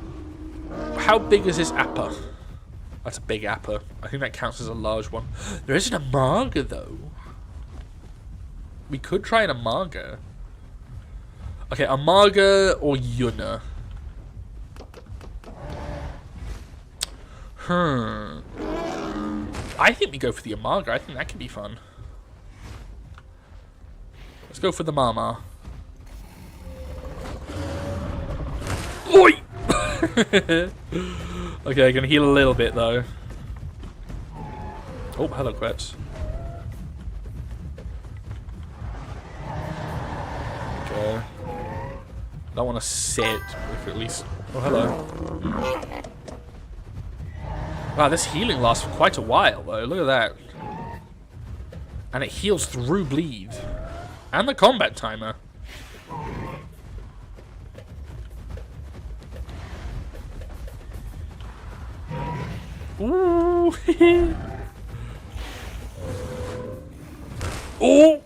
How big is this Appa? That's a big Appa. I think that counts as a large one. There isn't a Marga, though. We could try an Amarga. Okay, Amarga or Yuna? I think we go for the Amarga. I think that could be fun. Let's go for the Mama. Oi! Okay, I'm gonna heal a little bit though. Oh, hello, Quets. Okay. Don't want to sit, if at least. Oh, hello. Wow, this healing lasts for quite a while, though. Look at that. And it heals through bleed. And the combat timer. Ooh. Oh.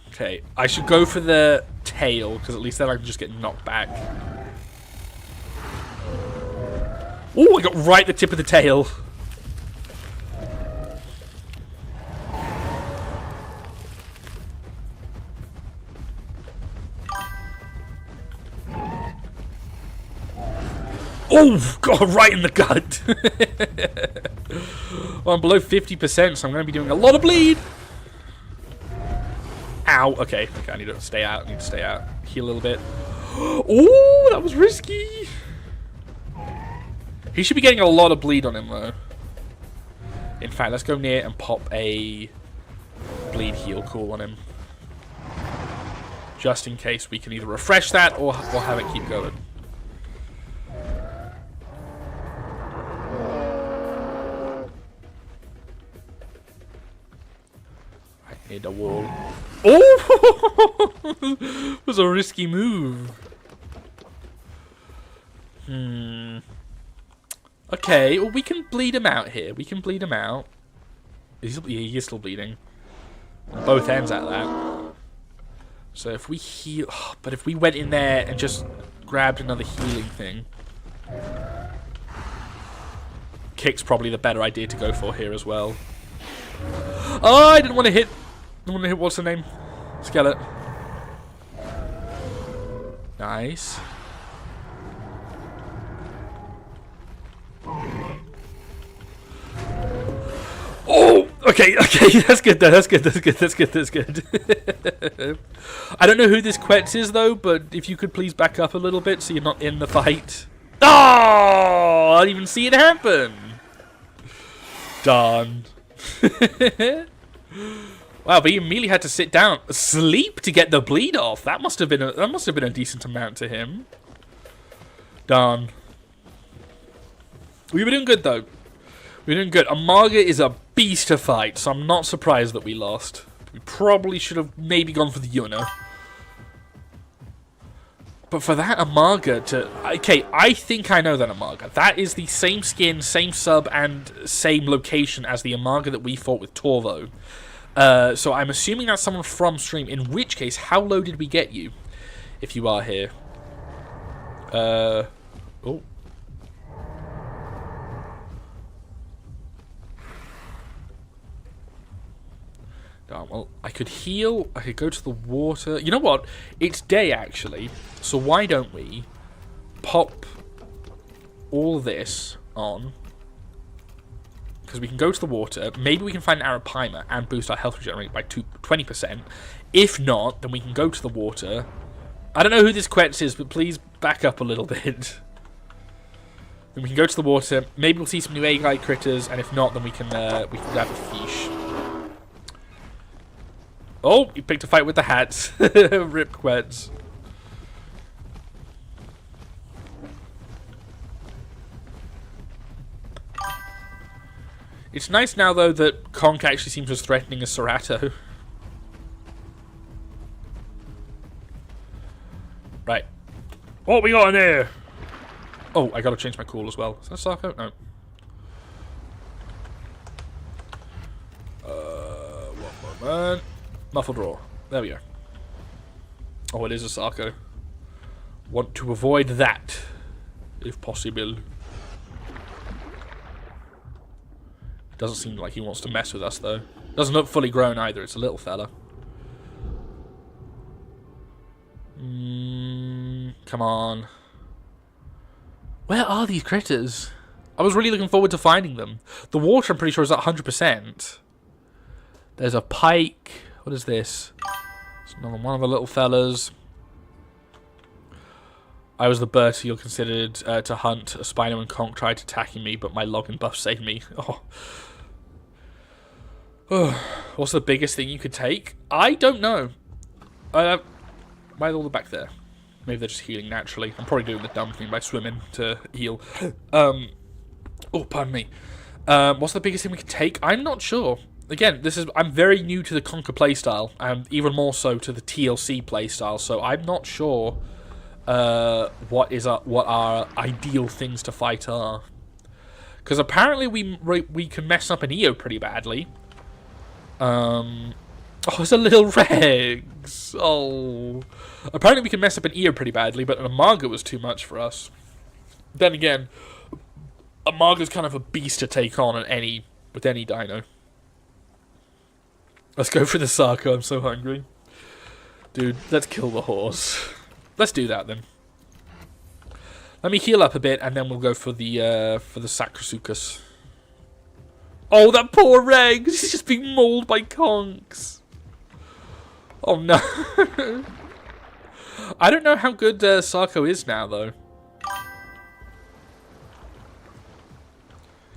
Okay, I should go for the tail, because at least then I can just get knocked back. Oh, I got right at the tip of the tail. Oh, God, right in the gut. Well, I'm below 50%, so I'm going to be doing a lot of bleed. Ow. Okay, I need to stay out. Heal a little bit. Oh, that was risky. He should be getting a lot of bleed on him, though. In fact, let's go near and pop a bleed heal cool on him. Just in case we can either refresh that or have it keep going. I hit a wall. Oh! It was a risky move. Okay, well, we can bleed him out here. We can bleed him out. He is still bleeding. On both ends at that. So if we heal... Oh, but if we went in there and just grabbed another healing thing... Kick's probably the better idea to go for here as well. Oh, I didn't want to hit... what's the name? Skeleton. Nice. Oh, okay, that's good though, that's good. I don't know who this Quetz is though, but if you could please back up a little bit so you're not in the fight. Oh, I didn't even see it happen. Darn. Wow, but he immediately had to sit down, sleep to get the bleed off. That must have been a decent amount to him. Darn. We were doing good though. We were doing good. Amaga is a beast to fight, so I'm not surprised that we lost. We probably should have maybe gone for the Yuno. But for that Amaga to... Okay, I think I know that Amaga. That is the same skin, same sub, and same location as the Amaga that we fought with Torvo. So I'm assuming that's someone from stream, in which case, how low did we get you? If you are here. Oh. Oh, well, I could heal. I could go to the water. You know what? It's day, actually. So why don't we pop all this on? Because we can go to the water. Maybe we can find an Arapaima and boost our health regenerate by 20%. If not, then we can go to the water. I don't know who this Quetz is, but please back up a little bit. Then we can go to the water. Maybe we'll see some new Agai critters, and if not, then we can grab a fish. Oh, you picked a fight with the hats. Rip Quetz. It's nice now, though, that Conc actually seems as threatening as Serato. Right. What we got in here? Oh, I gotta change my call as well. Is that Sarko? No. One moment. Muffled roar. There we go. Oh, it is a Sarko. Want to avoid that, if possible. Doesn't seem like he wants to mess with us, though. Doesn't look fully grown either. It's a little fella. Come on. Where are these critters? I was really looking forward to finding them. The water, I'm pretty sure, is at 100%. There's a pike. What is this? It's another one of the little fellas. I was the bird you're considered to hunt. A Spino and Conc tried attacking me, but my login buff saved me. Oh. What's the biggest thing you could take? I don't know. Why are all the back there? Maybe they're just healing naturally. I'm probably doing the dumb thing by swimming to heal. Oh, pardon me. What's the biggest thing we could take? I'm not sure. Again, I'm very new to the Conquer playstyle, and even more so to the TLC playstyle, so I'm not sure what our ideal things to fight are. Because apparently we can mess up an EO pretty badly. Oh, it's a little Rex. Oh. Apparently we can mess up an EO pretty badly, but an Amaga was too much for us. Then again, Amaga's kind of a beast to take on with any dino. Let's go for the Sarko, I'm so hungry. Dude, let's kill the horse. Let's do that then. Let me heal up a bit, and then we'll go for the Sacrosuchus. Oh, that poor Rex! He's just being mauled by conks. Oh no. I don't know how good Sarko is now, though.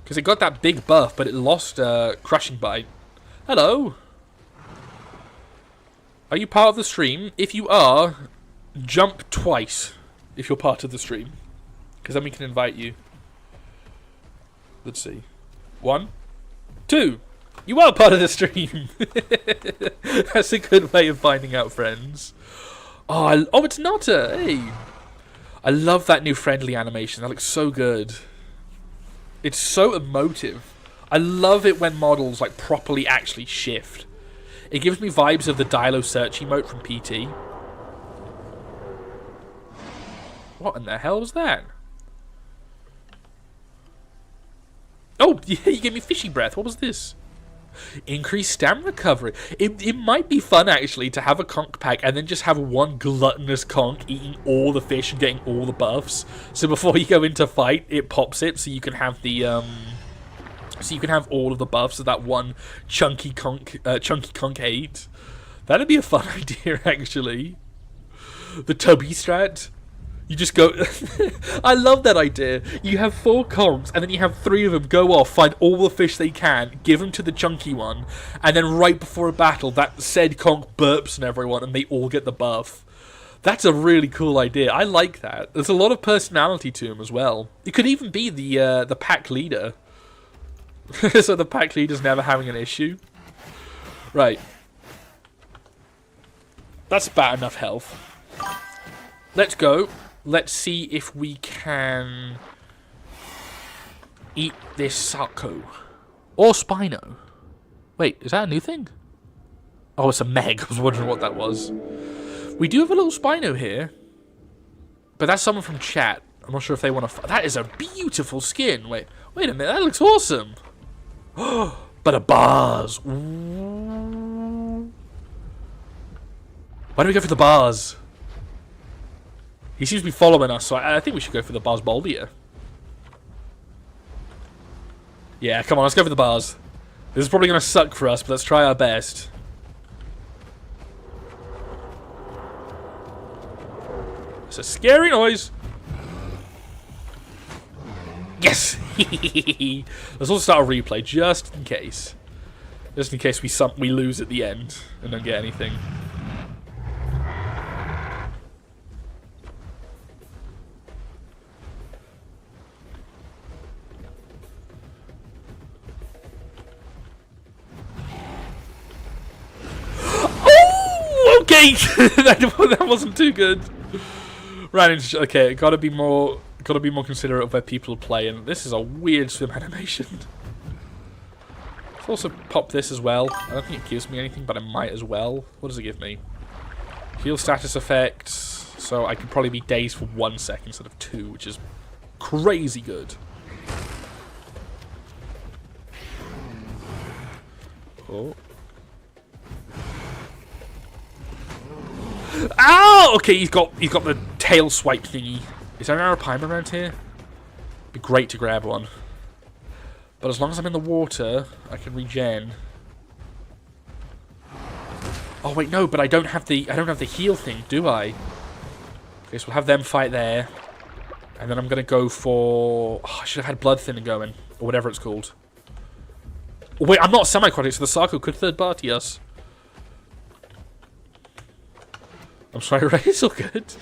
Because it got that big buff, but it lost Crushing Bite. Hello. Are you part of the stream? If you are, jump twice if you're part of the stream. Because then we can invite you. Let's see. 1, 2. You are part of the stream. That's a good way of finding out friends. Oh, it's not a... Hey. I love that new friendly animation. That looks so good. It's so emotive. I love it when models like properly actually shift. It gives me vibes of the Dilo search emote from PT. What in the hell was that? Oh, yeah, you gave me fishy breath. What was this? Increased stamina recovery. It might be fun, actually, to have a conch pack and then just have one gluttonous conch eating all the fish and getting all the buffs. So before you go into fight, it pops it so you can have the... So you can have all of the buffs of that one chunky conch 8. That'd be a fun idea, actually. The tubby strat. You just go... I love that idea. You have 4 conchs, and then you have 3 of them go off, find all the fish they can, give them to the chunky one, and then right before a battle, that said conch burps on everyone, and they all get the buff. That's a really cool idea. I like that. There's a lot of personality to him as well. It could even be the pack leader. So the pack leader's never having an issue. Right. That's about enough health. Let's go. Let's see if we can eat this Sarco. Or Spino. Wait, is that a new thing? Oh, it's a Meg. I was wondering what that was. We do have a little Spino here. But that's someone from chat. I'm not sure if they want to... That is a beautiful skin. Wait a minute. That looks awesome. But a bars. Ooh. Why don't we go for the bars? He seems to be following us, so I think we should go for the bars Baldia. Yeah, come on, let's go for the bars. This is probably going to suck for us, but let's try our best. It's a scary noise. Yes! Let's also start a replay, just in case. Just in case we lose at the end and don't get anything. Oh! Okay! that wasn't too good. Ran into... Okay, gotta be more considerate of where people play, and this is a weird swim animation. Let's also pop this as well. I don't think it gives me anything, but I might as well. What does it give me? Heal status effect, so I could probably be dazed for 1 second instead of 2, which is crazy good. Oh. Ow! Okay, he's got the tail swipe thingy. Is there an Arapaima around here? Be great to grab one. But as long as I'm in the water, I can regen. Oh wait, no, but I don't have the heal thing, do I? Okay, so we'll have them fight there. And then I'm gonna go for... Oh, I should have had Blood Thinner going. Or whatever it's called. Oh, wait, I'm not semi-aquatic, so the Sarco could third party us. I'm sorry, Ray, it's all good.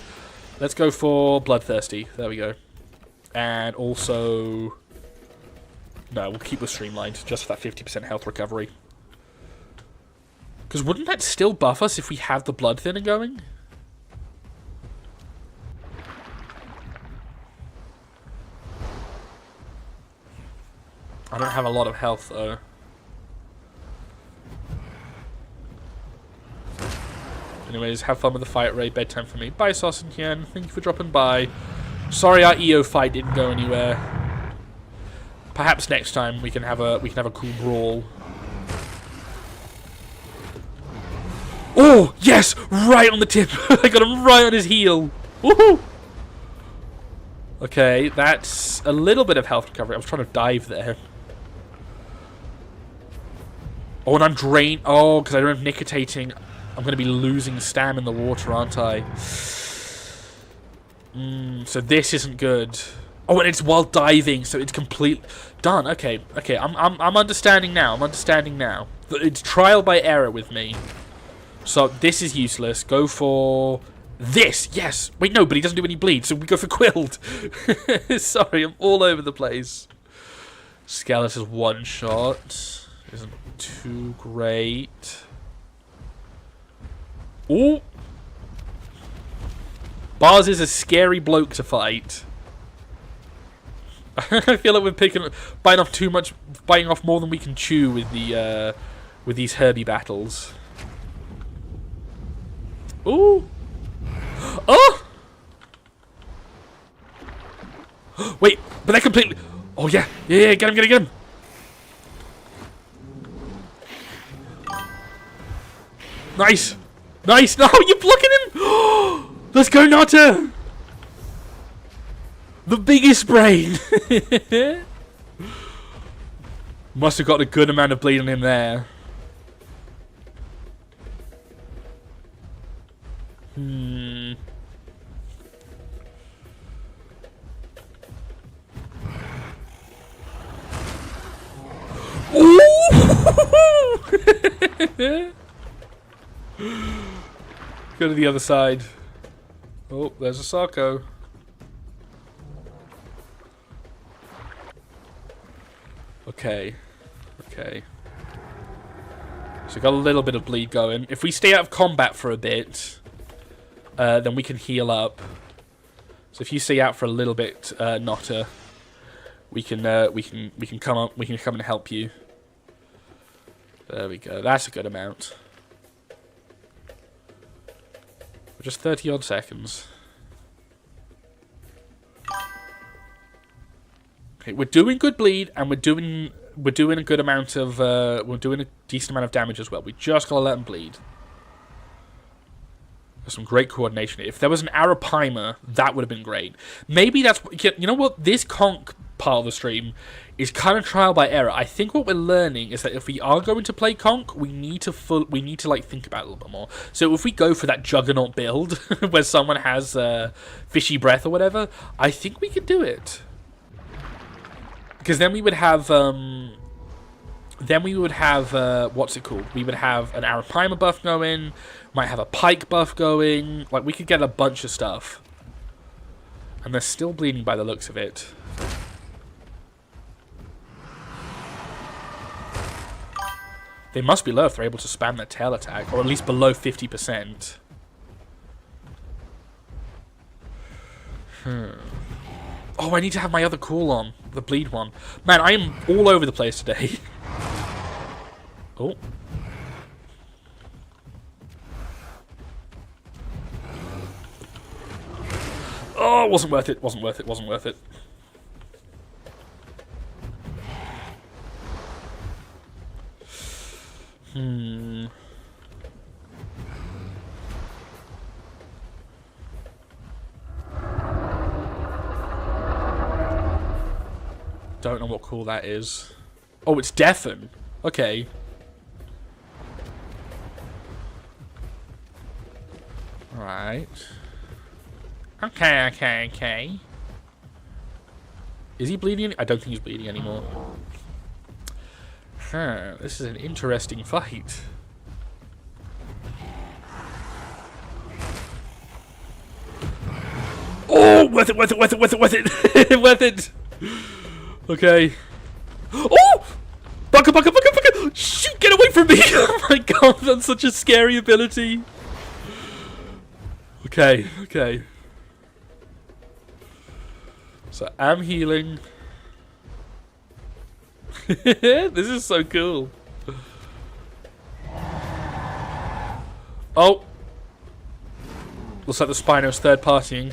Let's go for Bloodthirsty. There we go. And also... No, we'll keep with Streamlined, just for that 50% health recovery. Because wouldn't that still buff us if we have the Blood Thinner going? I don't have a lot of health, though. Anyways, have fun with the fight, Ray. Bedtime for me. Bye, Sauce and Kian. Thank you for dropping by. Sorry our EO fight didn't go anywhere. Perhaps next time we can have a cool brawl. Oh, yes! Right on the tip! I got him right on his heel! Woohoo! Okay, that's a little bit of health recovery. I was trying to dive there. Oh, and I'm drained. Oh, because I don't have nicotinating. I'm going to be losing stam in the water, aren't I? So this isn't good. Oh, and it's while diving, so it's complete. Done. Okay, okay. I'm understanding now. I'm understanding now. It's trial by error with me. So this is useless. Go for this. Yes. Wait, no, but he doesn't do any bleed, so we go for Quilled. Sorry, I'm all over the place. Skeleton's one shot. Isn't too great. Ooh. Bars is a scary bloke to fight. I feel like we're biting off more than we can chew with these Herbie battles. Ooh! Oh! Wait, but they're completely. Oh yeah, yeah, get him! Nice, nice. No, you're blocking him. Let's go, Nata. The biggest brain. Must have got a good amount of bleed on him there. Go to the other side. Oh, there's a Sarko. Okay. Okay. So got a little bit of bleed going. If we stay out of combat for a bit, then we can heal up. So if you stay out for a little bit, Notta, we can come up. We can come and help you. There we go. That's a good amount. Just 30 odd seconds. Okay, we're doing good bleed, and we're doing a good amount of we're doing a decent amount of damage as well. We just gotta let them bleed. There's some great coordination. If there was an Arapaima, that would have been great. Maybe that's, you know what, this Conc part of the stream is kind of trial by error. I think what we're learning is that if we are going to play Conc, we need to like think about it a little bit more. So if we go for that Juggernaut build where someone has fishy breath or whatever, I think we could do it. Because then we would have what's it called? We would have an Arapaima buff going, might have a Pike buff going. Like, we could get a bunch of stuff. And they're still bleeding by the looks of it. They must be low if they're able to spam their tail attack, or at least below 50%. Oh, I need to have my other call on. The bleed one. Man, I am all over the place today. Oh. Oh, it wasn't worth it. Wasn't worth it. Wasn't worth it. Don't know what call that is. Oh, it's deafen. Okay. Alright. Okay. Is he bleeding? I don't think he's bleeding anymore. Huh, this is an interesting fight. Oh, worth it. Worth it. Okay. Oh! Bucka! Shoot, get away from me! Oh my god, that's such a scary ability. Okay. So, I'm healing. This is so cool. Oh! Looks like the Spino's third-partying.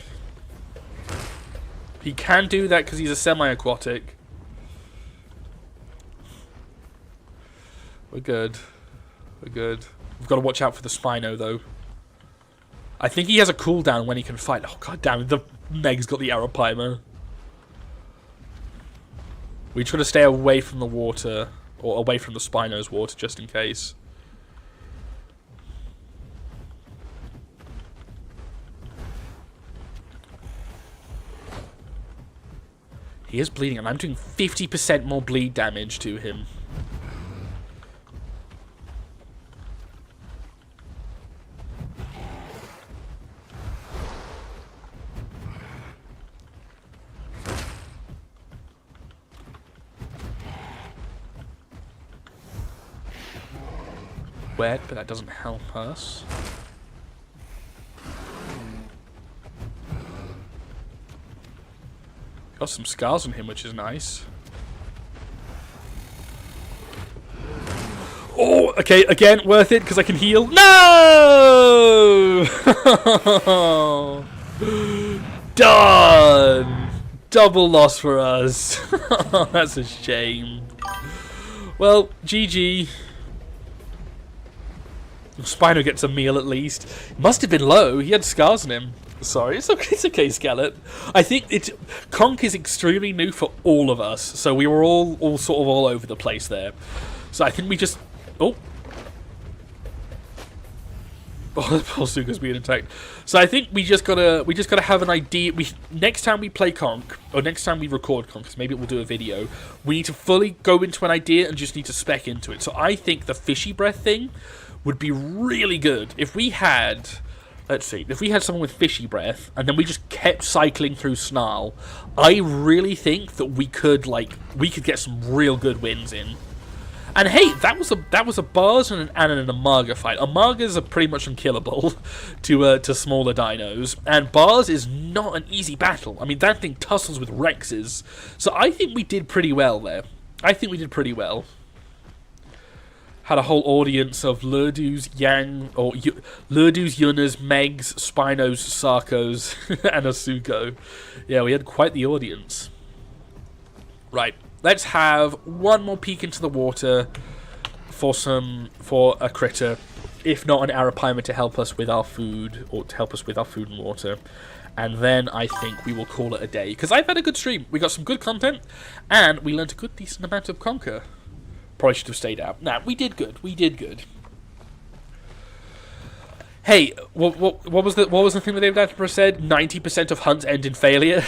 He can do that because he's a semi-aquatic. We're good. We've got to watch out for the Spino, though. I think he has a cooldown when he can fight. Oh, god damn it. The Meg's got the Arapaima. We try to stay away from the water, or away from the Spino's water, just in case. He is bleeding, and I'm doing 50% more bleed damage to him. Wet, but that doesn't help us. Got some scars on him, which is nice. Oh, okay, again, worth it, because I can heal. No! Done! Double loss for us. That's a shame. Well, GG. Spino gets a meal at least. Must have been low. He had scars on him. Sorry, it's okay, Skelet. I think Conc is extremely new for all of us, so we were all sort of all over the place there. So I think we just... Oh, poor Suga's being attacked. So I think we just gotta have an idea. Next time we play Conc, or next time we record Conc, because maybe we'll do a video, we need to fully go into an idea and just need to spec into it. So I think the fishy breath thing would be really good if we had... Let's see, if we had someone with fishy breath, and then we just kept cycling through Snarl, I really think that we could get some real good wins in. And hey, that was a Bars and an Amarga fight. Amargas are pretty much unkillable to smaller dinos, and Bars is not an easy battle. I mean, that thing tussles with Rexes, so I think we did pretty well there. I think we did pretty well. Had a whole audience of Lurdus, Lurdus, Yunas, Megs, Spinos, Sarkos, and Asuko. Yeah, we had quite the audience. Right, let's have one more peek into the water for a critter, if not an Arapaima to help us with our food, or to help us with our food and water. And then I think we will call it a day, because I've had a good stream. We got some good content, and we learned a good decent amount of Conquer. Probably should have stayed out. Nah, we did good. We did good. Hey, what was the thing that David Attenborough said? 90% of hunts end in failure.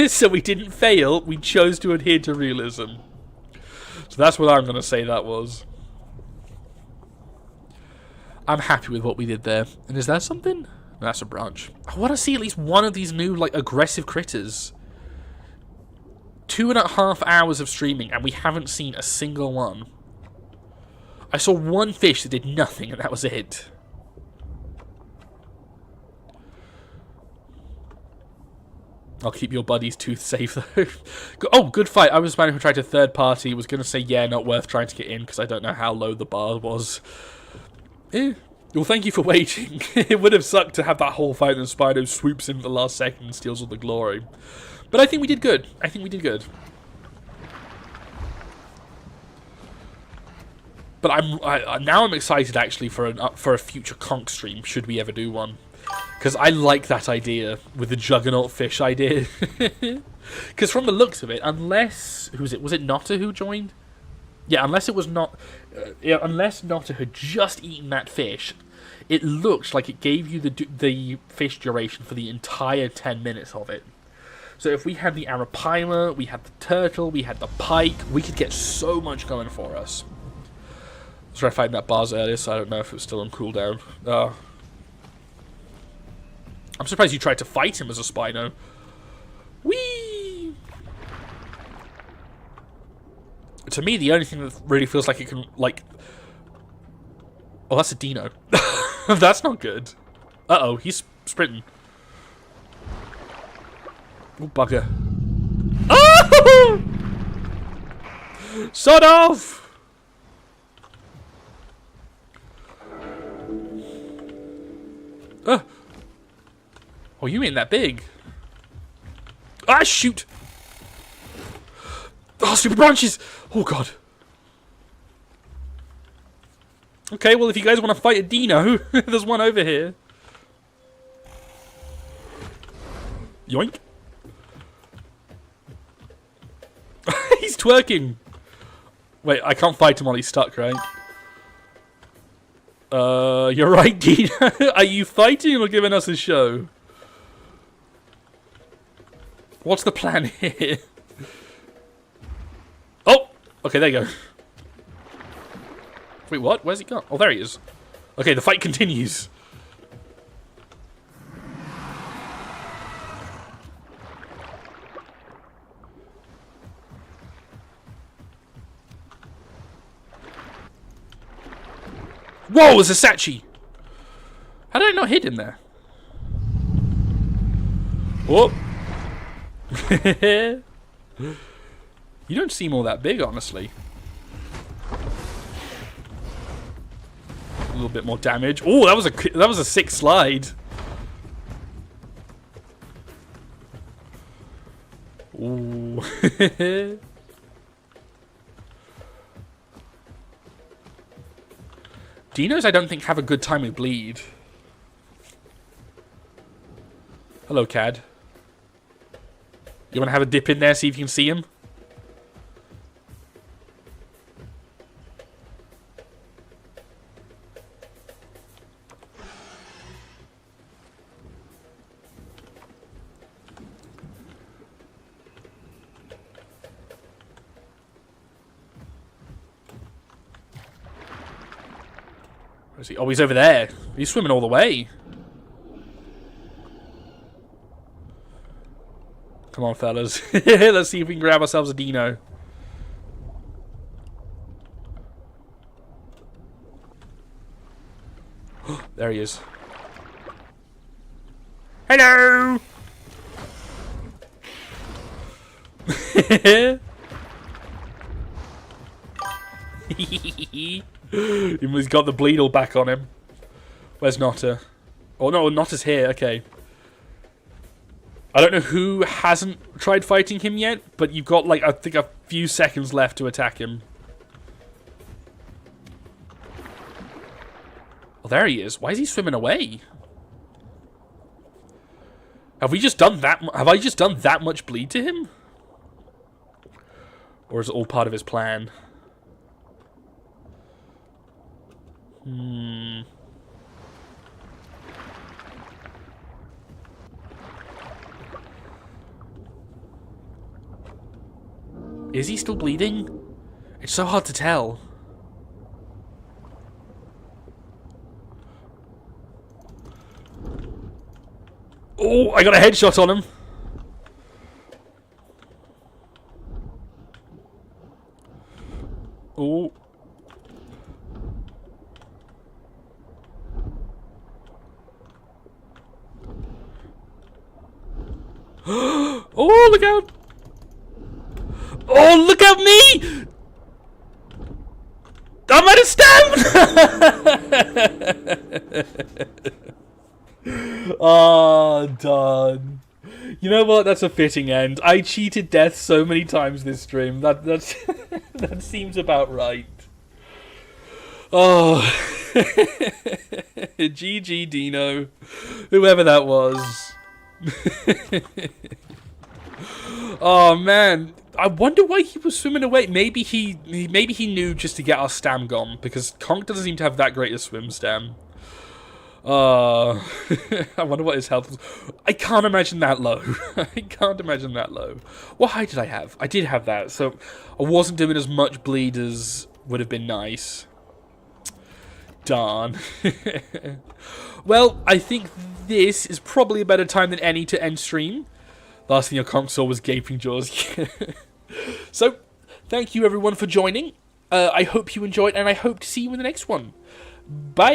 So we didn't fail. We chose to adhere to realism. So that's what I'm going to say that was. I'm happy with what we did there. And is that something? No, that's a branch. I want to see at least one of these new, aggressive critters. 2.5 hours of streaming, and we haven't seen a single one. I saw one fish that did nothing, and that was it. I'll keep your buddy's tooth safe, though. Oh, good fight. I was the man who tried to third party. Was going to say, yeah, not worth trying to get in, because I don't know how low the bar was. Well, thank you for waiting. It would have sucked to have that whole fight, and Spino swoops in at the last second and steals all the glory. But I think we did good. I think we did good. But now I'm excited actually for a future Conc stream, should we ever do one. Because I like that idea with the Juggernaut fish idea. Because from the looks of it, unless was it Notta who joined? Yeah, unless it was not. Unless Notta had just eaten that fish, it looked like it gave you the fish duration for the entire 10 minutes of it. So if we had the Arapaima, we had the turtle, we had the pike, we could get so much going for us. I was trying to find that Bars earlier, so I don't know if it was still on cooldown. I'm surprised you tried to fight him as a Spino. Whee! To me, the only thing that really feels like it can, Oh, that's a dino. That's not good. Uh-oh, he's sprinting. Oh, bugger. Oh! Sod off! Oh, you ain't that big. Ah, shoot! Oh, stupid branches! Oh, God. Okay, well, if you guys want to fight a dino, there's one over here. Yoink. He's twerking. Wait, I can't fight him while he's stuck, right? You're right, Dino. Are you fighting or giving us a show? What's the plan here? Oh! Okay, there you go. Wait, what? Where's he gone? Oh, there he is. Okay, the fight continues. Whoa, it's a Sachi! How did I not hit him there? Whoop! You don't seem all that big, honestly. A little bit more damage. Oh, that was a sick slide. Ooh. Dinos, I don't think, have a good time with bleed. Hello, Cad. You want to have a dip in there, see if you can see him? Where is he? Oh, he's over there. He's swimming all the way. Come on, fellas. Let's see if we can grab ourselves a dino. There he is. Hello! He's got the bleed all back on him. Where's Notta? Oh no, Notta's here. Okay. I don't know who hasn't tried fighting him yet, but you've got, like, I think a few seconds left to attack him. Oh, there he is. Why is he swimming away? Have we just done that? Have I just done that much bleed to him? Or is it all part of his plan? Is he still bleeding? It's so hard to tell. Oh, I got a headshot on him. Oh. Oh, look out! Oh, look at me! I'm at a stamp! Oh, done. You know what? That's a fitting end. I cheated death so many times this stream. That's that seems about right. Oh, GG Dino, whoever that was. Oh man, I wonder why he was swimming away. Maybe he knew just to get our stam gone, because Conc doesn't seem to have that great a swim stam. I wonder what his health was. I can't imagine that low. I can't imagine that low. What height did I have? I did have that, so I wasn't doing as much bleed as would have been nice. Darn. Well, I think this is probably a better time than any to end stream. Last thing your Conc saw was gaping jaws. So, thank you everyone for joining. I hope you enjoyed, and I hope to see you in the next one. Bye!